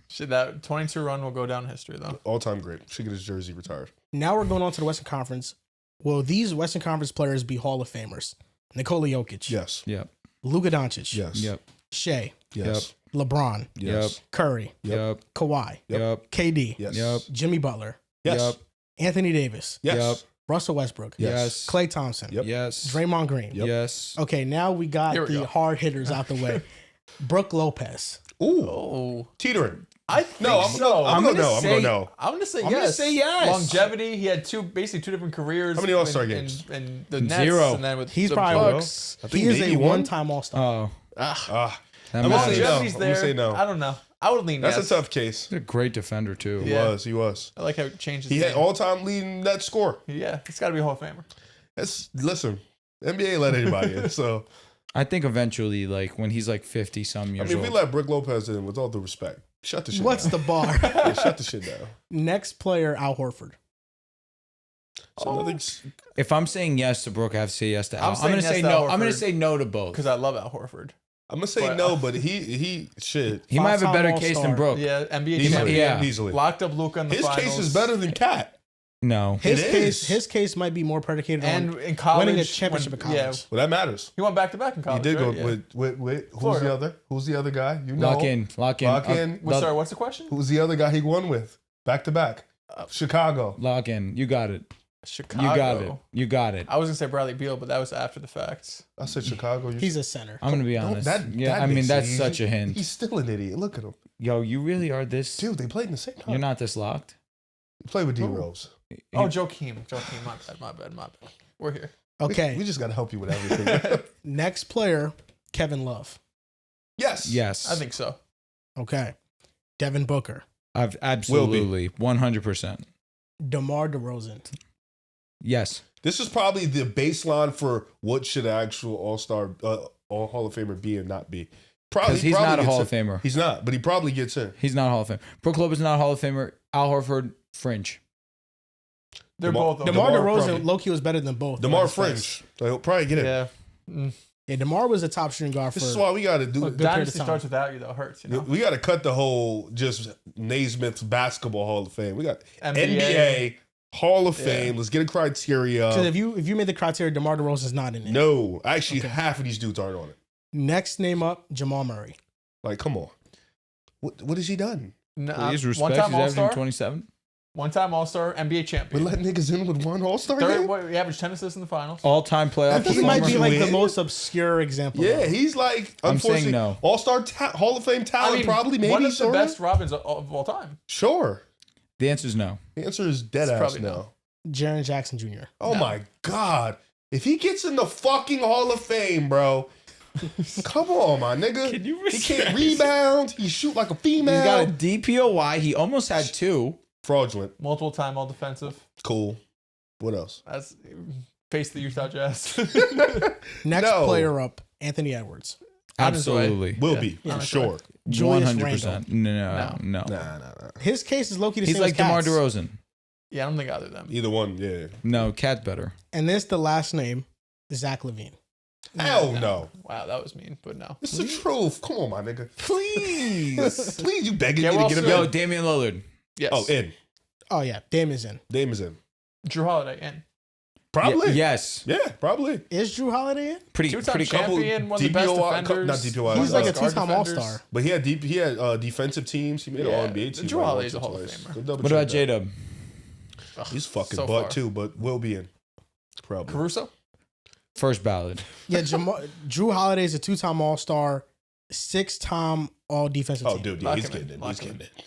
Shit, that 22 run will go down in history though. All-time great. Should get his jersey retired. Now we're going on to the Western Conference. Will these Western Conference players be Hall of Famers? Nikola Jokic. Yes. Yep. Luka Doncic. Yes. Yep. Shea. Yes. LeBron. Yes. Curry. Yep. Kawhi. Yep. KD. Yes. Yep. Jimmy Butler. Yes. Yep. Anthony Davis. Yes. Yep. Russell Westbrook. Yes. Klay Thompson. Yep. Yes. Draymond Green. Yep. Yes. Okay, now we got Here we the go. hard hitters out the way. Brooke Lopez. Ooh. Oh, Teetering. I think No, I'm so. I'm gonna gonna no. I'm say- gonna no. I'm gonna say I'm yes. gonna say yes. Longevity. He had basically two different careers. How many All-Star in- games? in the Nets, Zero. and then with He's the probably Bucks. I think he is maybe a one. one-time All-Star. Oh. That I'm gonna matters. say no. Longevity's I'm gonna there. say no. I don't know. I would lean That's yes. a tough case. He's a great defender too. He Yeah. was. He was. I like how it changes. He had all-time leading net score. Yeah, it's got to be a Hall of Famer. Listen, NBA ain't let anybody in. So I think eventually, like when he's like 50 some I years mean, if we old. let Brook Lopez in, with all due respect, shut the shit What's down. the bar? Yeah, shut the shit down. Next player, Al Horford. So nothing. If I'm saying yes to Brooke, I have to say yes to Al. I'm I'm saying gonna yes say to no. Al I'm gonna Horford. say no to both. Because I love Al Horford. I'm gonna say But, no, but he shit. He might have a Five-time better case than All-Star. Brooke. Yeah, NBA Easily, champion. Yeah. easily. Locked up Luka in the His finals. case is better than Cat. No. His It case, is. his case might be more predicated And on in college, winning a championship in college. Yeah, Well, that matters. he went back to back in He college. did go right? Yeah. with who's Florida. the other? Who's the other guy? You know. Lock in. Lock in. Well, sorry, what's the question? Who's the other guy he won with? Back to back. Chicago. Lock in. You got it. Chicago. You got it. You got it. I was gonna say Bradley Beal, but that was after the facts. I said Chicago. He's a center. I'm gonna be Don't- honest. that Yeah, I mean makes that's it such easy. a hint. He's still an idiot. Look at him. Yo, you really are this. Dude, they played in the same time. You're not this locked. He played with D Rose. Oh, Joakim. My bad. We're here. Okay. We just got to help you with everything. Next player, Kevin Love. yes. Yes. I think so. Okay. Devin Booker. I've absolutely 100%. DeMar DeRozan. Yes. This is probably the baseline for what should an actual All-Star, All Hall of Famer be and not be. Probably Because he's not a gets Hall in. of Famer. He's not, but he probably gets in. He's not a Hall of Famer. Brook Lopez is not a Hall of Famer. Al Horford, fringe. They're DeMar- both. DeMar DeMar DeRozan, probably- low-key was better than both. DeMar Let's face. Fringe. So he'll probably get in. Yeah. Mm. Yeah, DeMar was a top shooting guard for This is why we got to do. a good period of Dynasty time. starts without you, though. Hurts, you know. We got to cut the whole just Naismith's basketball Hall of Fame. We got NBA. NBA Hall of Yeah. Fame. Let's get a criteria. Because if you made the criteria, DeMar DeRozan's not in it. No, actually, Okay. half of these dudes aren't on it. Next name up, Jamal Murray. Like, come on. What has he done? Please respect. One-time He's averaging All-Star. 27. One-time All-Star. NBA We champion. let niggas in with one All-Star Third, game? what, he averaged 10 assists in the finals. All-time playoff He might be performer. like the Win. most obscure example. Yeah, of it. he's like, I'm saying unfortunately, no. All-Star Hall of Fame talent, probably, maybe, one of the sorta? best Robins of all time. Sure. The answer is no. The answer is dead It's ass probably no. no. Jaren Jackson Jr. Oh No. my God. If he gets in the fucking Hall of Fame, bro, come on, my nigga. Can you He can't respect? rebound. He shoot like a female. He's got a DPOY. He almost had 2. Fraudulent. Multiple time all defensive. Cool. What else? That's face the Utah Jazz. Next No. player up, Anthony Edwards. Absolutely. Will Yeah. be, Yeah. for sure. Julius 100%. No. Nah. His case is low-key the He's same like as DeMar Cat's. DeRozan. yeah, I don't think either of them. Either one, yeah. No, Cat's better. And this the last name, Zach LaVine. Hell no. Wow, that was mean, but no. It's the truth. Come on, my nigga. Please. Please, you begging Get me well to get him soon. Yo, in. Damian Lillard. Yes. Oh, in. Oh yeah, Dame is in. Dame is in. Drew Holiday in. Probably. Yes. Yeah, probably. Is Drew Holiday in? Pretty Two-time couple. champion, one of the best DPOY defenders. not DPOY. He's like a guard two-time defenders. All-Star. But he had defensive teams. He made an Yeah, All-NBA team. Drew like Holiday's once a or Hall of twice. Famer. So double What check about that. J-Dub? Ugh, He's fucking so butt far. too, but will be in. Probably. Caruso? First ballot. Yeah, Drew Holiday is a two-time All-Star, 6-time All-Defensive Oh, team. dude, yeah, Lock he's him getting in, in. lock He's him in. getting in.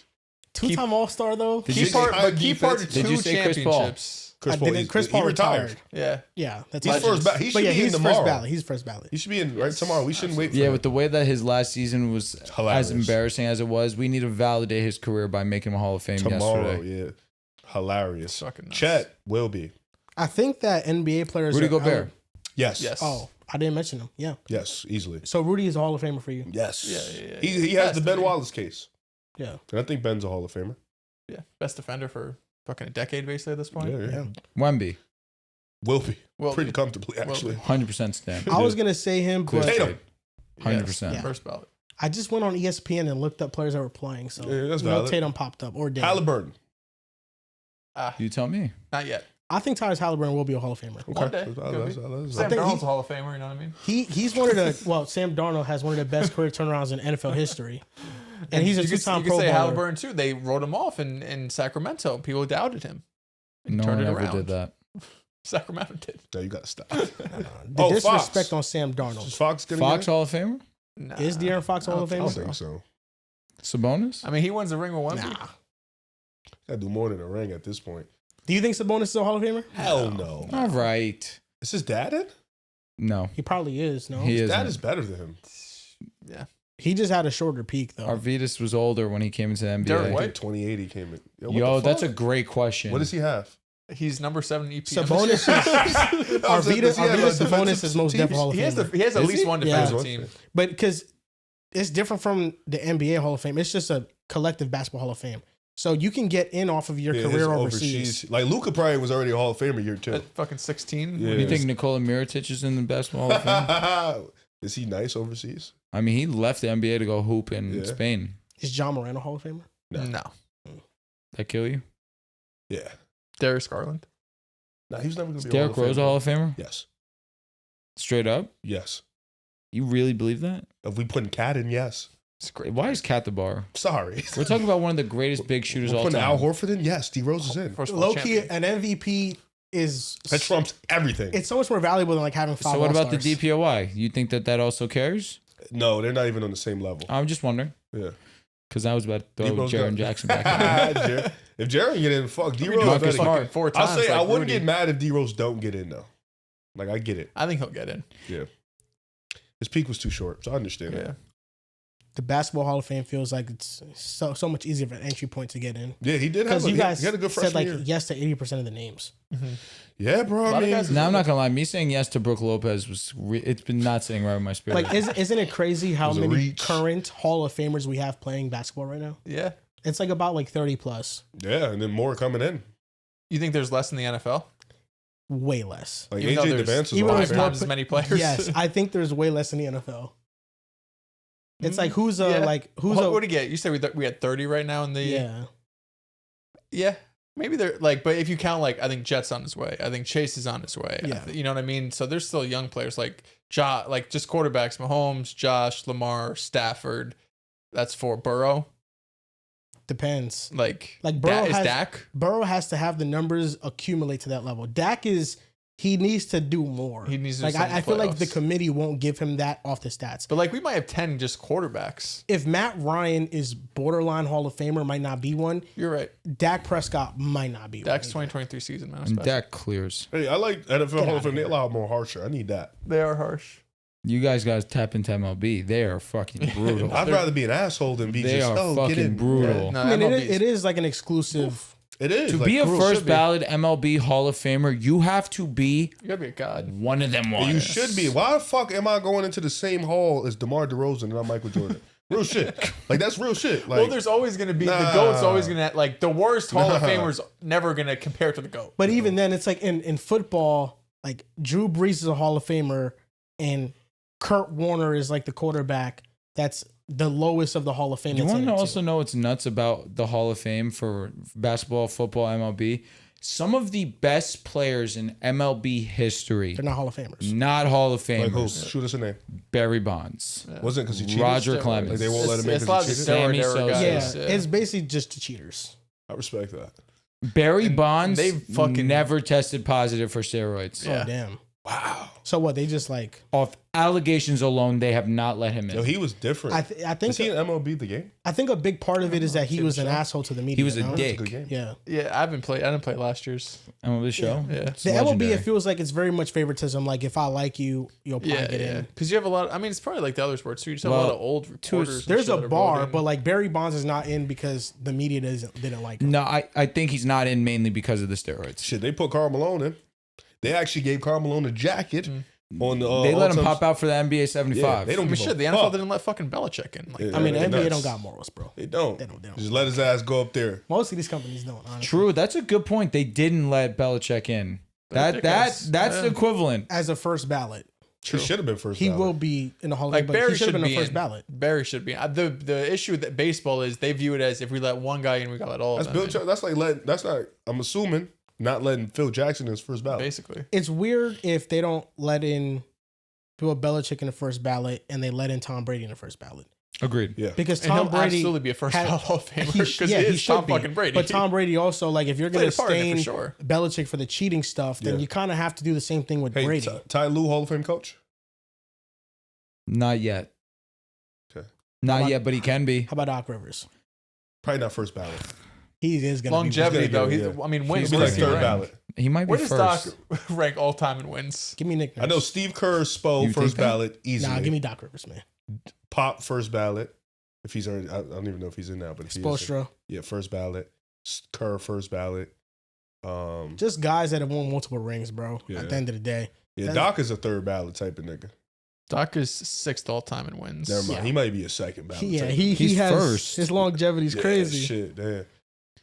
Two-time All-Star though. Did you Key say part, high but key part of defensive? Did you two say Chris Paul? championships. Chris Paul, Chris Paul he retired. Yeah. Yeah, that's He's Legends. first. He should But yeah, be in he's tomorrow. first ballot. He's first ballot. He should be in right tomorrow. We shouldn't wait for Yeah, him. with the way that his last season was Hilarious. as embarrassing as it was, we need to validate his career by making him a Hall of Fame tomorrow. yesterday. Yeah, hilarious. Fucking nuts. Chet will be. I think that NBA players. Rudy are Gobert. Yes. Yes. Oh, I didn't mention him. Yeah. Yes. Easily. So Rudy is a Hall of Famer for you. Yes. Yeah. He has the Ben Wallace case, Yeah. and I think Ben's a Hall of Famer. Yeah. Best defender for fucking a decade, basically, at this point. Yeah. Wemby. Will be Will pretty be. comfortably actually. 100% stand. I was gonna say him, Clear but Tatum. straight. 100%. Yeah. First ballot. I just went on ESPN and looked up players that were playing. So Yeah, that's no valid. Tatum popped up or Dame. Halliburton. You tell me. Not yet. I think Tyrese Halliburton will be a Hall of Famer. One day. That's- Could be. that's- Sam think Darnold's he- a Hall of Famer, you know what I mean? He's one of the Sam Darnold has one of the best career turnarounds in NFL history, and he's a you could- two-time You Pro could say Bowler. Halliburton, too. They wrote him off in Sacramento. People doubted him. And No turned one it ever around. did that. Sacramento did. No, you gotta stop. The Oh, disrespect Fox. on Sam Is Darnold. Fox gonna Fox get Hall of Famer? Nah. Is De'Aaron Fox a Hall of in? I Famer? don't think so. Sabonis? I mean, he wins the ring with Wemby. Nah. Gotta do more than a ring at this point. Do you think Sabonis is a Hall of Famer? Hell no. All right. Is his dad in? No. He probably is. No. He His is. dad is better than him. Yeah. He just had a shorter peak though. Arvidas was older when he came into the NBA. Derek I White? think 2080 came in. What Yo, the that's a fuck? great question. What does he have? He's number 7 EP. Sabonis is Arvidas Sabonis is most definitely Hall of He has, Famer. he has at Is least he? one Yeah. defensive team. But because it's different from the NBA Hall of Fame, it's just a collective basketball Hall of Fame. So you can get in off of your Yeah, career his overseas. Like Luka probably was already a Hall of Famer year 2. At fucking 16. Yeah. Do you think Nikola Mirotic is in the basketball Hall of Fame? Is he nice overseas? I mean, he left the NBA to go hoop in Yeah. Spain. Is John Morant a Hall of Famer? No. That kill you? Yeah. Darius Garland. Nah, he's never gonna Is be. Derrick Rose a Hall of Famer? Yes. Straight up? Yes. You really believe that? If we putting Cat in, yes. It's great. Why is Cat the bar? Sorry. We're talking about one of the greatest big shooters We're all putting time. Al Horford in. Yes. D Rose is in. First of all, Low key, champion. an MVP is That trumps everything. it's so much more valuable than like having 5 So what about the All-Stars. DPOY? You think that also carries? No, they're not even on the same level. I'm just wondering. Yeah. Because I was about to throw D-Rose Jaren got- Jackson back in. If Jaron get in, fuck D I mean, Rose. Marcus Marcus fucking Smart. 4 I'll times. say I like wouldn't Rudy. get mad if D Rose don't get in though. Like I get it. I think he'll get in. Yeah. His peak was too short, so I understand Yeah. that. The Basketball Hall of Fame feels like it's so much easier of an entry point to get in. Yeah, he did have. Because you guys he had a good said freshman like year. yes to 80% of the names. Yeah, bro. A lot I of mean, guys- Now I'm not gonna lie. Me saying yes to Brooke Lopez was it's been not sitting right with my spirit. Like, isn't it crazy how It was a many reach. current Hall of Famers we have playing basketball right now? Yeah. It's like about like 30 plus, yeah, and then more coming in. You think there's less in the NFL? way less. Like Even though AJ there's- Devance was even a Hall though of there's Famer. more- 5 times as many players. Yes, I think there's way less in the NFL. It's like who's a Yeah. who's what, a what do you get? You said we had 30 right now in the yeah. Yeah. Maybe they're like, but if you count like, I think Jet's on his way. I think Chase is on his way. Yeah. You know what I mean? So there's still young players like like just quarterbacks, Mahomes, Josh, Lamar, Stafford. That's 4. Burrow. Depends. Like Burrow is has- Dak. Burrow has to have the numbers accumulate to that level. Dak he needs to do more. He needs to do like something in I feel like the playoffs. committee won't give him that off the stats. But like we might have 10 just quarterbacks. If Matt Ryan is borderline Hall of Famer, might not be one. You're right. Dak Prescott might not be Dak's one. 2023 season, man. and Dak clears. Hey, I like NFL Get Hall of outta Fame. They here. allow more harsher. I need that. They are harsh. You guys got to tap into MLB. They are fucking brutal. I'd rather be an asshole than be They just are get fucking in. brutal. No, I mean, MLB it is like an exclusive. It is To like, be a cruel. first should be. ballot MLB Hall of Famer, you have to be You gotta be a god. one of them ones. You should be. Why the fuck am I going into the same hall as DeMar DeRozan and I'm Michael Jordan? Real shit. Like that's real shit. Like Well, there's always gonna be the Nah. GOAT's always gonna like the worst Hall of Nah. Famers never gonna compare to the GOAT. But even then, it's like in football, like Drew Brees is a Hall of Famer, and Kurt Warner is like the quarterback that's the lowest of the Hall of Fame. You that's want in to it, also too. know what's nuts about the Hall of Fame for basketball, football, MLB? Some of the best players in MLB history, They're not Hall of Famers. not Hall of like who? Famers. Shoot us a name. Barry Bonds, Wasn't because he cheated. Roger Steroids. Clemens. Like they won't let him in It's a lot of because the he cheated. steroid Sammy era Sosa. guys. Yeah, it's basically just the cheaters. I respect that. Barry And Bonds they fucking- never tested positive for steroids. Yeah. Oh damn. Wow. So what? They just like Off allegations alone, they have not let him in. Yo, he was different. I think Is he in MLB the game? I think a big part of it is that he was an asshole to the media. He was a no? dick. That's a good game. Yeah. Yeah, I didn't play last year's. MLB show. Yeah. It's The MLB, legendary. it feels like it's very much favoritism. Like if I like you, you'll probably Yeah, get yeah. in. Because you have a lot. I mean, it's probably like the other sports too. You just have a Well, lot of old reporters. and There's shit a that are bar, voting. but like Barry Bonds is not in because the media didn't like him. No, I think he's not in mainly because of the steroids. Shit, they put Karl Malone in. They actually gave Karl Malone a jacket on the. They let him all-time- pop out for the NBA 75. Yeah, they I don't mean, give shit, a the NFL fuck. didn't let fucking Belichick in. Like, Yeah. I mean, the they're NBA nuts. don't got morals, bro. They don't. They don't. Just let his ass go up there. Most of these companies don't. Honestly. True, that's a good point. They didn't let Belichick in. That's ridiculous. the Yeah. equivalent. As a first ballot, He should have been first. he ballot. will be in the Hall of Like Fame. But Barry he should have been be the first in. ballot. Barry should be. The issue with baseball is they view it as if we let one guy in, we got to let all That's of them Bill. in, That's like letting. That's not. I'm assuming not letting Phil Jackson in his first ballot. basically. It's weird if they don't let in Bill Belichick in the first ballot and they let in Tom Brady in the first ballot Agreed. Yeah. because And Tom he'll Brady absolutely be a first had- ballot Hall of Famer he because sh- he is should Tom be. fucking Brady. But Tom Brady also, like, if you're Played gonna a part in it for stain sure. Belichick for the cheating stuff, then Yeah. you kind of have to do the same thing with Hey, Brady. Ty Lue, Hall of Fame coach. Not yet. Okay. Not How yet, but he can be. How about Doc Rivers? Probably not first ballot. He is gonna Longevity, He's gonna though. get He's, it, yeah. I mean, He'd wins. be where like does he third rank? ballot. He might be Where does first. Doc rank all time in wins? Give me nicknames. I know Steve Kerr, Spo, You first think that? ballot, easily. Nah, give me Doc Rivers, man. Pop first ballot. If he's already, I don't even know if he's in now, but if he is, Spoelstra. yeah, first ballot. Kerr first ballot. Just guys that have won multiple rings, bro. Yeah. At the end of the day. Yeah, Doc is a third ballot type of nigga. Doc is 6th all time in wins. Never mind. Yeah. He might be a second ballot. Yeah, type he He's has first. his longevity's Yeah, crazy. Shit, damn.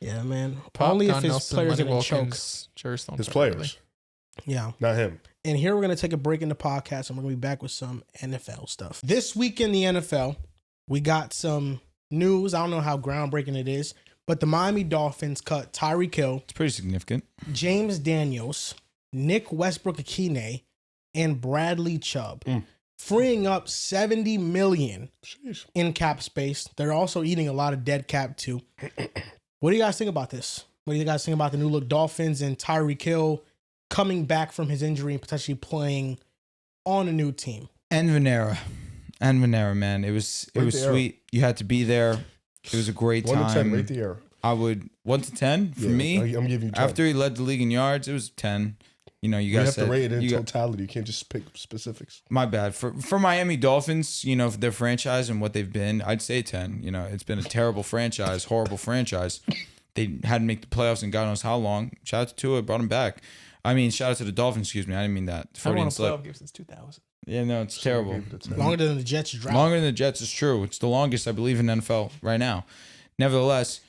Yeah, man. Pop, Only if Don his Nelson, players Lenny didn't choke. Wilkins, Jerry Stone. His players, Yeah. not him. And here we're going to take a break in the podcast and we're going to be back with some NFL stuff. This week in the NFL, we got some news. I don't know how groundbreaking it is, but the Miami Dolphins cut Tyreek Hill, It's pretty significant. James Daniels, Nick Westbrook-Akine, and Bradley Chubb, freeing up $70 million Sheesh. in cap space. They're also eating a lot of dead cap too. What do you guys think about this? What do you guys think about the new look Dolphins and Tyreek Hill coming back from his injury and potentially playing on a new team? And Venera, man. It was Rate the era. sweet. You had to be there. It was a great 1 to 10, time. rate the error. I would 1 to 10 for Yeah, me. I'm giving you 10. After he led the league in yards, it was 10. You know, you You guys have said to rate it in you got- totality. You can't just pick specifics. my bad for Miami Dolphins. You know, for their franchise and what they've been, I'd say 10. You know, it's been a terrible franchise, horrible franchise. They hadn't make the playoffs in God knows how long. Shout out to Tua, brought him back. I mean, shout out to the Dolphins. Excuse me, I didn't mean that. I won a Freudian slip. playoff game since 2000. Yeah, no, it's terrible. Gave it a 10. Longer than the Jets drought. Longer than the Jets is true. It's the longest, I believe, in NFL right now. Nevertheless,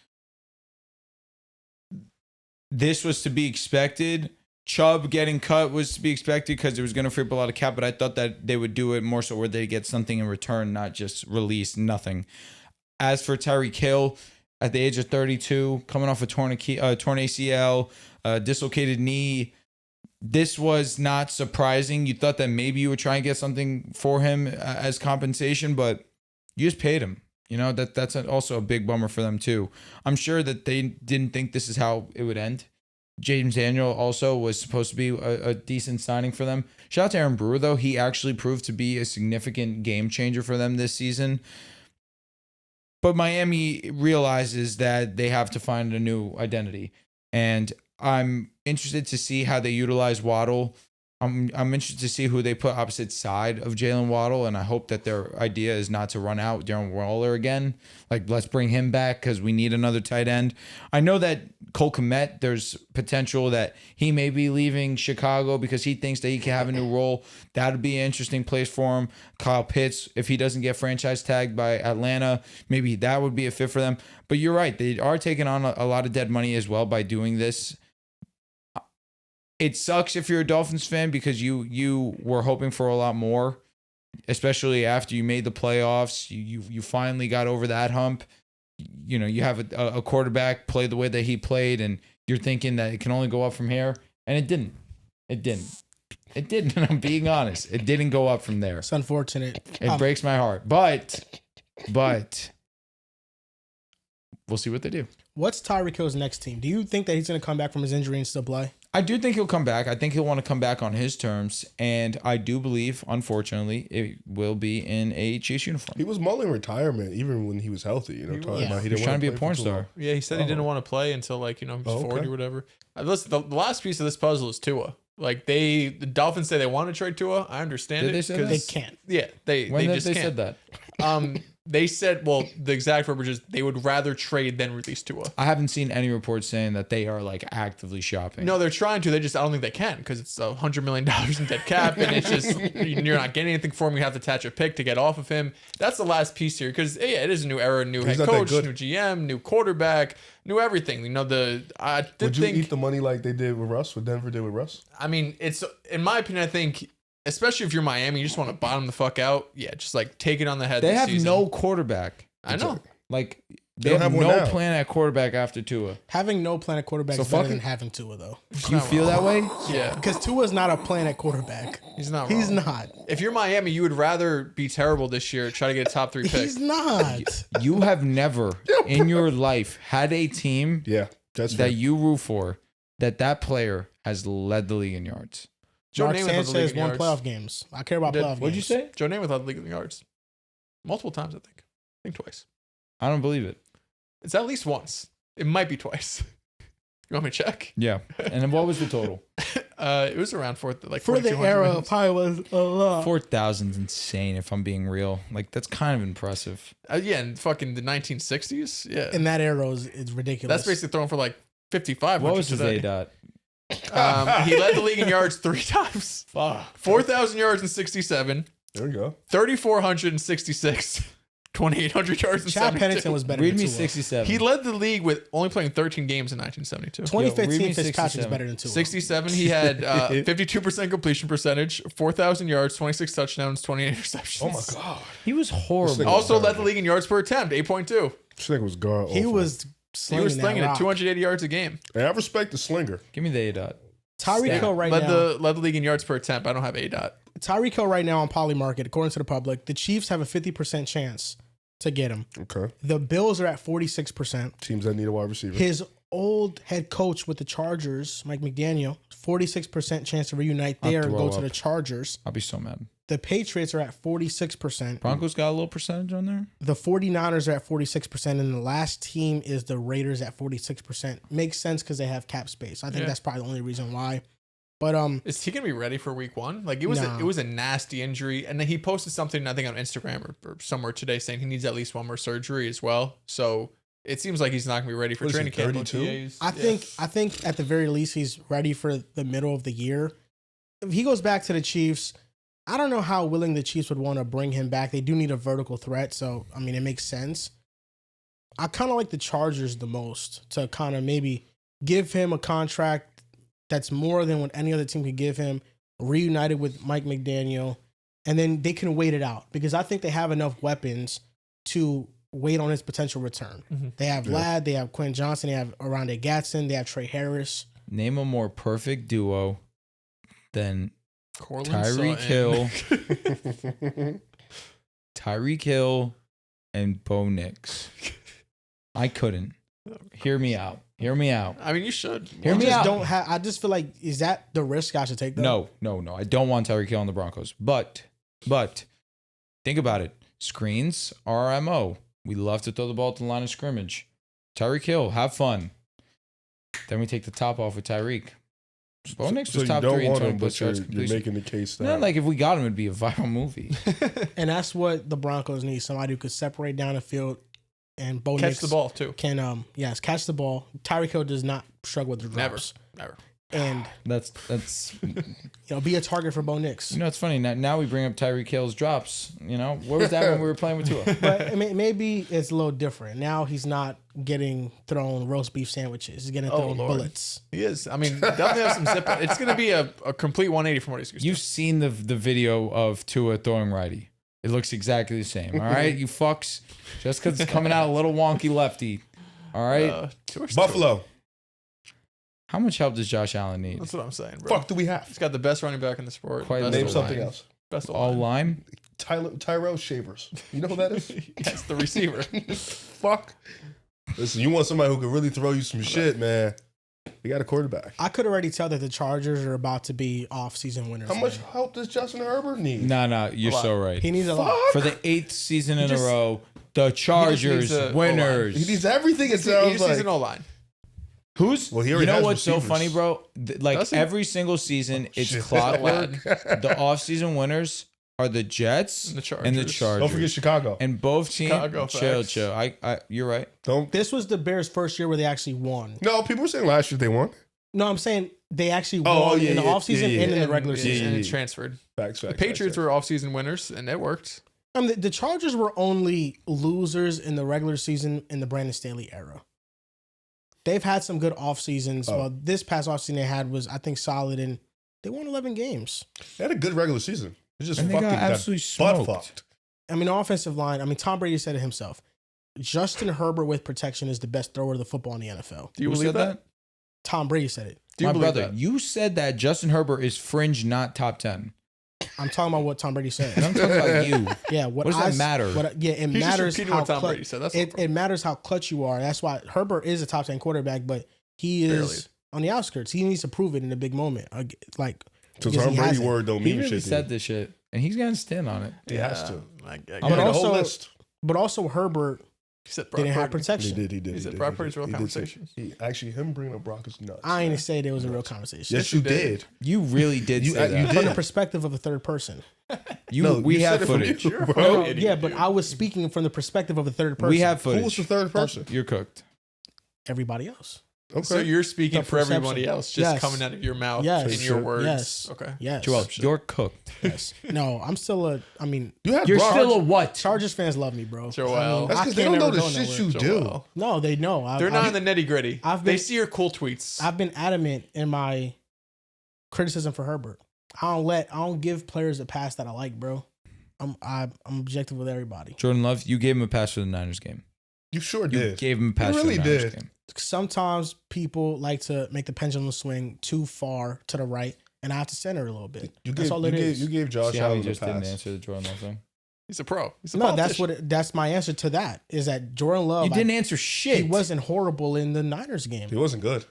this was to be expected. Chubb getting cut was to be expected because it was going to free up a lot of cap, but I thought that they would do it more so where they get something in return, not just release nothing. As for Tyreek Hill, at the age of 32, coming off a torn ACL, dislocated knee, this was not surprising. You thought that maybe you would try and get something for him as compensation, but you just paid him. You know, that's also a big bummer for them too. I'm sure that they didn't think this is how it would end. James Daniel also was supposed to be a decent signing for them. Shout out to Aaron Brewer, though. He actually proved to be a significant game changer for them this season. But Miami realizes that they have to find a new identity. And I'm interested to see how they utilize Waddle. I'm interested to see who they put opposite side of Jalen Waddle, and I hope that their idea is not to run out Darren Waller again. Like, let's bring him back because we need another tight end. I know that Cole Kmet, there's potential that he may be leaving Chicago because he thinks that he can have a new role. That would be an interesting place for him. Kyle Pitts, if he doesn't get franchise tagged by Atlanta, maybe that would be a fit for them. But you're right. They are taking on a lot of dead money as well by doing this. It sucks if you're a Dolphins fan because you were hoping for a lot more, especially after you made the playoffs. You finally got over that hump. You know, you have a quarterback play the way that he played, and you're thinking that it can only go up from here, and it didn't. It didn't. And I'm being honest. It didn't go up from there. It's unfortunate. It breaks my heart. But we'll see what they do. What's Tyreek Hill's next team? Do you think that he's going to come back from his injury and still play? I do think he'll come back. I think he'll want to come back on his terms. And I do believe, unfortunately, it will be in a Chiefs uniform. He was mulling retirement even when he was healthy. You know, He talking was. about he He's didn't trying to be a wanna play porn for too long. star. Yeah, he said he didn't want to play until like, he's Oh, 40 okay. or whatever. Listen, the last piece of this puzzle is Tua. Like the Dolphins say they want to trade Tua. I understand Did it. they say 'cause- They can't. Yeah, they When just they can't. said that? They said, well, the exact verbiage is they would rather trade than release Tua. I haven't seen any reports saying that they are like actively shopping. No, they're trying to. I don't think they can because it's $100 million in dead cap, and it's just you're not getting anything for him. You have to attach a pick to get off of him. That's the last piece here because yeah, it is a new era, new He's head not that coach, good. new GM, new quarterback, new everything. You know I did Would you think. eat the money like they did with Russ? What Denver did with Russ? I mean, it's in my opinion. I think, especially if you're Miami, you just want to bottom the fuck out. Yeah, just like take it on the head. they this have season. no quarterback. I know. Like they don't have have one no now. plan at quarterback after Tua. Having no plan at quarterback So is better fucking- than having Tua, though. Do you feel that way? Yeah, Because Tua's not a plan at quarterback. he's not. He's wrong. not. If you're Miami, you would rather be terrible this year, try to get a top 3 pick. He's not. You have never in your life had a team Yeah, that's fair. that you root for that player has led the league in yards. Joe Mark Namath led the league Sanchez in won yards. playoff games. I care about Did- playoff games. What'd you say? Joe Namath led the league in yards multiple times. I think twice. I don't believe it. It's at least once. It might be twice. You want me to check? Yeah. And then what was the total? It was around for the 4,200 era, wins. probably was a lot. 4,000's insane. If I'm being real, like that's kind of impressive. Yeah, in fucking the 1960s. Yeah, In that era, it's ridiculous. that's basically throwing for like 5,500. What was his today. A dot? He led the league in yards 3 times. 4,000 yards in 67, There we go. 3,466, 2,800 yards in Chad 72. Pennington was better Read than me Tua. 67. He led the league with only playing 13 games in 1972. 2015 Yo, read me Fitzpatrick is 67. better than Tua. 67, he had 52% completion percentage, 4,000 yards, 26 touchdowns, 28 interceptions. Oh my god. He was horrible. This nigga- Also led the league in yards per attempt, 8.2. This nigga was guard. He awful. was He slinging was that slinging it rock. 280 yards a game. Hey, I respect the slinger. Give me the A dot. Tyreek Hill right led now. led the league in yards per attempt. I don't have A dot. Tyreek Hill right now on Poly Market, according to the public, the Chiefs have a 50% chance to get him. Okay. The Bills are at 46%. Teams that need a wide receiver. His old head coach with the Chargers, Mike McDaniel, 46% chance to reunite there and throw go to up. the Chargers. I'll be so mad. The Patriots are at 46%. Broncos got a little percentage on there. The 49ers are at 46%. And the last team is the Raiders at 46%. Makes sense because they have cap space. I think Yeah. that's probably the only reason why. But Is he gonna be ready for week 1? Like it was Nah. it was a nasty injury, and then he posted something I think on Instagram or somewhere today saying he needs at least one more surgery as well. So it seems like he's not gonna be ready for What is he, training camp. 32? OTAs. I think at the very least he's ready for the middle of the year. If he goes back to the Chiefs, I don't know how willing the Chiefs would want to bring him back. They do need a vertical threat, so I mean it makes sense. I kind of like the Chargers the most to kind of maybe give him a contract that's more than what any other team could give him, reunited with Mike McDaniel, and then they can wait it out because I think they have enough weapons to wait on his potential return. Mhm. They have Ladd, they have Quinn Johnson, they have Arondé Gatson, they have Trey Harris. Name a more perfect duo than Cortland Tyreek Sutton. Hill, Tyreek Hill, and Bo Nix. I couldn't. Hear me out. Hear me out. I mean, you should. Hear me Just out. don't have. I just feel like is that the risk I should take? Though? No. I don't want Tyreek Hill on the Broncos. But think about it. Screens are our MO. We love to throw the ball to the line of scrimmage. Tyreek Hill, have fun. Then we take the top off with Tyreek. Bo Nix So was you top don't 3 in want total him, blitz but you're yards completion. making the case that. Not like if we got him, it'd be a viral movie. And that's what the Broncos need. Somebody who could separate down the field and Bo Catch Nix the ball too. can catch the ball. Tyreek Hill does not struggle with the Never. drops. Never. And That's be a target for Bo Nix. you know, it's funny. Now we bring up Tyreek Hill's drops. You know, where was that when we were playing with Tua? But I mean, maybe it's a little different. Now he's not getting thrown roast beef sandwiches. He's getting thrown Lord. bullets. He is. I mean, definitely have some zip. It's going to be a complete 180 from what he's used You've to. seen the video of Tua throwing righty. It looks exactly the same. All right, you fucks. Just because it's coming out a little wonky lefty. All right. Buffalo. How much help does Josh Allen need? That's what I'm saying, bro. Fuck do we have? He's got the best running back in the sport. Quite best Name Best something line. else. Best All line. Tyrell Shavers. You know who that is? That's the receiver. Fuck. Listen, you want somebody who can really throw you some shit, man. You got a quarterback. I could already tell that the Chargers are about to be off-season winners. How much man. help does Justin Herbert need? No, you're so right. He needs a lot. For the 8th season in just- a row, the Chargers needs a winners. He needs everything. It He sounds just needs like. an O-line. Who's? Well, he You already know has what's so receivers. funny, bro? Like Does he? every single season, it's shit. clockwork. The off-season winners are the Jets And the Chargers. and the Chargers. Don't forget Chicago. And both teams, Chicago chill. facts. You're right. Don't. This was the Bears' first year where they actually won. No, people were saying last year they won. No, I'm saying they actually Oh, won yeah, in the yeah, offseason yeah, and in yeah. the regular And- season. And yeah. it transferred. Facts. The Patriots were off-season winners, and it worked. I mean, the Chargers were only losers in the regular season in the Brandon Staley era. They've had some good off seasons. Oh. Well, this past off season they had was, I think, solid, and they won 11 games. They had a good regular season. It's just And they fucking got got absolutely butt smoked. fucked. I mean, the offensive line. I mean, Tom Brady said it himself. Justin Herbert with protection is the best thrower of the football in the NFL. Do you Who believe said that? Tom Brady said it. Do you My believe brother, that? you said that Justin Herbert is fringe, not top 10. I'm talking about what Tom Brady said. And I'm talking about you. Yeah, What does that matter? It He's just matters repeating how what Tom clutch. Brady said. That's all, bro. It matters how clutch you are. That's why Herbert is a top 10 quarterback, but he is Barely. on the outskirts. He needs to prove it in a big moment. Like, So because Tom he Brady hasn't. word don't He mean really shit. said this shit, and he's gonna stand on it. He has to. I I'm But the also- whole list. But also Herbert, He said Brock Didn't have Purdy. protection. He did. He said Brock Purdy's real He did say- conversation. Actually, him bringing up Brock is nuts. I ain't say there was a real conversation. Yes, you did. You really did You- say you that. did. From the perspective of a third person. We you have said it from footage. you, You're a bro. fucking idiot, Yeah, but dude. I was speaking from the perspective of a third person. We have footage. Who was the third person? You're cooked. everybody else. Okay. So you're speaking The for everybody perception. else, just Yes. coming out of your mouth Yes. in your Sure. words. Yes. Okay. Yes. Joel, you're cooked. Yes. No, I'm still a. I mean, you had You're Brock. still a what? Chargers fans love me, bro. Joel. I mean, That's I because they can't don't know ever the go shit nowhere. you do. Joel. No, they know. They're not in the nitty gritty. I've They been- see your cool tweets. I've been adamant in my criticism for Herbert. I don't give players a pass that I like, bro. I'm objective with everybody. Jordan Love, you gave him a pass for the Niners game. You sure You did. gave him a pass You for really the Niners did. game. Sometimes people like to make the pendulum swing too far to the right, and I have to center it a little bit. You That's gave, all you it gave, is. you gave Josh See how he Allen a just didn't pass. answer the Jordan Love thing? He's a pro. He's a No, that's politician. that's my answer to that. Is that Jordan Love? You didn't answer shit. He wasn't horrible in the Niners game. He wasn't good.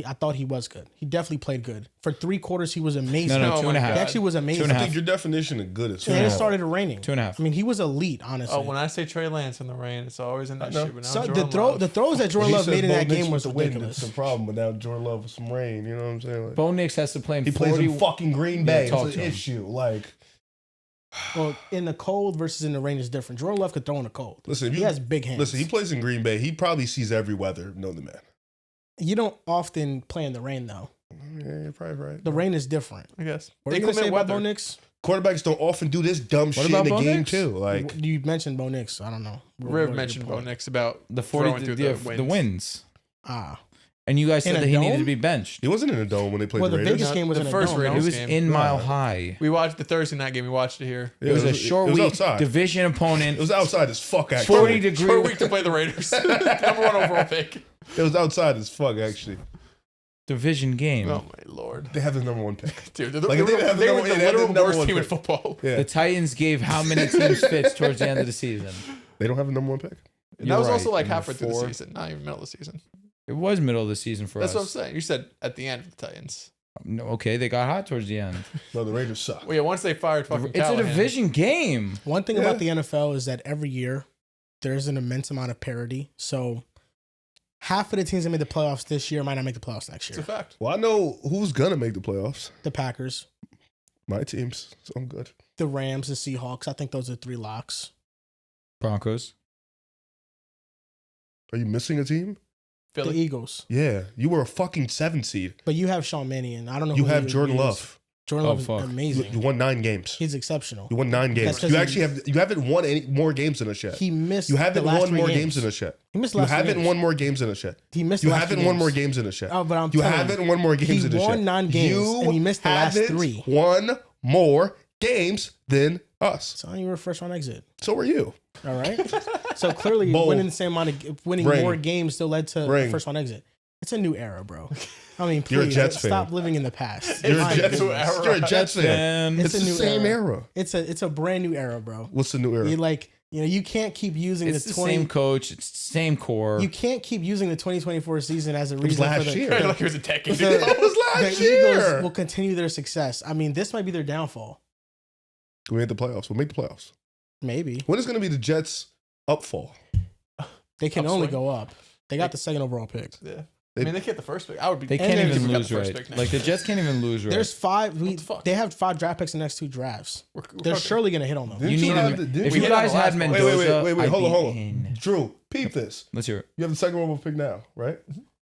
I thought he was good. He definitely played good. For 3 quarters, he was amazing. No, Oh 2.5. my He actually was amazing. 2.5. I think your definition of good is And it small. started raining. 2.5. I mean, he was elite, honestly. Oh, when I say Trey Lance in the rain, it's always an I know. issue. But now So Jordan Love. the throws that Jordan He Love said made in Bo that Nix game with was the wind, ridiculous. It's a problem, but now Jordan Love with some rain. You know what I'm saying? Like, Bo Nix has to play in he 40. plays in fucking Green Yeah, Bay. talk It's to an him. issue. Like, Well, in the cold versus in the rain is different. Jordan Love could throw in the cold. listen, if He you, has big hands. listen, he plays in Green Bay. He probably sees every weather. Know the man. You don't often play in the rain, though. Yeah, you're probably right. The rain is different. I guess. What are you going to say Inclement about Bo weather. Nix? Quarterbacks don't often do this dumb shit about in the Bo game Nix? too. Like, You mentioned Bo Nix. I don't know. Riv What mentioned your Bo point? Nix about The throwing 40, through the wins. Ah. And you guys In said a that he needed dome? to be benched. he wasn't in a dome when they played Well, the the Raiders. Vegas game was The in a first dome, no? It Raiders was game. in Mile Right. High. We watched the Thursday night game. We watched it here. It was a short it was week. outside. Division opponent. It was outside as fuck. Actually, 40 degree. Short week to play the Raiders. Number 1 overall pick. It was outside as fuck. Actually, Division game. Oh my lord, they have the number 1 pick. dude! They, Like, they, if they were, didn't have they the were number- the they had the literal number worst 1 team in pick. football. Yeah, The Titans gave how many teams fits towards the end of the season? they don't have the number 1 pick. And You're that was right. also like And halfway through the 4. season, not even middle of the season. It was middle of the season for That's what I'm us. saying. You said at the end of the Titans. No, okay, they got hot towards the end. No, the Raiders suck. Well, yeah, once they fired fucking It's a Callahan. division game. One thing Yeah. about the NFL is that every year there's an immense amount of parity. So half of the teams that made the playoffs this year might not make the playoffs next It's a year. fact. Well, I know who's gonna make the playoffs. The Packers, My teams, so I'm good. the Rams, the Seahawks. I think those are 3 locks. Broncos. Are you missing a team? The Philly. Eagles. Yeah, you were a fucking 7 seed. But you have Sean Mannion. I don't know You who have would Jordan use. Love. Jordan Oh, Love is fuck. amazing. You won 9 games. He's exceptional. You won 9 games. That's 'cause You he- actually have. You haven't won any more games than us yet. He missed You haven't the last won 3 more games than us yet. He missed the You last 3 haven't games. won more games than us yet. He missed You the last 3 haven't won games. more games than us yet. Oh, but I'm You telling haven't won more games than us yet. won 9 games, You and he missed the last haven't 3. won more games than us. So you were a first round exit. So are you. All right. So clearly, Bold. winning the same amount of winning Ring. more games still led to Ring. a first round exit. It's a new era, bro. I mean, You're a please Jets stop fan. living in the past. You're My a Jets. goodness. era. You're a Jets fan. And It's It's a the new same era. era. It's a brand new era, bro. What's the new era? You like you can't keep using it's the the 20. same coach. It's the same core. You can't keep using the 2024 season as a was reason last for the, year. like it was a decade the, ago. That was last the year. Eagles will continue their success. I mean, this might be their downfall. We made the playoffs. We'll make the playoffs. Maybe When is going to be the Jets' upfall? they can only Upswing. go up. They got the second overall pick. Yeah. I mean, they get the first pick. I would be. They And can't then even we got lose the first right. pick next Like the year. Jets can't even lose right. There's 5. What the fuck? They have 5 draft picks in the next 2 drafts. We're They're cooking. surely going to hit on them. Didn't you you need have to. the- didn't If we you hit on guys the had last one? Mendoza, Wait. I'd Hold be on. in. Drew, peep this. Let's hear it. You have the second overall pick now, right?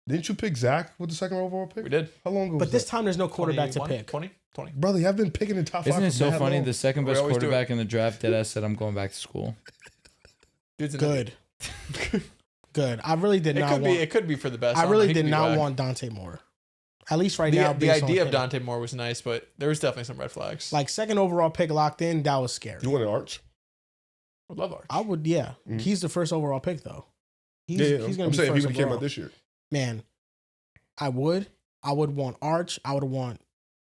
Didn't you pick Zach with the second overall pick? We did. How long ago But was this that? time there's no quarterback to 21, pick. 20. Brother, you have been picking in top 5. Isn't it for so mad funny? long. The second We best always do it. quarterback in the draft deadass said, "I'm going back to school." Dude's an Good. idiot. Good. I really did It not could want. be. It could be for the best. I don't really know. He did could be not back. want Dante Moore. At least right now, The based on idea of him. Dante Moore was nice, but there was definitely some red flags. Like second overall pick locked in, that was scary. You want an arch? I love Arch. I would, yeah. Mm. He's the first overall pick though. He's Yeah, he's gonna I'm be saying if first he would have came overall. out this year. Man, I would want Arch. I would want.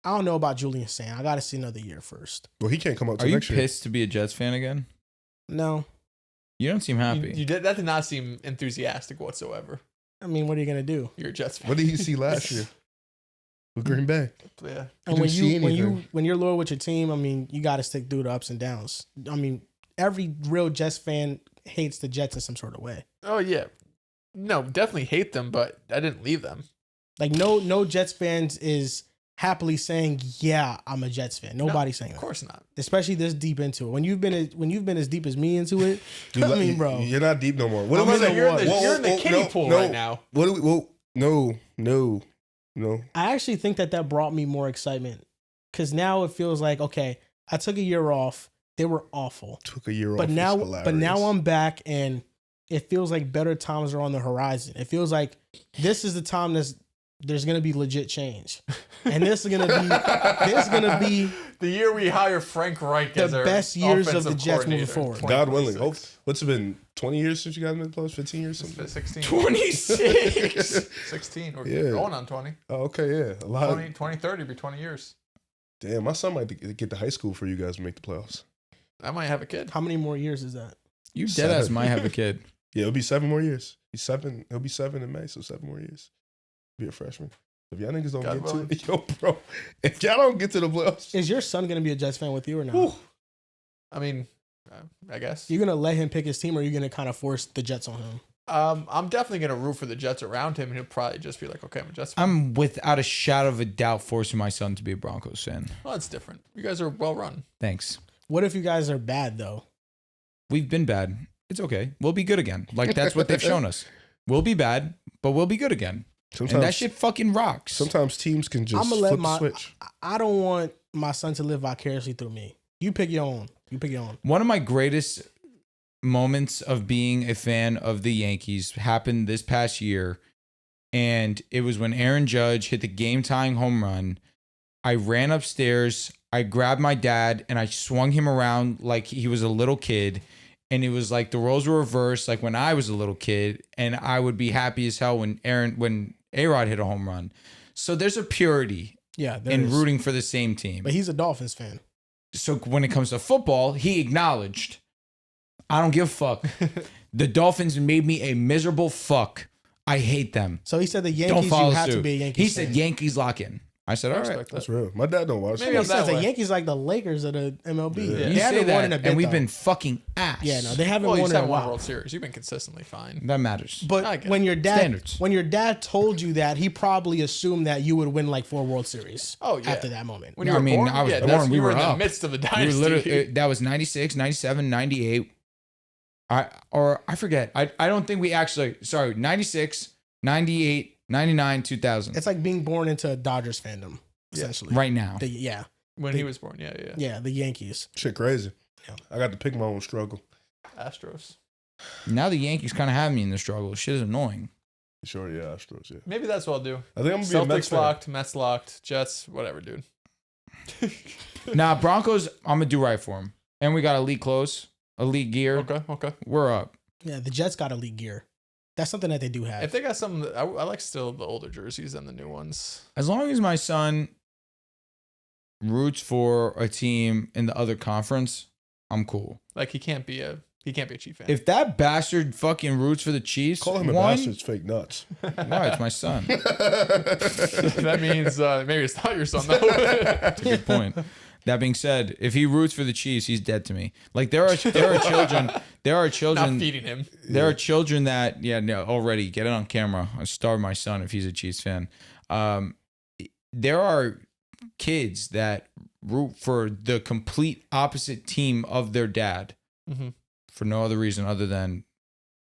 I don't know about Julian Sand. I got to see another year first. Well, he can't come out Are till you next year. pissed to be a Jets fan again? No, You don't seem happy. You did that. Did not seem enthusiastic whatsoever. I mean, what are you gonna do? You're a Jets fan. What did he see last year with Green Bay? Yeah. And didn't when see you anything. you're loyal with your team, I mean, you got to stick through the ups and downs. I mean, every real Jets fan hates the Jets in some sort of way. Oh yeah. No, definitely hate them, but I didn't leave them. Like no Jets fans is happily saying, "Yeah, I'm a Jets fan." Nobody's saying Of that. course not. Especially this deep into it. When you've been as deep as me into it, bro, You're not deep no more. What I'm was in it? the You're in water. the, you're in the kiddie pool right now. What do we? Well, no. I actually think that brought me more excitement because now it feels like, okay, I took a year off. They were awful, Took a year off. but now Hilarious. I'm back and it feels like better times are on the horizon. It feels like this is the time there's gonna be legit change, and this is gonna be The year we hire Frank Reich as the our best years of the offensive Jets moving coordinator. forward. God willing. 2026. What's it been? 20 years since you guys been close? 15 years? Something? 16. 26. 16. We're Yeah. going on 20. Oh, okay, yeah. A lot. 2030 be 20 years. Damn, my son might get to high school for you guys to make the playoffs. I might have a kid. How many more years is that? You dead ass might have a kid. Yeah, it'll be 7 more years. He'll be 7 in May, so 7 more years. Be a freshman. If y'all niggas don't God get willing. to it, yo, bro. If y'all don't get to the playoffs, Is your son gonna be a Jets fan with you or not? whew, I mean, I guess. You're gonna let him pick his team, or you're gonna kind of force the Jets on him? I'm definitely gonna root for the Jets around him, and he'll probably just be like, "Okay, I'm a Jets fan." I'm without a shadow of a doubt forcing my son to be a Broncos fan. Well, that's different. You guys are well run. Thanks. What if you guys are bad though? We've been bad. It's okay. We'll be good again. Like that's what they've shown us. We'll be bad, but we'll be good again. And that shit fucking rocks. Sometimes teams can just I'm gonna let flip the switch. I don't want my son to live vicariously through me. You pick your own. One of my greatest moments of being a fan of the Yankees happened this past year. And it was when Aaron Judge hit the game-tying home run. I ran upstairs. I grabbed my dad and I swung him around like he was a little kid. And it was like the roles were reversed, like when I was a little kid. And I would be happy as hell when A-Rod hit a home run. So there's a purity Yeah, there in is. rooting for the same team. But he's a Dolphins fan. So when it comes to football, he acknowledged, I don't give a fuck. The Dolphins made me a miserable fuck. I hate them. So he said the Don't Yankees, follow you have suit. to be a Yankees He fan. said Yankees lock in. I said, all right. Respect That's that. real. My dad don't watch. Maybe He I'm says that the way. Yankees like the Lakers of the MLB. Yeah. They You haven't say won in that, a bit, and we've though. been fucking ass. Yeah, no, they haven't Well, you won just in a haven't won a while. World Series. You've been consistently fine. That matters. I But get when it. your Standards. dad told you that, he probably assumed that you would win like 4 World Series. Oh, yeah. After that moment. When I you were mean, born, I was that's- born, we you were in the up. midst of a We were dynasty. literally, that was 96, 97, 98. I forget. I don't think we actually, 96, 98, 99, 2000. It's like being born into a Dodgers fandom, essentially. Right now. Yeah, when he was born. Yeah. the Yankees. Shit crazy. Yeah. I got to pick my own struggle. Astros. Now the Yankees kind of have me in the struggle. Shit is annoying. Sure, yeah, Astros, yeah. Maybe that's what I'll do. I think I'm gonna be a Mets Celtics fan. locked, Mets locked, Jets, whatever, dude. Now, Broncos, I'm going to do right for them. And we got elite clothes, elite gear. Okay. We're up. Yeah, the Jets got elite gear. That's something that they do have. If they got some, I like still the older jerseys than the new ones. As long as my son roots for a team in the other conference, I'm cool. Like he can't be a Chief fan. If that bastard fucking roots for the Chiefs, Call him a one, bastard. It's fake nuts. why? It's my son. that means maybe it's not your son though. That's a good point. That being said, if he roots for the Chiefs, he's dead to me. Like there are children. Not feeding him. There are children that already get it on camera. I starve my son if he's a Chiefs fan. There are kids that root for the complete opposite team of their dad Mm-hmm. for no other reason other than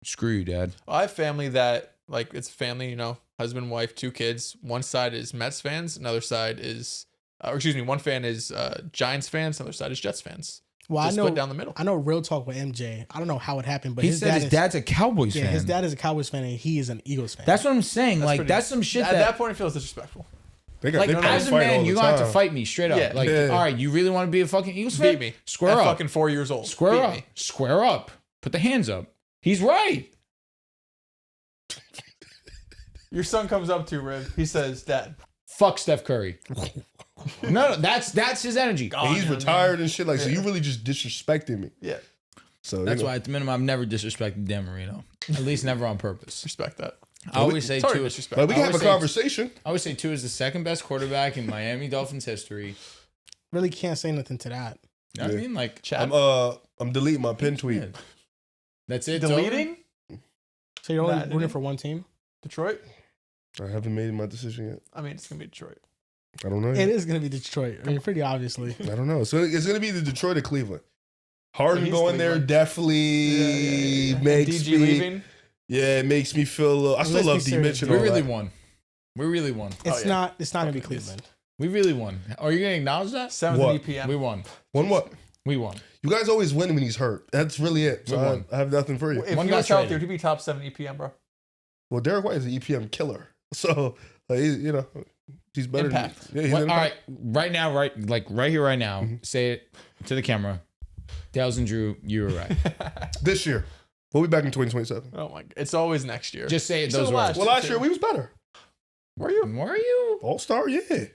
screw you, dad. I have family that like it's family, husband, wife, 2 kids. One side is Mets fans, another side is, one fan is Giants fans, another side is Jets fans. well, Just I know split down the middle. I know real talk with MJ. I don't know how it happened, but He his said his dad's a Cowboys fan. his dad is a Cowboys fan and he is an Eagles fan. That's what I'm saying. That's some shit At that point, it feels disrespectful. They like they probably as a fight all man, the you gonna have to time. fight me straight up. Yeah. Like, Yeah. all right, you really want to be a fucking Eagles fan? Beat me. Square At up. fucking 4 years old. Square Beat up. me. Square up. Put the hands up. He's right. Your son comes up to you, Riv. He says, "Dad, Fuck Steph Curry. No, that's his energy. And he's retired and shit. Like, so you really just disrespecting me. yeah, So That's why at the minimum I've never disrespected Dan Marino. At least never on purpose. respect that." I always say Sorry, two. disrespect. But we can I have a would say- conversation. I always say two is the second best quarterback in Miami Dolphins history. really can't say nothing to that. You know what I Yeah. mean? Like, Chat. I'm deleting my pin tweet. that's it. it's over. Deleting? So you're only Maddening. rooting for one team? Detroit? I haven't made my decision yet. I mean, it's going to be Detroit. I don't know. It Yet. is going to be Detroit. I mean, pretty obviously. I don't know. So it's gonna be the Detroit or Cleveland. Harden He's going there Cleveland. definitely Yeah. makes DG me. leaving? Yeah, it makes me feel a little. I still Let's be love D serious. Mitch and We all really that. won. We really won. It's yeah. not going to be Fucking is. Cleveland. We really won. Are you going to acknowledge that? 7th What? EPM. We won. One what? We won. You guys always win when he's hurt. That's really it. So We won. I have nothing for you. If One he got was healthy, traded. would he be top 7 EPM, bro? Well, Derek White is an EPM killer. So he's better. Impact. Than, yeah, he's What, an all impact. right, right now, right here, right now, say it to the camera. Dales and Drew, you were right. This year, we'll be back in 2027. Oh my god. It's always next year. Just say it. So Those last- words. Well, last year we was better. Were you? Were you? All Star, yeah.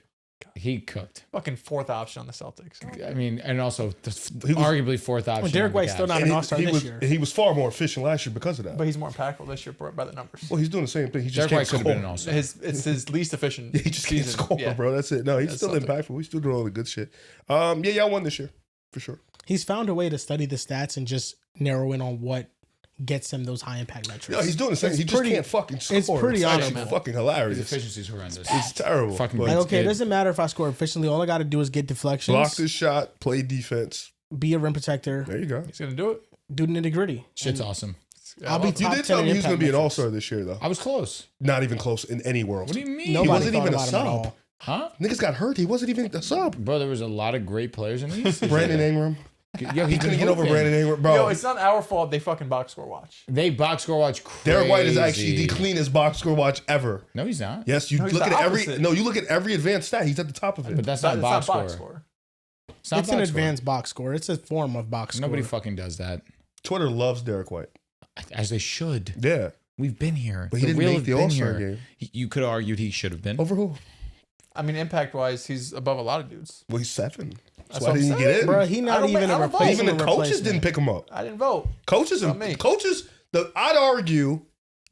He cooked. Fucking 4th option on the Celtics. I mean, and also He was- arguably fourth option. Well, Derek on the White's still Cavs. not And an all-star this year. he was far more efficient last year because of that. But he's more impactful this year by the numbers. Well, he's doing the same thing. He just Derek White can't could have score. been an all-star. It's his least efficient He just can't season. score, Yeah. bro. That's it. No, he's Yeah, still Celtic. impactful. He's still doing all the good shit. Yeah, y'all won this year for sure. He's found a way to study the stats and just narrow in on what gets him those high impact metrics. No, he's doing the same. It's he just pretty- can't fucking score. it's pretty actually honorable. fucking His hilarious. efficiency's horrendous. It's terrible. Fucking but Like, It's okay, it good. doesn't matter if I score efficiently. All I got to do is get deflections, block this shot, play defense. be a rim protector, There you go. He's gonna do it. do the nitty gritty. Shit's awesome. I'll be You top did 10 tell me in he was going to impact be an metrics. all-star this year, though. I was close. Not even close in any world. What do you mean? Nobody wasn't thought even a about him sub. at all. Huh? Niggas got hurt. He wasn't even a sub. Bro, there was a lot of great players in these. Brandon Ingram. Yo, He couldn't get over Brandon Ingram. Bro, Yo, it's not our fault they fucking box score watch. They box score watch crazy. Derek White is actually the cleanest box score watch ever. No, he's not. Yes, you No, he's look the at every. opposite. No, you look at every advanced stat. He's at the top of it. But that's It's not box box score. score. It's not It's an box score. advanced box score. It's a form of box score. Nobody fucking does that. Twitter loves Derek White. As they should. Yeah, We've been here. but he didn't real make have the been All-Star here. game. You could have argued he should have been. Over who? I mean, impact wise, he's above a lot of dudes. Well, he's 7. That's Why what I'm didn't he get saying. in? Bro, he not don't even make- I a don't vote. replacement. Even the coaches didn't pick him up. I didn't vote. Coaches Not and me. coaches. I'd argue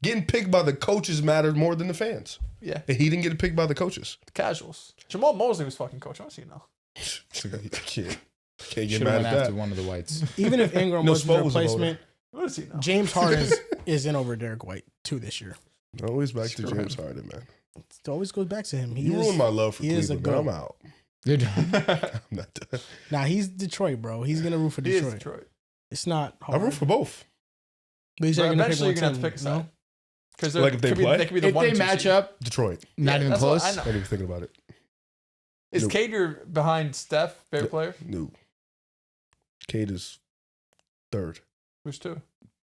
getting picked by the coaches mattered more than the fans. Yeah, And he didn't get picked by the coaches. the casuals. Jamal Mosley was fucking coach. I don't see you now. Can't get Should have mad went at after that. one of the whites. Even if Ingram No, was the Spo was a voter. replacement, What is he now? James Harden is in over Derek White too this year. Always back to Screw James him. Harden, man. It always goes back to him. He You is, ruined my love for he is a Cleveland, man. goat. I'm out. Dude, I'm not done. Nah, he's Detroit, bro. He's gonna root for He is Detroit. Detroit. It's not I hard. root for both. But he's But gonna pick eventually, you're one gonna have to team, pick a no? side. Because Like if they play? they could be the if one they and two match seed. up, Detroit. not Yeah, even that's what close. I I know. didn't even think about it. Is Nope. Cater behind Steph, favorite player? No. Cade is 3rd. Who's 2?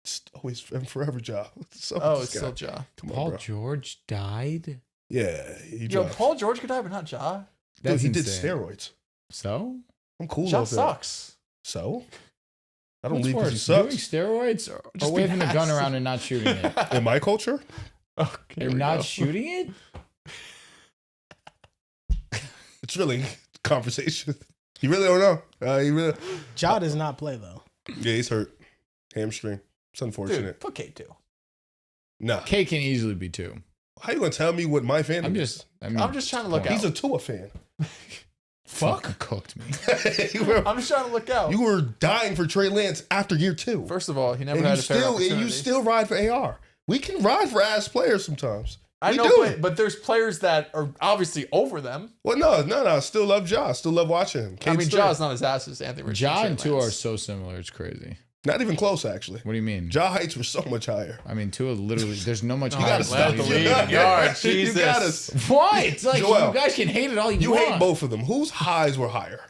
It's always and forever job. So Oh, this it's guy. still Ja. Come on, Paul bro. George died. Yeah, he Yo, dropped. Paul George could die, but not Ja. Dude, That's he did insane. steroids. So, I'm cool Ja off that. sucks. So? I don't what's leave because he worse, doing sucks. steroids or Just waving being a gun nasty. around and not shooting it? In my culture, Oh, here And we not go. shooting it? it's really conversation. You really don't know. He really, Ja does not play though. yeah, he's hurt. Hamstring. It's unfortunate. Dude, put Kate too. Nah. K can easily be 2. How you gonna tell me what my fan I'm is? I'm just trying to look out. He's a Tua fan. fucking cooked me. I'm just trying to look out. You were dying for Trey Lance after year 2. First of all, he never and had you a fair opportunity. still ride for AR. We can ride for ass players sometimes. I We know, do. but there's players that are obviously over them. Well, no. I still love Ja. I still love watching him. I mean, Cade's Ja's not as ass as Anthony Richardson. Ja and Trey Tua are Lance. so similar. It's crazy. not even close, actually. What do you mean? Ja heights were so much higher. I mean, Tua literally, there's no much You higher gotta than stop the it. Tua. lead Yeah. in yards. You Jesus. gotta- What? It's like Joel, you guys can hate it all you, You want. hate both of them. Whose highs were higher?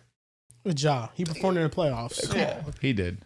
With Ja, he performed in the playoffs. Yeah. He did.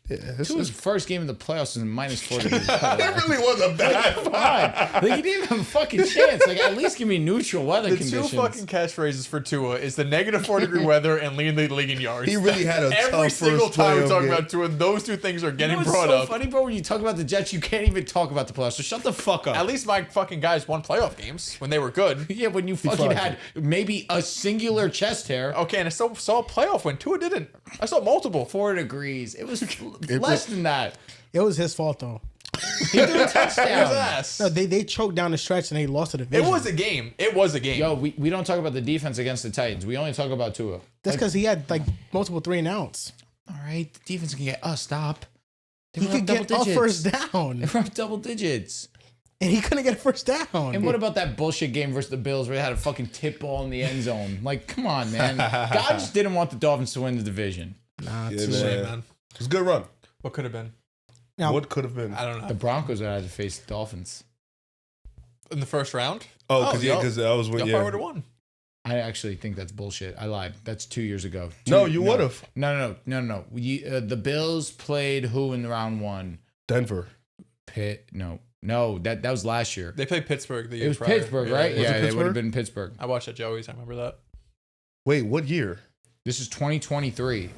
Yeah, this Tua's is, first game in the playoffs was minus 4 degrees. it really was a bad Fine. Like, he didn't have a fucking chance. Like, at least give me neutral weather The conditions. two fucking catchphrases for Tua is the negative 4-degree weather and leading the league in yards. He really had a Every tough single first time we're playoff talking game. about Tua, those two things are You getting know what's brought so up. funny, bro? When you talk about the Jets, you can't even talk about the playoffs. So shut the fuck up. At least my fucking guys won playoff games when they were good. Yeah, when you fucking fucked had maybe a singular chest hair. Okay, and I still saw a playoff win. Tua didn't. I saw multiple. 4 degrees. It was less than that. It was his fault though. He threw a It was touchdown. ass. No, they choked down the stretch and they lost to the It division. was a game. It was a game. Yo, we don't talk about the defense against the Titans. We only talk about Tua. That's because he had like multiple 3 and outs. All right, the defense can get stop. He could get a first down, They were up double digits. and he couldn't get a first down. And what about that bullshit game versus the Bills where they had a fucking tip ball in the end zone? Like, come on, man. God just didn't want the Dolphins to win the division. Nah, Yeah, too man. late. man. It was a good run. What could have been? Now, What could have been? I don't know. The Broncos had to face the Dolphins. In the first round? Oh, because I was when Y'all yeah. probably would have won. I actually think that's bullshit. I lied. That's 2 years ago. No, you would have. No. The Bills played who in round one? Denver. Pitt. No. That was last year. They played Pittsburgh the year It was prior. Pittsburgh, right? Was it Yeah, they would Pittsburgh? have been Pittsburgh. I watched at Joey's. I remember that. Wait, what year? This is 2023.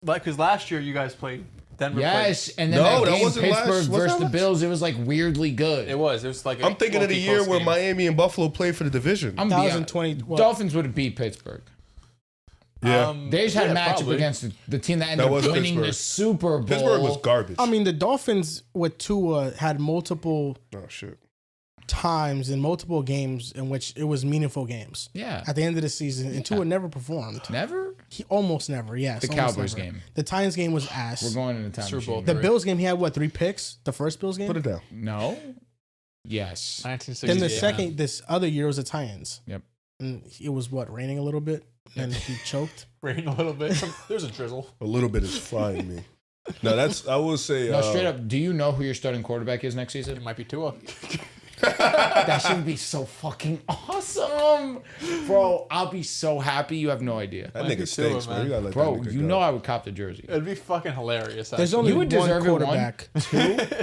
Like, because last year you guys played Denver. Yes, and then No, that that game, wasn't last- Pittsburgh was versus that the last? Bills, it was like weirdly good. It was like. I'm thinking of the year where Miami and Buffalo played for the division. I'm that was in beyond- 20. Well, Dolphins would have beat Pittsburgh. Yeah. They just had a matchup probably. against the team that ended That up was winning the Pittsburgh. Super Bowl. Pittsburgh was garbage. I mean, the Dolphins with Tua had multiple oh shit. times in multiple games in which it was meaningful games. Yeah. At the end of the season, and Tua never performed. Never? He almost never. Yes, The almost Cowboys never. game. The Titans game was ass. We're going into time Super machine. Bowl. The Right. Bills game, he had what, 3 picks? The first Bills game. Put it down. No? Yes. 1960. Then the second, this other year was the Titans. Yep. And it was what, raining a little bit, and he choked. Rain a little bit. There's a drizzle. A little bit is fine me. No, that's I will say. No, straight up, do you know who your starting quarterback is next It season? might be Tua. That should be so fucking awesome. Bro, I'll be so happy. You have no idea. That Might be nigga stinks, Tua, man. man. You gotta let Bro, that nigga you go. know I would cop the jersey. It'd be fucking hilarious. There's actually. only You would one deserve it, one. quarterback.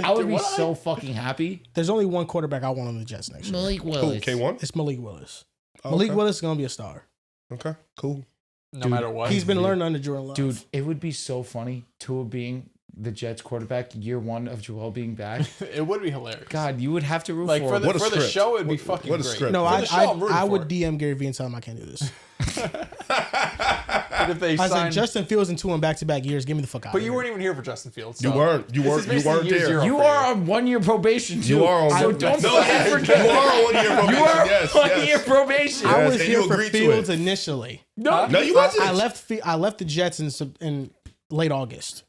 I would be Would I? so fucking happy. There's only one quarterback I want on the Jets next year. Malik Cool. Willis. K1. It's Malik Willis. Oh, Malik okay. Willis is gonna be a star. Okay. Cool. no matter what. He's been learning under Jordan Love. Dude, it would be so funny, Tua being the Jets quarterback year one of Joel being back. It would be hilarious. God, you would have to root Like for for him. the, What a for the script. show, it'd be What- fucking what a great. script. no, For I the show, I'm rooting I for would it. DM Gary Vee and tell him I can't do this. But if they I said signed, Justin Fields and Tua in back-to-back years. Give me the fuck out. but of you here. weren't even here for Justin Fields. You so weren't. You this weren't. is You basically weren't year there. zero You for are on 1 year probation too. You are on. So one- don't no, fucking yes, forget. You are on 1 year probation. You are yes, on 1 yes. year probation. I Yes, was and here you for agreed to Fields it. initially. No, No, you wasn't. I left the Jets in late August.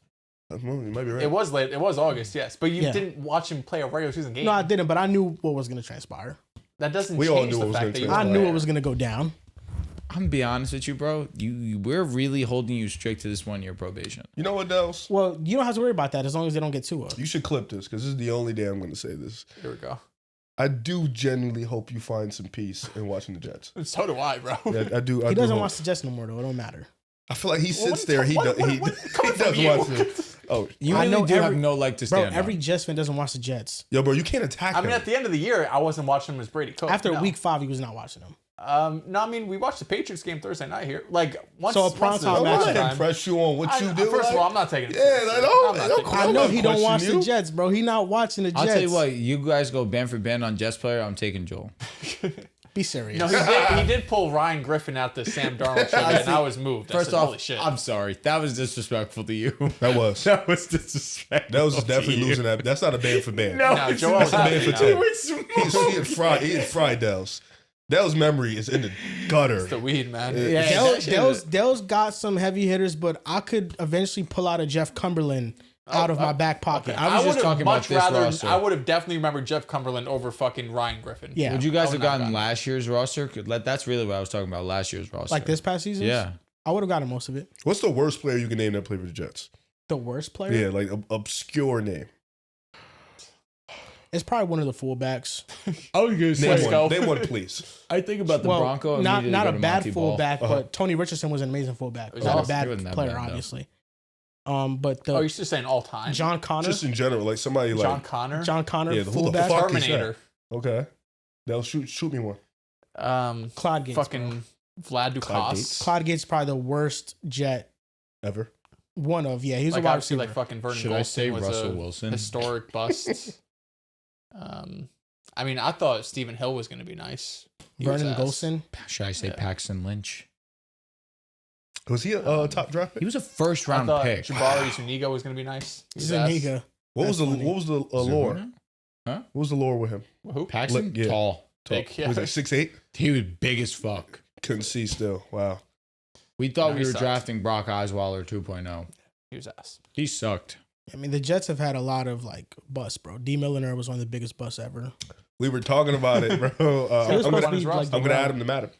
Well, you might be right. It was late. It was August, yes. But you Yeah. didn't watch him play a regular season game. No, I didn't, but I knew what was going to transpire. That doesn't We all change knew the what was fact gonna that you transpire. I were knew there. it was going to go down. I'm gonna be honest with you, bro. We're really holding you strict to this 1 year probation. You know what, Dels? Well, you don't have to worry about that as long as they don't get Tua. You should clip this because this is the only day I'm going to say this. Here we go. I do genuinely hope you find some peace in watching the Jets. And so do I, bro. Yeah, I do. He doesn't hope. watch the Jets no more, though. It don't matter. I feel like he Well, sits there. He what- does. He what- coming does from you? watch it. Oh, You I really know do have every- no leg to Bro, stand every on. Jets fan doesn't watch the Jets. yo, bro, you can't attack I mean, him. at the end of the year, I wasn't watching him as Brady Cook. After no. week 5, he was not watching them. No, I mean, we watched the Patriots game Thursday night here. Like, once, So a once primetime the- Don't match let him press you on what you do. First like, of all, I'm not taking it. Yeah, seriously. like, don't- I'm not don't taking it call I I'm know not he don't watch questioning the you. Jets, bro. He not watching the Jets. I'll tell you what, you guys go band for band on Jets player. I'm taking Joel. Be serious. No, he did pull Ryan Griffin out the Sam Darnold trivia, and I was moved. I First said, off, holy shit. I'm sorry. That was disrespectful to you. That was. That was disrespectful. That was to definitely you. losing that. That's not a band for band. No, No, it's Joel was not. a man for happy, 10. no. It's He had fried. He had fried Dels. Del's memory is in the gutter. It's the weed, man. Yeah. Dell's got some heavy hitters, but I could eventually pull out a Jeff Cumberland out of my back pocket. I was just would've talking about much this rather, roster. I would have definitely remembered Jeff Cumberland over fucking Ryan Griffin. Yeah. Would you guys I have would not gotten have last year's roster? That's really what I was talking about. Last year's roster, Like this past season? Yeah. I would have gotten most of it. What's the worst player you can name that played for the Jets? The worst player? Yeah, like obscure name. It's probably one of the fullbacks. I was gonna Name go. one. Name one, please. I think about the Well, Bronco. not immediately a go to bad Monty Ball. fullback, but Tony Richardson was an amazing fullback. Was Not that- a bad he wasn't that player, bad, though. obviously. But Oh, the you're just saying all time? John Connor, Just in general, like somebody John like Connor? Yeah, who the fullback, fuck is that? Terminator. Okay. They'll shoot me one. Claude Gates. Fucking Vlad Claude Dukas. Gates. Claude Gates is probably the worst Jet. Ever. One of, yeah. He's Like, a wide obviously, receiver. like fucking Vernon Should I say Gholston was Russell a Wilson? historic bust. I mean, I thought Stephen Hill was going to be nice. He was Vernon ass. Gholston. Should I say Yeah. Paxton Lynch? Was he a top draft pick? He was a first I round thought pick. Jabari Zuniga was going to be nice. He was ass. Zuniga. What was the That's funny. allure? Huh? What was the lore with him? Who? Paxton? Yeah. Tall. Big, yeah. Was that 6'8"? He was big as fuck. Couldn't see still. Wow. We thought No, we he were sucked. drafting Brock Osweiler 2.0. He was ass. He sucked. I mean, the Jets have had a lot of like busts, bro. D. Milliner was one of the biggest busts ever. We were talking about it, bro. He was I'm supposed gonna, to be like I'm gonna add him to Madden.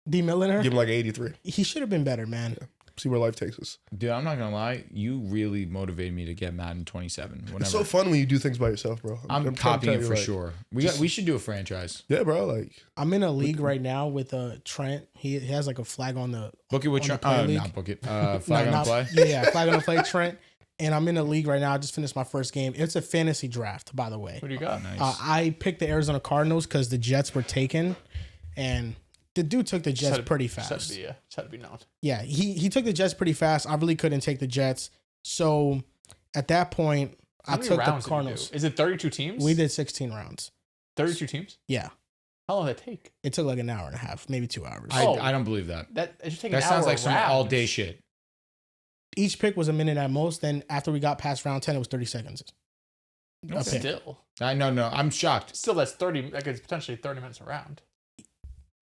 D. Milliner. Give him like 83. He should have been better, man. Yeah. See where life takes us. Dude, I'm not gonna lie. You really motivated me to get Madden 27. Whenever. It's so fun when you do things by yourself, bro. I'm trying to copying tell it for like, sure. We should do a franchise. Yeah, bro. Like, I'm in a league right now with Trent. He has like a flag on the Book it with On the play league? not book it. Flag on the play. Yeah, flag on the play, Trent. And I'm in a league right now. I just finished my first game. It's a fantasy draft, by the way. What do you got? Nice. I picked the Arizona Cardinals because the Jets were taken, and the dude took the Jets pretty fast. Just had to be known. Yeah, he took the Jets pretty fast. I really couldn't take the Jets. So at that point, How I many took the rounds did you Cardinals. do? Is it 32 teams? We did 16 rounds. 32 teams? Yeah. How long did that take? It took like an hour and a half, maybe 2 hours. I don't believe that. It should take That an sounds hour like some round. all day shit. Each pick was a minute at most. Then after we got past round 10, it was 30 seconds. No, Okay. still. I know. I'm shocked. Still, that's 30. Like it's potentially 30 minutes a round.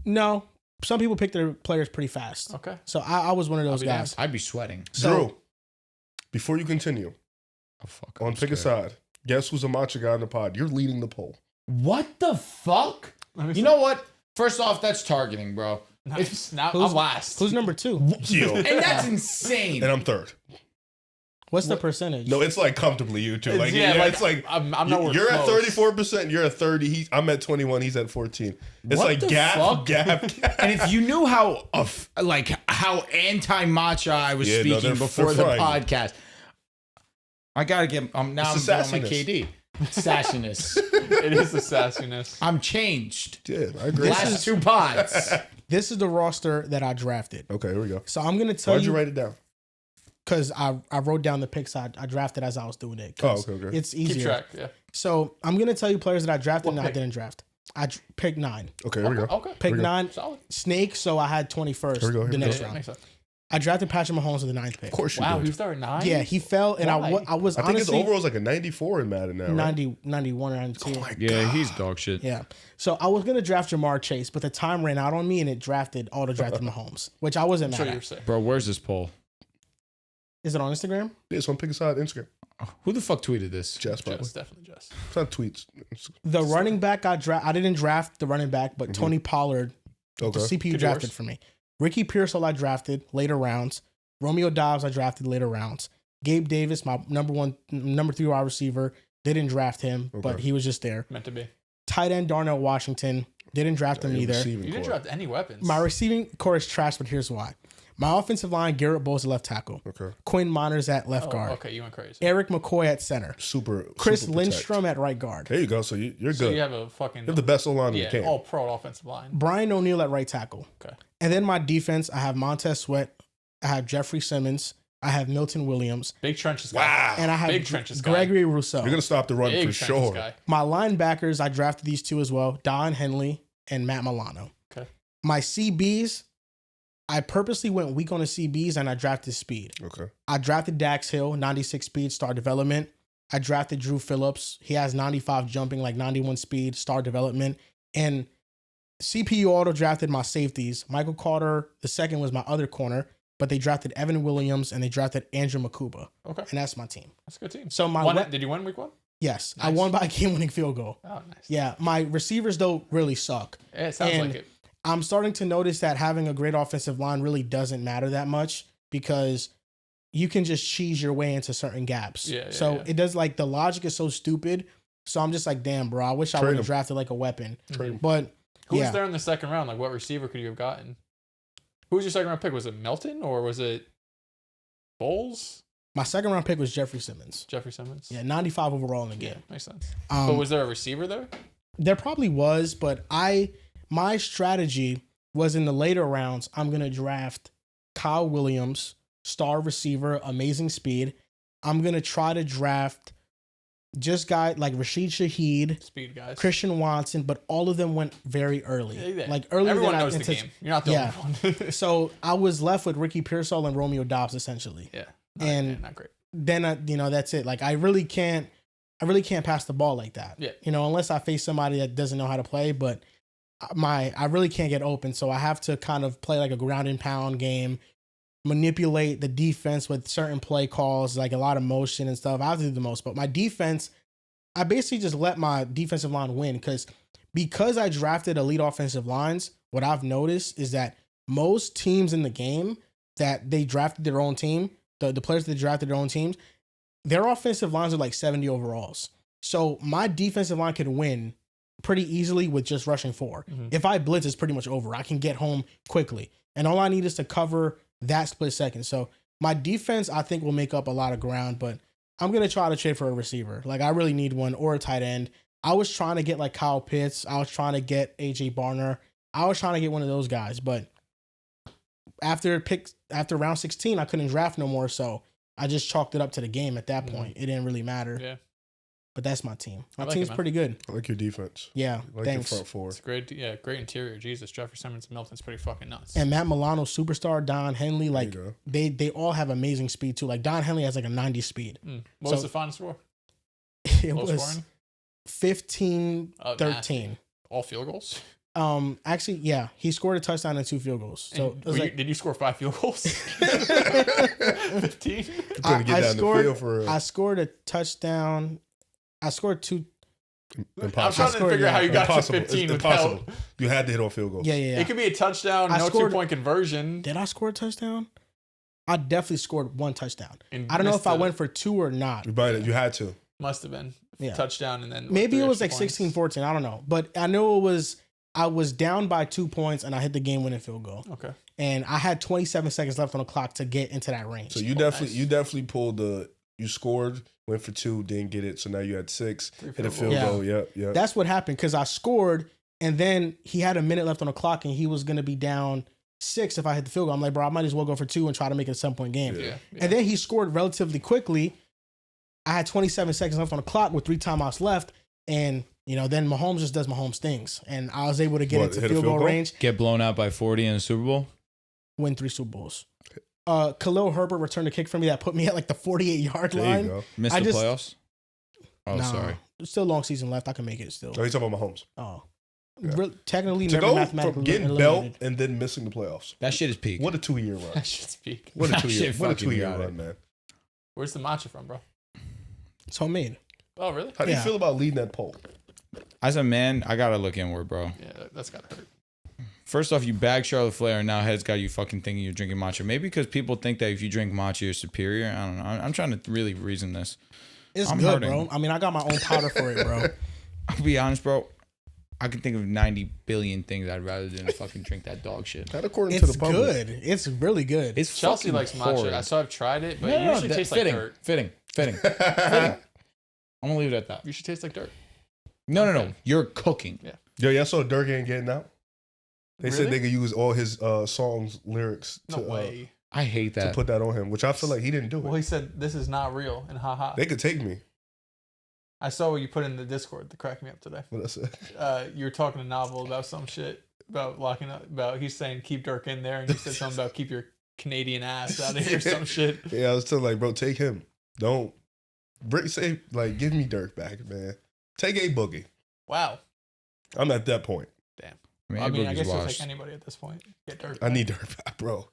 No, some people pick their players pretty fast. Okay. So I was one of those be guys. I'd be sweating. So Drew, before you continue, Oh fuck. on I'm pick a scared. side, guess who's a macho guy in the pod? You're leading the poll. What the fuck? You know what? First off, that's targeting, bro. Nice. Now Who's- I'm last. who's number 2? Yo. And that's insane. And I'm third. What's the percentage? No, it's like comfortably you two. Like, Yeah, yeah, like, it's like I'm nowhere you're at close. 34%. You're at 30. I'm at 21. He's at 14. It's What like the gap. And if you knew how how anti-matcha I was Yeah, no, speaking they're before the frying. podcast, I gotta get. Now I'm It's on my sassiness. KD. Sassiness. It is the sassiness. I'm changed. Yeah, I agree. Last 2 pods. This is the roster that I drafted. Okay, here we go. So I'm gonna tell Why'd you you write it down? because I wrote down the picks I drafted as I was doing it. Oh, 'cause okay. It's Keep easier. track. Yeah. So I'm gonna tell you players that I drafted What and I pick? didn't draft. Picked 9. Okay, here we go. Okay. Pick we go. 9. Solid. Snake. So I had 21st. Here we go, here the we next go. Yeah, round. makes sense. I drafted Patrick Mahomes with the 9th pick. Of course you Wow, he did. was there at 9. Yeah, he fell, and Why? I was I think his honestly overall is like a 94 in Madden now, right? 90, 91 or 92. Oh my Yeah, God. he's dog shit. Yeah. So I was gonna draft Jamar Chase, but the time ran out on me, and it drafted Mahomes, which I wasn't I'm sure mad you were at. sick. Bro, where's this poll? Is it on Instagram? Yeah, it's on Pick a Side Instagram. Who the fuck tweeted this? Jess, probably. Jess, definitely Jess. It's not tweets. The running back I didn't draft the running back, but Tony Pollard, Okay. the CPU Could be drafted worse. for me. Ricky Pearsall I drafted later rounds. Romeo Dobbs I drafted later rounds. Gabe Davis, my number 3 wide receiver, didn't draft him, but Okay. he was just there. Meant to be. Tight end Darnell Washington, didn't draft him Your either. receiving You didn't core. draft any weapons. My receiving core is trash, but here's why. My offensive line, Garrett Bowles at left tackle. Okay. Quinn Miners at left guard. Okay, you went crazy. Eric McCoy at center. Super. Chris super protect. Lindstrom at right guard. There you go. So you're So good. you You have a fucking have the best O-line you can. all pro offensive line. Brian O'Neill at right tackle. Okay. And then my defense, I have Montez Sweat. I have Jeffrey Simmons. I have Milton Williams. Big trenches guy. Wow. And I have Big trenches guy. Gregory Rousseau. You're going to stop the run Big for trenches sure. guy. My linebackers, I drafted these 2 as well. Don Henley and Matt Milano. Okay. My CBs, I purposely went weak on the CBs and I drafted speed. Okay. I drafted Dax Hill, 96 speed, star development. I drafted Drew Phillips. He has 95 jumping, like 91 speed, star development. And CPU auto drafted my safeties. Michael Carter, the second, was my other corner, but they drafted Evan Williams and they drafted Andrew Makuba. Okay. And that's my team. That's a good team. So my Did you win week 1? yes, I Nice. won by a game-winning field goal. Oh, nice. Yeah, my receivers, though, really suck. Yeah, it sounds And like it. I'm starting to notice that having a great offensive line really doesn't matter that much because you can just cheese your way into certain gaps. Yeah, yeah, so yeah. it does, like, the logic is so stupid. So I'm just like, damn, bro, I wish I Trade would him. have drafted like a weapon. Trade him. But Who was yeah, there in the second round? Like, what receiver could you have gotten? Who was your second round pick? Was it Melton or was it Bowles? my second round pick was Jeffrey Simmons. Jeffrey Simmons? Yeah, 95 overall in the Yeah, game. makes sense. But was there a receiver there? There probably was, but my strategy was in the later rounds, I'm going to draft Kyle Williams, star receiver, amazing speed. I'm going to try to draft just guys like Rashid Shaheed, Speed guys. Christian Watson, but all of them went very early. Yeah, Like earlier Everyone than I knows the antici- game. You're not the Yeah. only one. So I was left with Ricky Pearsall and Romeo Dobbs essentially. yeah. And not great. then that's it. Like I really can't pass the ball like that. Yeah. Unless I face somebody that doesn't know how to play, but I really can't get open. So I have to kind of play like a ground and pound game, manipulate the defense with certain play calls, like a lot of motion and stuff. I have to do the most, but my defense, I basically just let my defensive line win because I drafted elite offensive lines. What I've noticed is that most teams in the game that they drafted their own team, the players that drafted their own teams, their offensive lines are like 70 overalls. So my defensive line could win pretty easily with just rushing 4. Mm-hmm. If I blitz, it's pretty much over. I can get home quickly. And all I need is to cover that split second. So my defense, I think, will make up a lot of ground, but I'm going to try to trade for a receiver. Like, I really need one, or a tight end. I was trying to get like Kyle Pitts. I was trying to get AJ Barner. I was trying to get one of those guys, but after round 16, I couldn't draft no more. So I just chalked it up to the game at that point. It didn't really matter. Yeah. But that's my team. My like team's it, pretty good. I like your defense. Yeah, I like thanks. your front 4. It's great. Yeah, great interior. Jesus, Jeffrey Simmons and Milton's pretty fucking nuts. And Matt Milano, superstar, Don Henley, like There they all have amazing speed too. Like Don Henley has like a 90 speed. What was the final score? It Low was scoring? 15-13. Nasty. All field goals? Actually, yeah, he scored a touchdown and 2 field goals. So it was did you score 5 field goals? 15? Couldn't get down the field for I scored a touchdown. I scored 2. impossible. I'm trying to figure out how you got Impossible. to 15 It's without. impossible. You had to hit on field goals. Yeah. It could be a touchdown, I no scored- 2-point conversion. Did I score a touchdown? I definitely scored 1 touchdown. And I don't know if I missed went for 2 or not. You had to. Must have been. Yeah. Touchdown and then. Maybe 3 it was extra like points. 16-14. I don't know. But I know I was down by 2 points and I hit the game-winning field goal. Okay. And I had 27 seconds left on the clock to get into that range. So you definitely pulled you scored, went for 2, didn't get it. So now you had 6, hit a field Yeah. goal. Yep. That's what happened because I scored and then he had a minute left on the clock and he was going to be down 6 if I hit the field goal. I'm like, bro, I might as well go for 2 and try to make it a 7-point game. Yeah. And then he scored relatively quickly. I had 27 seconds left on the clock with 3 timeouts left. And, then Mahomes just does Mahomes things. And I was able to get into hit a field goal range, Get blown out by 40 in the Super Bowl. win 3 Super Bowls. Khalil Herbert returned a kick for me that put me at like the 48-yard There line. you go. Missed I the just- playoffs. Oh, Nah, sorry. Still a long season left. I can make it still. Oh, he's talking about Mahomes. Oh. Yeah. Technically, To never go mathematically from getting eliminated. belt and then missing the playoffs. That shit is peak. What a 2-year run. I should speak. What a That 2-year shit What a fucking 2-year got it. run, man. Where's the matcha from, bro? It's homemade. Oh, really? How do you Yeah. feel about leading that poll? As a man, I gotta look inward, bro. Yeah, that's gotta hurt. First off, you bag Charlotte Flair, and now heads got you fucking thinking you're drinking matcha. Maybe because people think that if you drink matcha, you're superior. I don't know. I'm trying to really reason this. It's I'm good, hurting. bro. I mean, I got my own powder for it, bro. I'll be honest, bro. I can think of 90 billion things I'd rather than fucking drink that dog shit. That according to It's the public. good. It's really good. It's Chelsea fucking likes matcha. horrid. So I've tried it, but No, it no, usually that- tastes fitting, like dirt. fitting. I'm gonna leave it at that. You should taste like dirt. No. You're cooking. Yo, saw Dirk ain't getting out. They said Really? they could use all his songs lyrics No to way. I hate to that. put that on him, which I feel like he didn't do Well, it. he said this is not real and haha. They could take me. I saw what you put in the Discord to crack me up today. What I said. You were talking to Novel about some shit about locking up. About he's saying keep Dirk in there, and you said something about keep your Canadian ass out of here, some shit. Yeah, I was telling bro, take him. Don't give me Dirk back, man. Take a boogie. Wow. I'm at that point. I mean, I Boogie's guess you'll washed. take anybody at this point. Get Dirk. I need Dirk back, bro.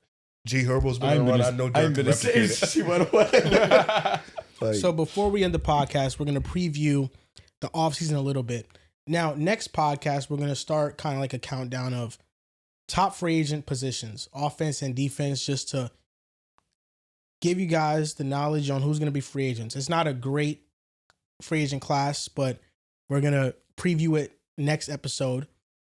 G Herbo's been I ain't around. gonna- I know I Dirk ain't can gonna say replicate it. She went away. Like, So before we end the podcast, we're going to preview the offseason a little bit. Now, next podcast, we're going to start kind of like a countdown of top free agent positions, offense and defense, just to give you guys the knowledge on who's going to be free agents. It's not a great free agent class, but we're going to preview it next episode.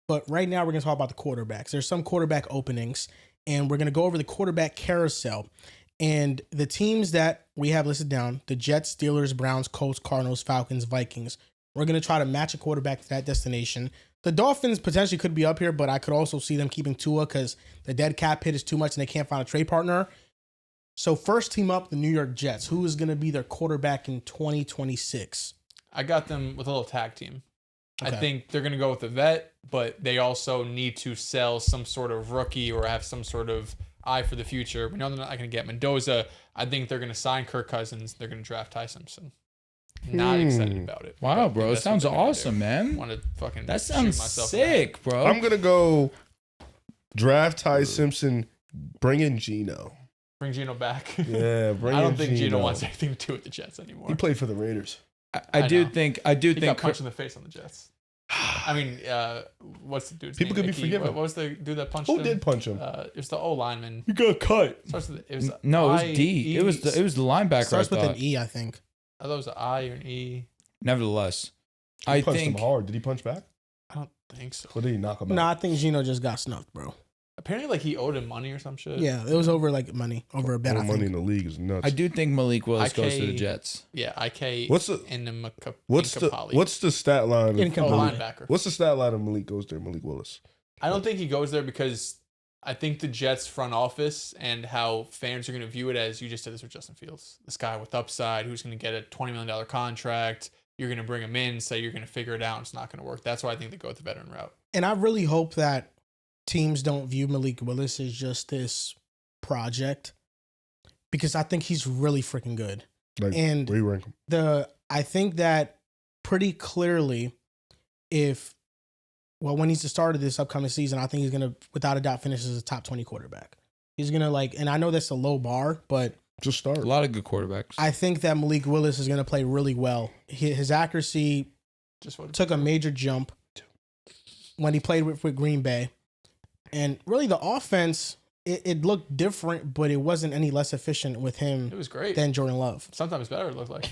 But right now, we're going to talk about the quarterbacks. There's some quarterback openings, and we're going to go over the quarterback carousel. And the teams that we have listed down, the Jets, Steelers, Browns, Colts, Cardinals, Falcons, Vikings, we're going to try to match a quarterback to that destination. The Dolphins potentially could be up here, but I could also see them keeping Tua because the dead cap hit is too much and they can't find a trade partner. So first team up, the New York Jets. Who is going to be their quarterback in 2026? I got them with a little tag team. Okay. I think they're going to go with a vet, but they also need to sell some sort of rookie or have some sort of eye for the future. We know they're not going to get Mendoza. I think they're going to sign Kirk Cousins. They're going to draft Ty Simpson. Not excited about it. Wow, but bro. It that's what sounds they're gonna do. awesome, man. Want to fucking That shoot sounds myself in the head. sick, bro. I'm gonna go draft Ty Simpson, bring in Geno. Bring Geno back. Yeah, bring I don't in think Geno Geno. wants anything to do with the Jets anymore. He played for the Raiders. I do know. think He got punched in the face on the Jets. I mean, what's the dude's People name? could be forgiven. What was the dude that punched him? Who did punch him? It was the O lineman. He got cut. It was no, it was D. It was the linebacker. Starts I with thought. an E, I think. I thought it was an I or an E. Nevertheless, He I punched think him hard. Did he punch back? I don't think so. Or did he knock him No, out? I think Geno just got snuffed, bro. Apparently, like he owed him money or some shit. Yeah, it was over like money, over a bet. All I money think. in the league is nuts. I do think Malik Willis goes to the IK Jets. Yeah, IK. What's the Incapali. what's the stat line? Of Incapali. Malik? linebacker? What's the stat line of Malik goes there? Malik Willis. I don't think he goes there because I think the Jets front office and how fans are going to view it as you just did this with Justin Fields, this guy with upside who's going to get a $20 million contract. You're going to bring him in, say you're going to figure it out. It's not going to work. That's why I think they go with the veteran route. And I really hope that teams don't view Malik Willis as just this project, because I think he's really freaking good. Like, And where you rank him? I think that pretty clearly, when he's the start of this upcoming season, I think he's gonna, without a doubt, finish as a top 20 quarterback. He's gonna and I know that's a low bar, but Just start. A lot of good quarterbacks. I think that Malik Willis is gonna play really well. His accuracy Just what took a major jump when he played with Green Bay. And really the offense, it looked different, but it wasn't any less efficient with him it was great. than Jordan Love. Sometimes better, it looked like.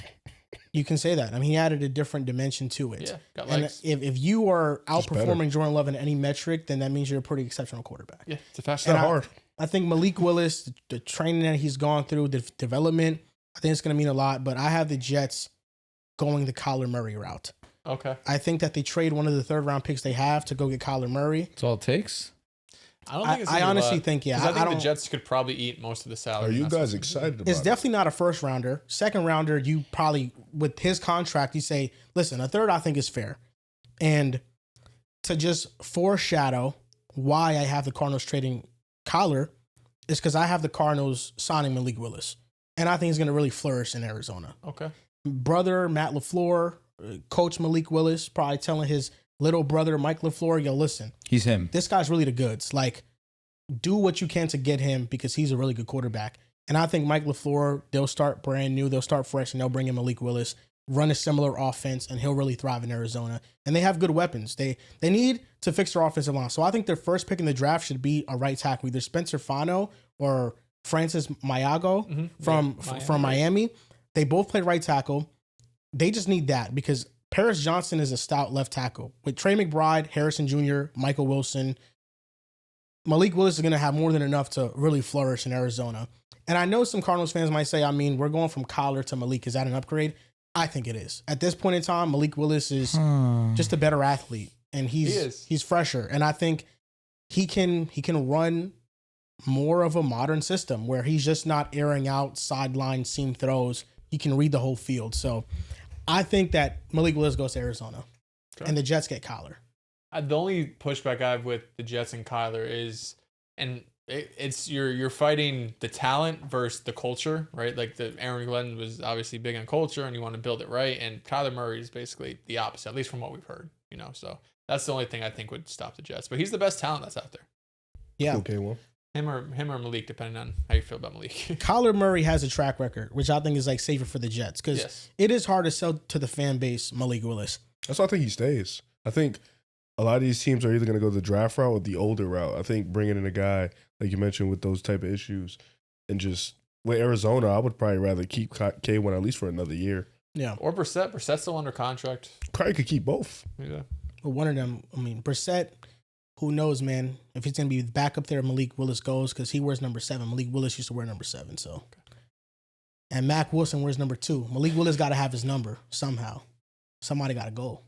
You can say that. I mean, he added a different dimension to it. Yeah, got And legs. if you are Just better. outperforming Jordan Love in any metric, then that means you're a pretty exceptional quarterback. Yeah, it's a fast It's not And hard. I think Malik Willis, the training that he's gone through, the development, I think it's going to mean a lot. But I have the Jets going the Kyler Murray route. Okay. I think that they trade one of the third-round picks they have to go get Kyler Murray. That's all it takes. I don't think it's I gonna be a honestly lot. think, yeah. 'Cause I think don't, the Jets could probably eat most of the salary. Are you and that's guys what's- excited about It's it? definitely not a first rounder. Second rounder, you probably, with his contract, you say, listen, a third I think is fair. And to just foreshadow why I have the Cardinals trading Kyler is because I have the Cardinals signing Malik Willis. And I think he's going to really flourish in Arizona. Okay. Brother Matt LaFleur, Coach Malik Willis, probably telling his little brother Mike LaFleur, yo, listen, He's him. this guy's really the goods. Like, do what you can to get him because he's a really good quarterback. And I think Mike LaFleur, they'll start brand new, they'll start fresh, and they'll bring in Malik Willis, run a similar offense, and he'll really thrive in Arizona. And they have good weapons. They need to fix their offensive line. So I think their first pick in the draft should be a right tackle, either Spencer Fano or Francis Mayago from Miami. They both play right tackle. They just need that because Paris Johnson is a stout left tackle. With Trey McBride, Harrison Jr., Michael Wilson, Malik Willis is going to have more than enough to really flourish in Arizona. And I know some Cardinals fans might say, I mean, we're going from Kyler to Malik. Is that an upgrade? I think it is. At this point in time, Malik Willis is just a better athlete. And he's fresher. And I think he can run more of a modern system where he's just not airing out sideline seam throws. He can read the whole field. So I think that Malik Willis goes to Arizona and the Jets get Kyler. The only pushback I have with the Jets and Kyler is, and it's you're fighting the talent versus the culture, right? Like the Aaron Glenn was obviously big on culture and you want to build it right. And Kyler Murray is basically the opposite, at least from what we've heard, so that's the only thing I think would stop the Jets, but he's the best talent that's out there. Yeah. Okay, well. Him or Malik, depending on how you feel about Malik. Kyler Murray has a track record, which I think is like safer for the Jets because it is hard to sell to the fan base Malik Willis. That's why I think he stays. I think a lot of these teams are either going to go the draft route or the older route. I think bringing in a guy, like you mentioned, with those type of issues and just with Arizona, I would probably rather keep K1 at least for another year. Yeah. Or Brissett. Brissett's still under contract. Probably could keep both. Yeah. But one of them, I mean, Brissett, who knows, man, if he's going to be back up there, Malik Willis goes because he wears number 7. Malik Willis used to wear number 7, so. And Mac Wilson wears number 2. Malik Willis got to have his number somehow. Somebody got to go.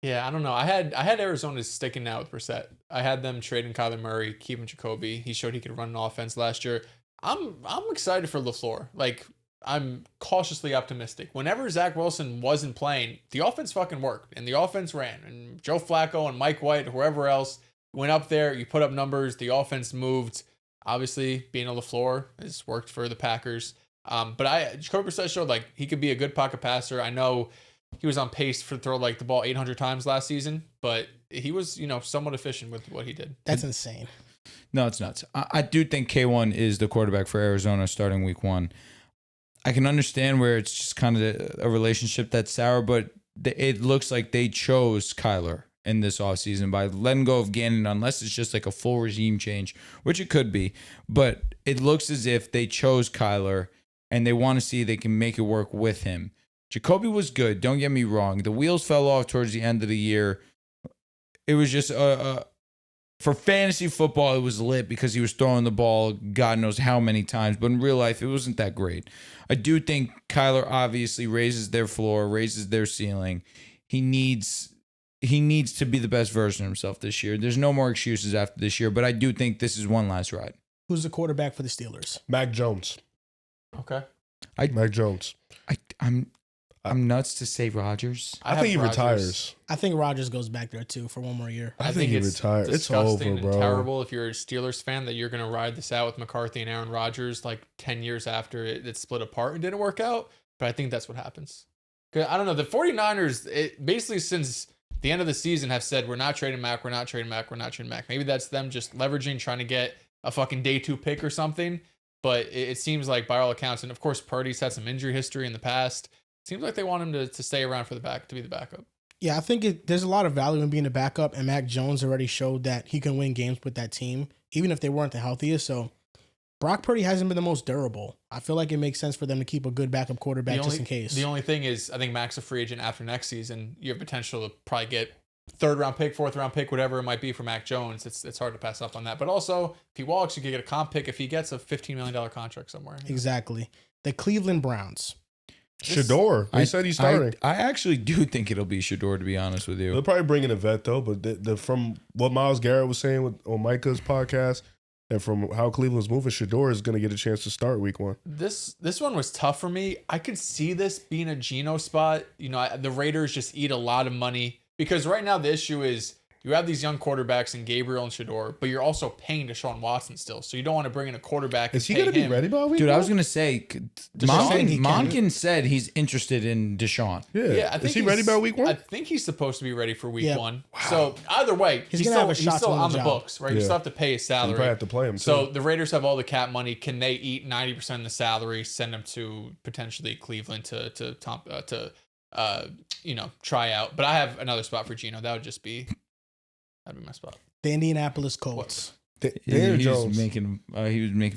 Yeah, I don't know. I had Arizona sticking out with Brissett. I had them trading Kyler Murray, keeping Jacoby. He showed he could run an offense last year. I'm excited for LaFleur. Like, I'm cautiously optimistic. Whenever Zach Wilson wasn't playing, the offense fucking worked, and the offense ran. And Joe Flacco and Mike White, whoever else, went up there. You put up numbers. The offense moved. Obviously, being a LaFleur has worked for the Packers. But Jacoby Brissett showed like he could be a good pocket passer. I know he was on pace to throw like the ball 800 times last season, but he was, somewhat efficient with what he did. That's insane. No, it's nuts. I do think K1 is the quarterback for Arizona starting week 1. I can understand where it's just kind of a relationship that's sour, but it looks like they chose Kyler in this offseason by letting go of Gannon, unless it's just like a full regime change, which it could be. But it looks as if they chose Kyler and they want to see if they can make it work with him. Jacoby was good. Don't get me wrong. The wheels fell off towards the end of the year. It was just for fantasy football, it was lit because he was throwing the ball God knows how many times. But in real life, it wasn't that great. I do think Kyler obviously raises their floor, raises their ceiling. He needs to be the best version of himself this year. There's no more excuses after this year, but I do think this is one last ride. Who's the quarterback for the Steelers? Mac Jones. Okay. Mac Jones. I'm nuts to say Rodgers. I think he retires. I think Rodgers goes back there too for one more year. I think he retires. It's over, bro. And terrible if you're a Steelers fan that you're going to ride this out with McCarthy and Aaron Rodgers like 10 years after it split apart and didn't work out. But I think that's what happens. 'Cause I don't know. The 49ers, basically since the end of the season, have said, we're not trading Mac, we're not trading Mac, we're not trading Mac. Maybe that's them just leveraging, trying to get a fucking day 2 pick or something. But it seems like by all accounts, and of course Purdy's had some injury history in the past, seems like they want him to stay around for to be the backup. Yeah, I think there's a lot of value in being a backup, and Mac Jones already showed that he can win games with that team, even if they weren't the healthiest. So Brock Purdy hasn't been the most durable. I feel like it makes sense for them to keep a good backup quarterback just in case. The only thing is, I think Mac's a free agent after next season. You have potential to probably get 3rd round pick, 4th round pick, whatever it might be for Mac Jones. It's hard to pass up on that. But also, if he walks, you could get a comp pick if he gets a $15 million contract somewhere. Exactly. The Cleveland Browns. Shador. They said he's starting. I actually do think it'll be Shador, to be honest with you. They'll probably bring in a vet, though. But from what Myles Garrett was saying on Micah's podcast, and from how Cleveland's moving, Shador is going to get a chance to start week 1. This one was tough for me. I could see this being a Geno spot. You know, the Raiders just eat a lot of money. Because right now the issue is you have these young quarterbacks in Gabriel and Shador, but you're also paying Deshaun Watson still. So you don't want to bring in a quarterback. Is he going to be ready by week? Dude, I was going to say, Monken said he's interested in Deshaun. Yeah. I think is he ready by week 1? I think he's supposed to be ready for week 1. Wow. So either way, he's going to have a shot still to on the job. books, right? You still have to pay his salary. You probably have to play him, too. So the Raiders have all the cap money. Can they eat 90% of the salary, send him to potentially Cleveland to try out? But I have another spot for Geno. That'd be my spot. The Indianapolis Colts. Daniel he Jones. Was making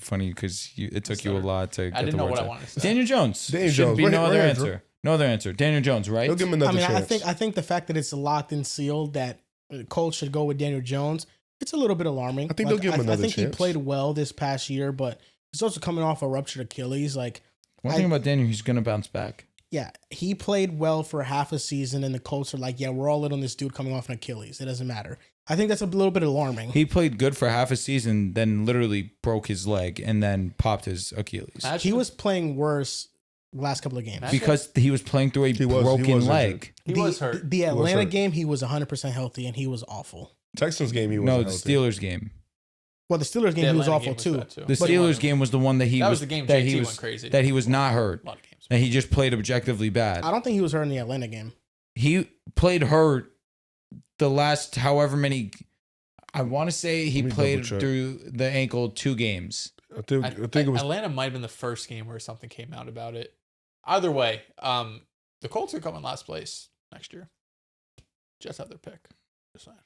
fun of you because it took you a lot to get I didn't the know words what out. I wanted to say. Daniel Jones. Daniel Should Jones. be no Right other here, answer. No other answer. Daniel Jones, right? He'll give him another chance. I think the fact that it's locked and sealed that the Colts should go with Daniel Jones, it's a little bit alarming. I think they'll give him another chance. I think he played well this past year, but he's also coming off a ruptured Achilles. One thing about Daniel, he's going to bounce back. Yeah, he played well for half a season, and the Colts are like, yeah, we're all in on this dude coming off an Achilles. It doesn't matter. I think that's a little bit alarming. He played good for half a season, then literally broke his leg and then popped his Achilles. He was playing worse the last couple of games. Because he was playing through a broken leg. He was hurt. The Atlanta game, he was 100% healthy, and he was awful. Texans game, he was No, the Steelers game. Well, the Steelers game, he was awful too. The Steelers game was the one that was the game JT went crazy. That he was not hurt. A lot of games. And he just played objectively bad. I don't think he was hurt in the Atlanta game. He played hurt the last however many. I want to say he played through the ankle 2 games. I think it was Atlanta might have been the first game where something came out about it. Either way, the Colts are coming last place next year. Just have their pick. Just saying.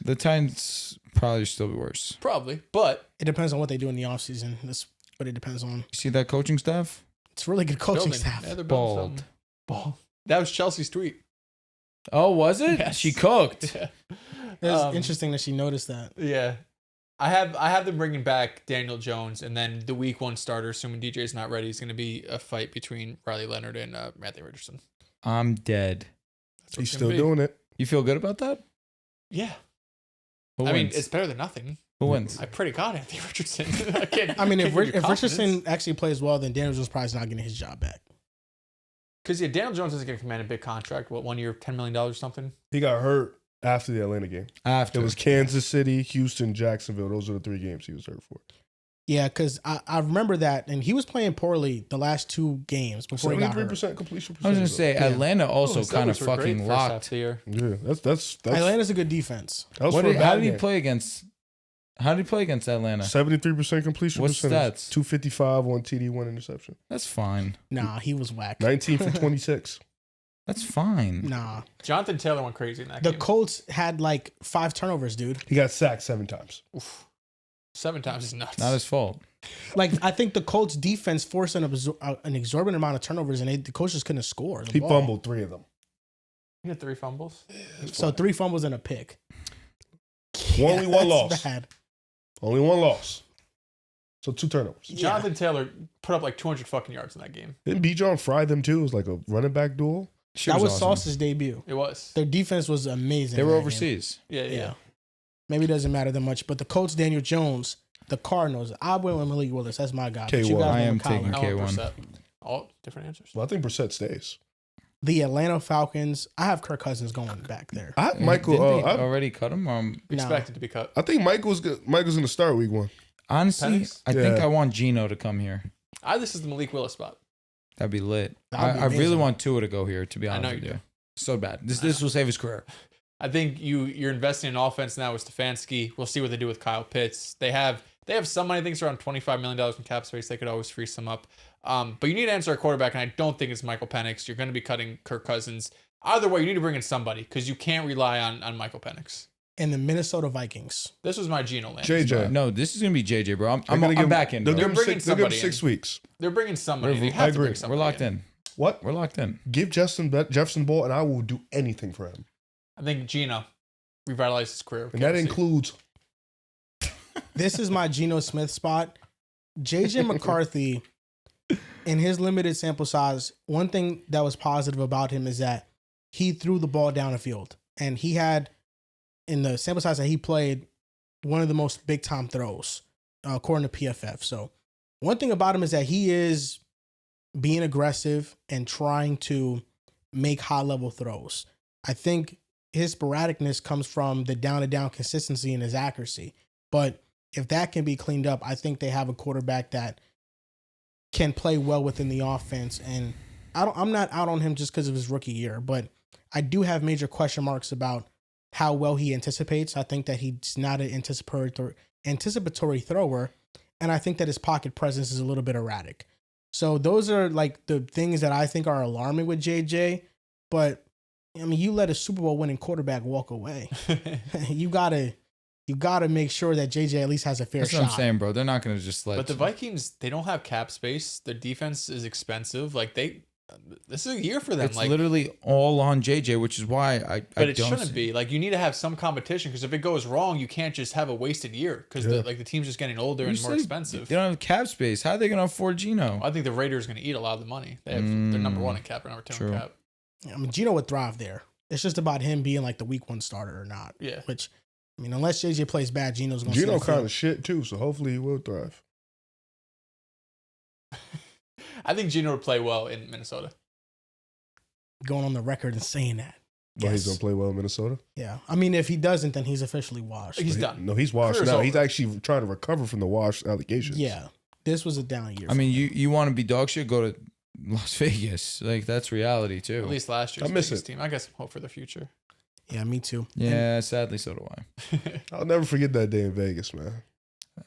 The Titans probably still be worse. Probably, but It depends on what they do in the offseason. That's what it depends on. You see that coaching staff? It's really good coaching building. staff. Yeah, they're Bald. building something. Bald. That was Chelsea's tweet. Oh, was it? Yes. She cooked. Yeah. It's interesting that she noticed that. Yeah. I have them bringing back Daniel Jones, and then the week 1 starter, assuming DJ's not ready, is going to be a fight between Riley Leonard and Anthony Richardson. I'm dead. That's what he's it's gonna still be. doing it. You feel good about that? Yeah. Who I mean, wins? it's better than nothing. Who wins? I pray to God Anthony Richardson. If Richardson actually plays well, then Daniel Jones probably is not getting his job back. Because Daniel Jones isn't going to command a big contract. What, 1 year, $10 million or something? He got hurt after the Atlanta game. After. It was Kansas City, Houston, Jacksonville. Those are the 3 games he was hurt for. Yeah, because I remember that, and he was playing poorly the last 2 games before he got hurt. 73% completion percentage. I was going to say, Yeah. Atlanta also His kind of numbers were great fucking first half of locked. the year. Yeah, that's Atlanta's a good defense. that was What for a did, how bad did he game. play against How did he play against Atlanta? 73% completion What's percentage. stats? 255, 1 TD, 1 interception. That's fine. Nah, he was whack. 19 for 26. That's fine. Nah. Jonathan Taylor went crazy in that The game. Colts had like 5 turnovers, dude. He got sacked 7 times. Oof. 7 times is nuts. Not his fault. Like, I think the Colts defense forced an exorbitant amount of turnovers, and the coaches couldn't score. The He ball. fumbled 3 of them. He had 3 fumbles. So 3 fumbles and a pick. Only one That's loss. bad. Only 1 loss. So 2 turnovers. Yeah. Jonathan Taylor put up like 200 fucking yards in that game. Didn't Bijan fry them too? It was like a running back duel. Shit That was awesome. Sauce's debut. It was. Their defense was amazing. They in were that game. overseas. Yeah. Yeah. Maybe it doesn't matter that much, but the Colts, Daniel Jones, the Cardinals, I went with Malik Willis. That's my guy. But you K1. guys I went am with Kyler. taking I went K1. Brissett. All different answers. Well, I think Brissett stays. The Atlanta Falcons. I have Kirk Cousins going back there. I have Michael. Didn't they I already cut him? Expected to be cut. think Michael's going to start week 1. Honestly, Penix? I think Yeah. I want Gino to come here. This is the Malik Willis spot. That'd be lit. That'd be I really amazing. want Tua to go here, to be I honest know with you you. do. So bad. This will save his career. I think you're investing in offense now with Stefanski. We'll see what they do with Kyle Pitts. They have some money. I think it's around $25 million in cap space. They could always free some up. But you need to answer a quarterback, and I don't think it's Michael Penix. You're going to be cutting Kirk Cousins. Either way, you need to bring in somebody because you can't rely on Michael Penix. And the Minnesota Vikings. This was my Geno land. JJ. No, this is gonna be JJ, bro. They're gonna I'm give- back in. They'll bro. give him bringing 6, they'll give him somebody 6 in. weeks. They're bringing somebody. We're- You have to I bring agree. somebody We're locked in. What? We're locked in. Give Jefferson ball, and I will do anything for him. I think Geno revitalized his career. And that KFC. includes This is my Geno Smith spot. JJ McCarthy, in his limited sample size, one thing that was positive about him is that he threw the ball down the field. And he had, in the sample size that he played, one of the most big time throws, according to PFF. So, one thing about him is that he is being aggressive and trying to make high level throws. I think his sporadicness comes from the down to down consistency and his accuracy. But if that can be cleaned up, I think they have a quarterback that can play well within the offense. And I'm not out on him just because of his rookie year, but I do have major question marks about how well he anticipates. I think that he's not an anticipatory thrower, and I think that his pocket presence is a little bit erratic. So those are like the things that I think are alarming with JJ. But I mean, you let a Super Bowl winning quarterback walk away. You gotta make sure that JJ at least has a fair That's shot. what I'm saying, bro. They're not gonna just let. But the Vikings, they don't have cap space. Their defense is expensive. Like this is a year for them. It's like, literally all on JJ, which is why I but it don't shouldn't see- be. Like you need to have some competition because if it goes wrong, you can't just have a wasted year because Yeah. the team's just getting older You and more said expensive. They don't have cap space. How are they gonna afford Gino? I think the Raiders are going to eat a lot of the money. They're number 1 in cap or number 2 True. in cap. I mean, Gino would thrive there. It's just about him being like the week 1 starter or not. Yeah. Which, I mean, unless JJ plays bad, Gino's going to Gino kind of shit too, so hopefully he will thrive. I think Geno would play well in Minnesota. going on the record and saying that. But he's Yes. gonna play well in Minnesota. Yeah. I mean, if he doesn't, then he's officially washed. He's done. No, he's washed Career's now. over. He's actually trying to recover from the wash allegations. Yeah. This was a down year. I mean, you want to be dog shit? Go to Las Vegas. Like that's reality too. At least last year's I miss Vegas it. team. I got some hope for the future. Yeah, me too. Yeah, sadly, so do I. I'll never forget that day in Vegas, man.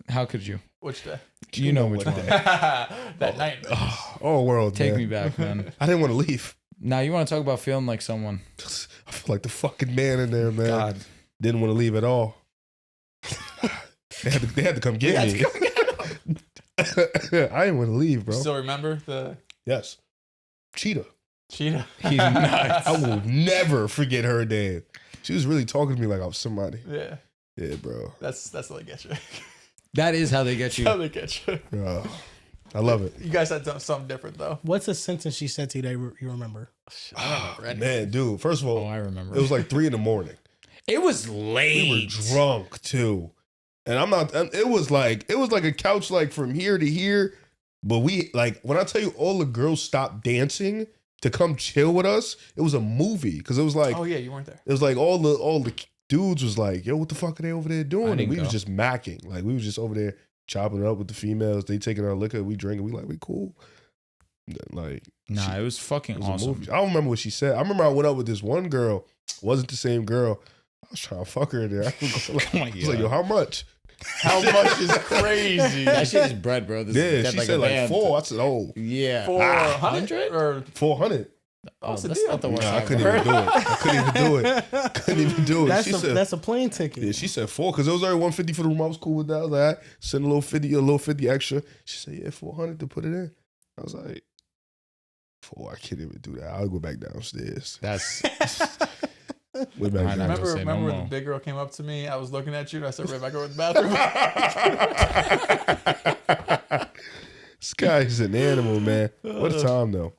How could you? Which day? You know which one. That night. Oh, world, Take man. me back, man. I didn't want to leave. Now you want to talk about feeling like someone? I feel like the fucking man in there, man. God, Didn't want to leave at all. They had to come get me. I didn't want to leave, bro. Still remember the Yes. Cheetah. cheetah? he's nuts. I will never forget her name. She was really talking to me like I was somebody. Yeah, Yeah, bro. that's how they get you. That is how they get That's how you. they get you. Bro. I love it. You guys had something different though. What's a sentence she said to you that you remember? I don't remember anything. Man, dude, first of Oh, all, I remember. it was like 3 a.m. It was We late. were drunk too. And I'm not, it was like a couch like from here to here. But we, like, when I tell you all the girls stopped dancing to come chill with us, it was a movie. Cause it was like, Oh yeah, you weren't there. it was like all the dudes was like, yo, what the fuck are they over there doing? didn't And we was go. just macking. Like, we was just over there chopping it up with the females. They taking our liquor, we drinking, we like, we cool. Like, Nah, it was fucking it was a awesome. movie. I don't remember what she said. I remember I went up with this one girl. Wasn't the same girl. I was trying to fuck her in there. I was like, yo, how much? How much is crazy? That shit is bread, bro. Yeah, she said like 4. I said, oh, Yeah. 400 or 400. Oh, what's the that's deal? not the worst. Nah, I I've couldn't ever even do it. I couldn't even do it. Couldn't even do it. That's a plane ticket. Yeah, she said 4 because it was already 150 for the room. I was cool with that. I was like, all right, send a little 50 extra. She said, yeah, 400 to put it in. I was like, 4, I can't even do that. I'll go back downstairs. That's Way back I down. never say Remember no when more. the big girl came up to me? I was looking at you and I said, right back over to the bathroom. This guy's an animal, man. What a time, though.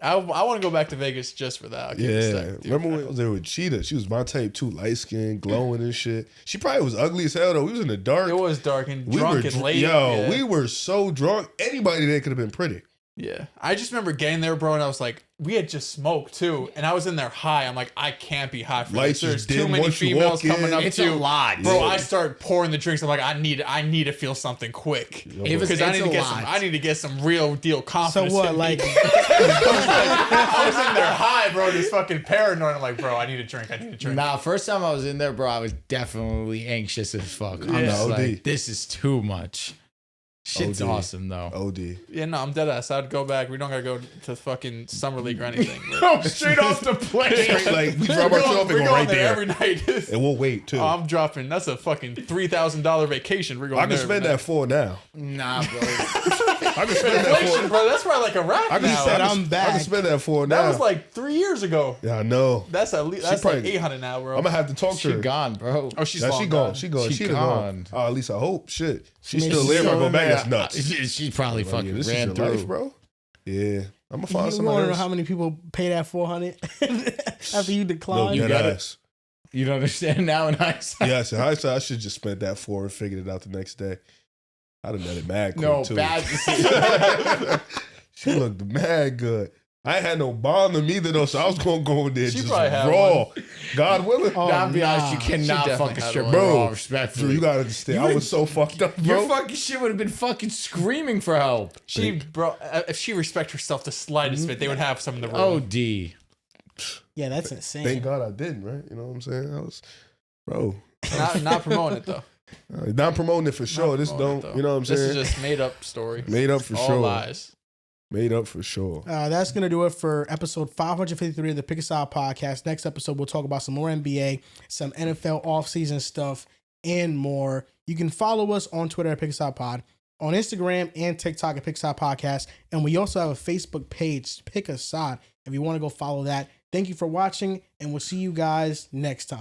I want to go back to Vegas just for that. I'll give you a Yeah. second, dude. Remember when I was there with Cheetah? She was my type too, light skin, glowing and shit. She probably was ugly as hell, though. We was in the dark. It was dark and drunk and late. Yo, yeah. we were so drunk. Anybody there could have been pretty. Yeah. I just remember getting there, bro, and I was like, we had just smoked too. And I was in there high. I'm like, I can't be high for Lights this. There's is too dim many once you females walk coming in. up It's to a lot, Bro, Yeah. I start pouring the drinks. I'm like, I need to feel something quick. Because I it's need to a get lot. some real deal So confidence. what? in me. Like, I was in there high, bro, just fucking paranoid. I'm like, bro, I need a drink. Nah, first time I was in there, bro, I was definitely anxious as fuck. I'm Yeah. just OD. like, this is too much. Shit's OD. awesome though. OD. Yeah, no, I'm dead ass. I'd go back. We don't gotta go to fucking summer league or anything. Straight off the plane. Like, we drop our shit off and go right there. every night. And we'll wait, too. I'm dropping. That's a fucking $3,000 vacation. We're going. I can there spend every that 4 now. Nah, bro. I can spend night. that Inflation, 4. bro. That's probably like a rack I can, now. said I I'm can, I back. can spend that 4 now. That was like 3 years ago. Yeah, I know. That's at least that's probably- like 800 now, bro. I'm gonna have to talk to She her. gone, bro. Oh, she's Yeah, long she gone. gone. She gone. She She gone. gone. Oh, at least I hope. Shit. She's Maybe still she's there. still I go in back. there. That's nuts. She probably Yeah, fucking this ran is through. your life, bro. Yeah. I'm gonna find you somebody want to know else. how many people pay that 400 after you No, decline? dead got it. ass. You don't understand now in hindsight. Yes, in hindsight, I should just spent that 4 and figured it out the next day. I'd have done it mad quick, No, too. bad decision. She looked mad good. I ain't had no bond them either, though, so I was going to go in there She just probably had raw. God willing. Oh, Nah, I'll be honest, you nah. cannot She definitely fuck a had stripper, one. Bro, bro. Drew, Respectfully. you got to understand. You I was so fucked up, bro. Your fucking shit would have been fucking screaming for help. She, bro, if she respect herself the slightest bit, they would have some in the room. OD. Yeah, that's insane. Thank God I didn't, right? You know what I'm saying? I was, bro. Not promoting it though. Not promoting it for sure. This promoting don't, it, though. you know what I'm This saying? is just made up story. Made up for All sure. lies. Made up for sure. That's going to do it for episode 553 of the Pick a Side podcast. Next episode, we'll talk about some more NBA, some NFL offseason stuff, and more. You can follow us on Twitter at Pick a Side Pod, on Instagram and TikTok at Pick a Side Podcast, and we also have a Facebook page, Pick a Side, if you want to go follow that. Thank you for watching, and we'll see you guys next time.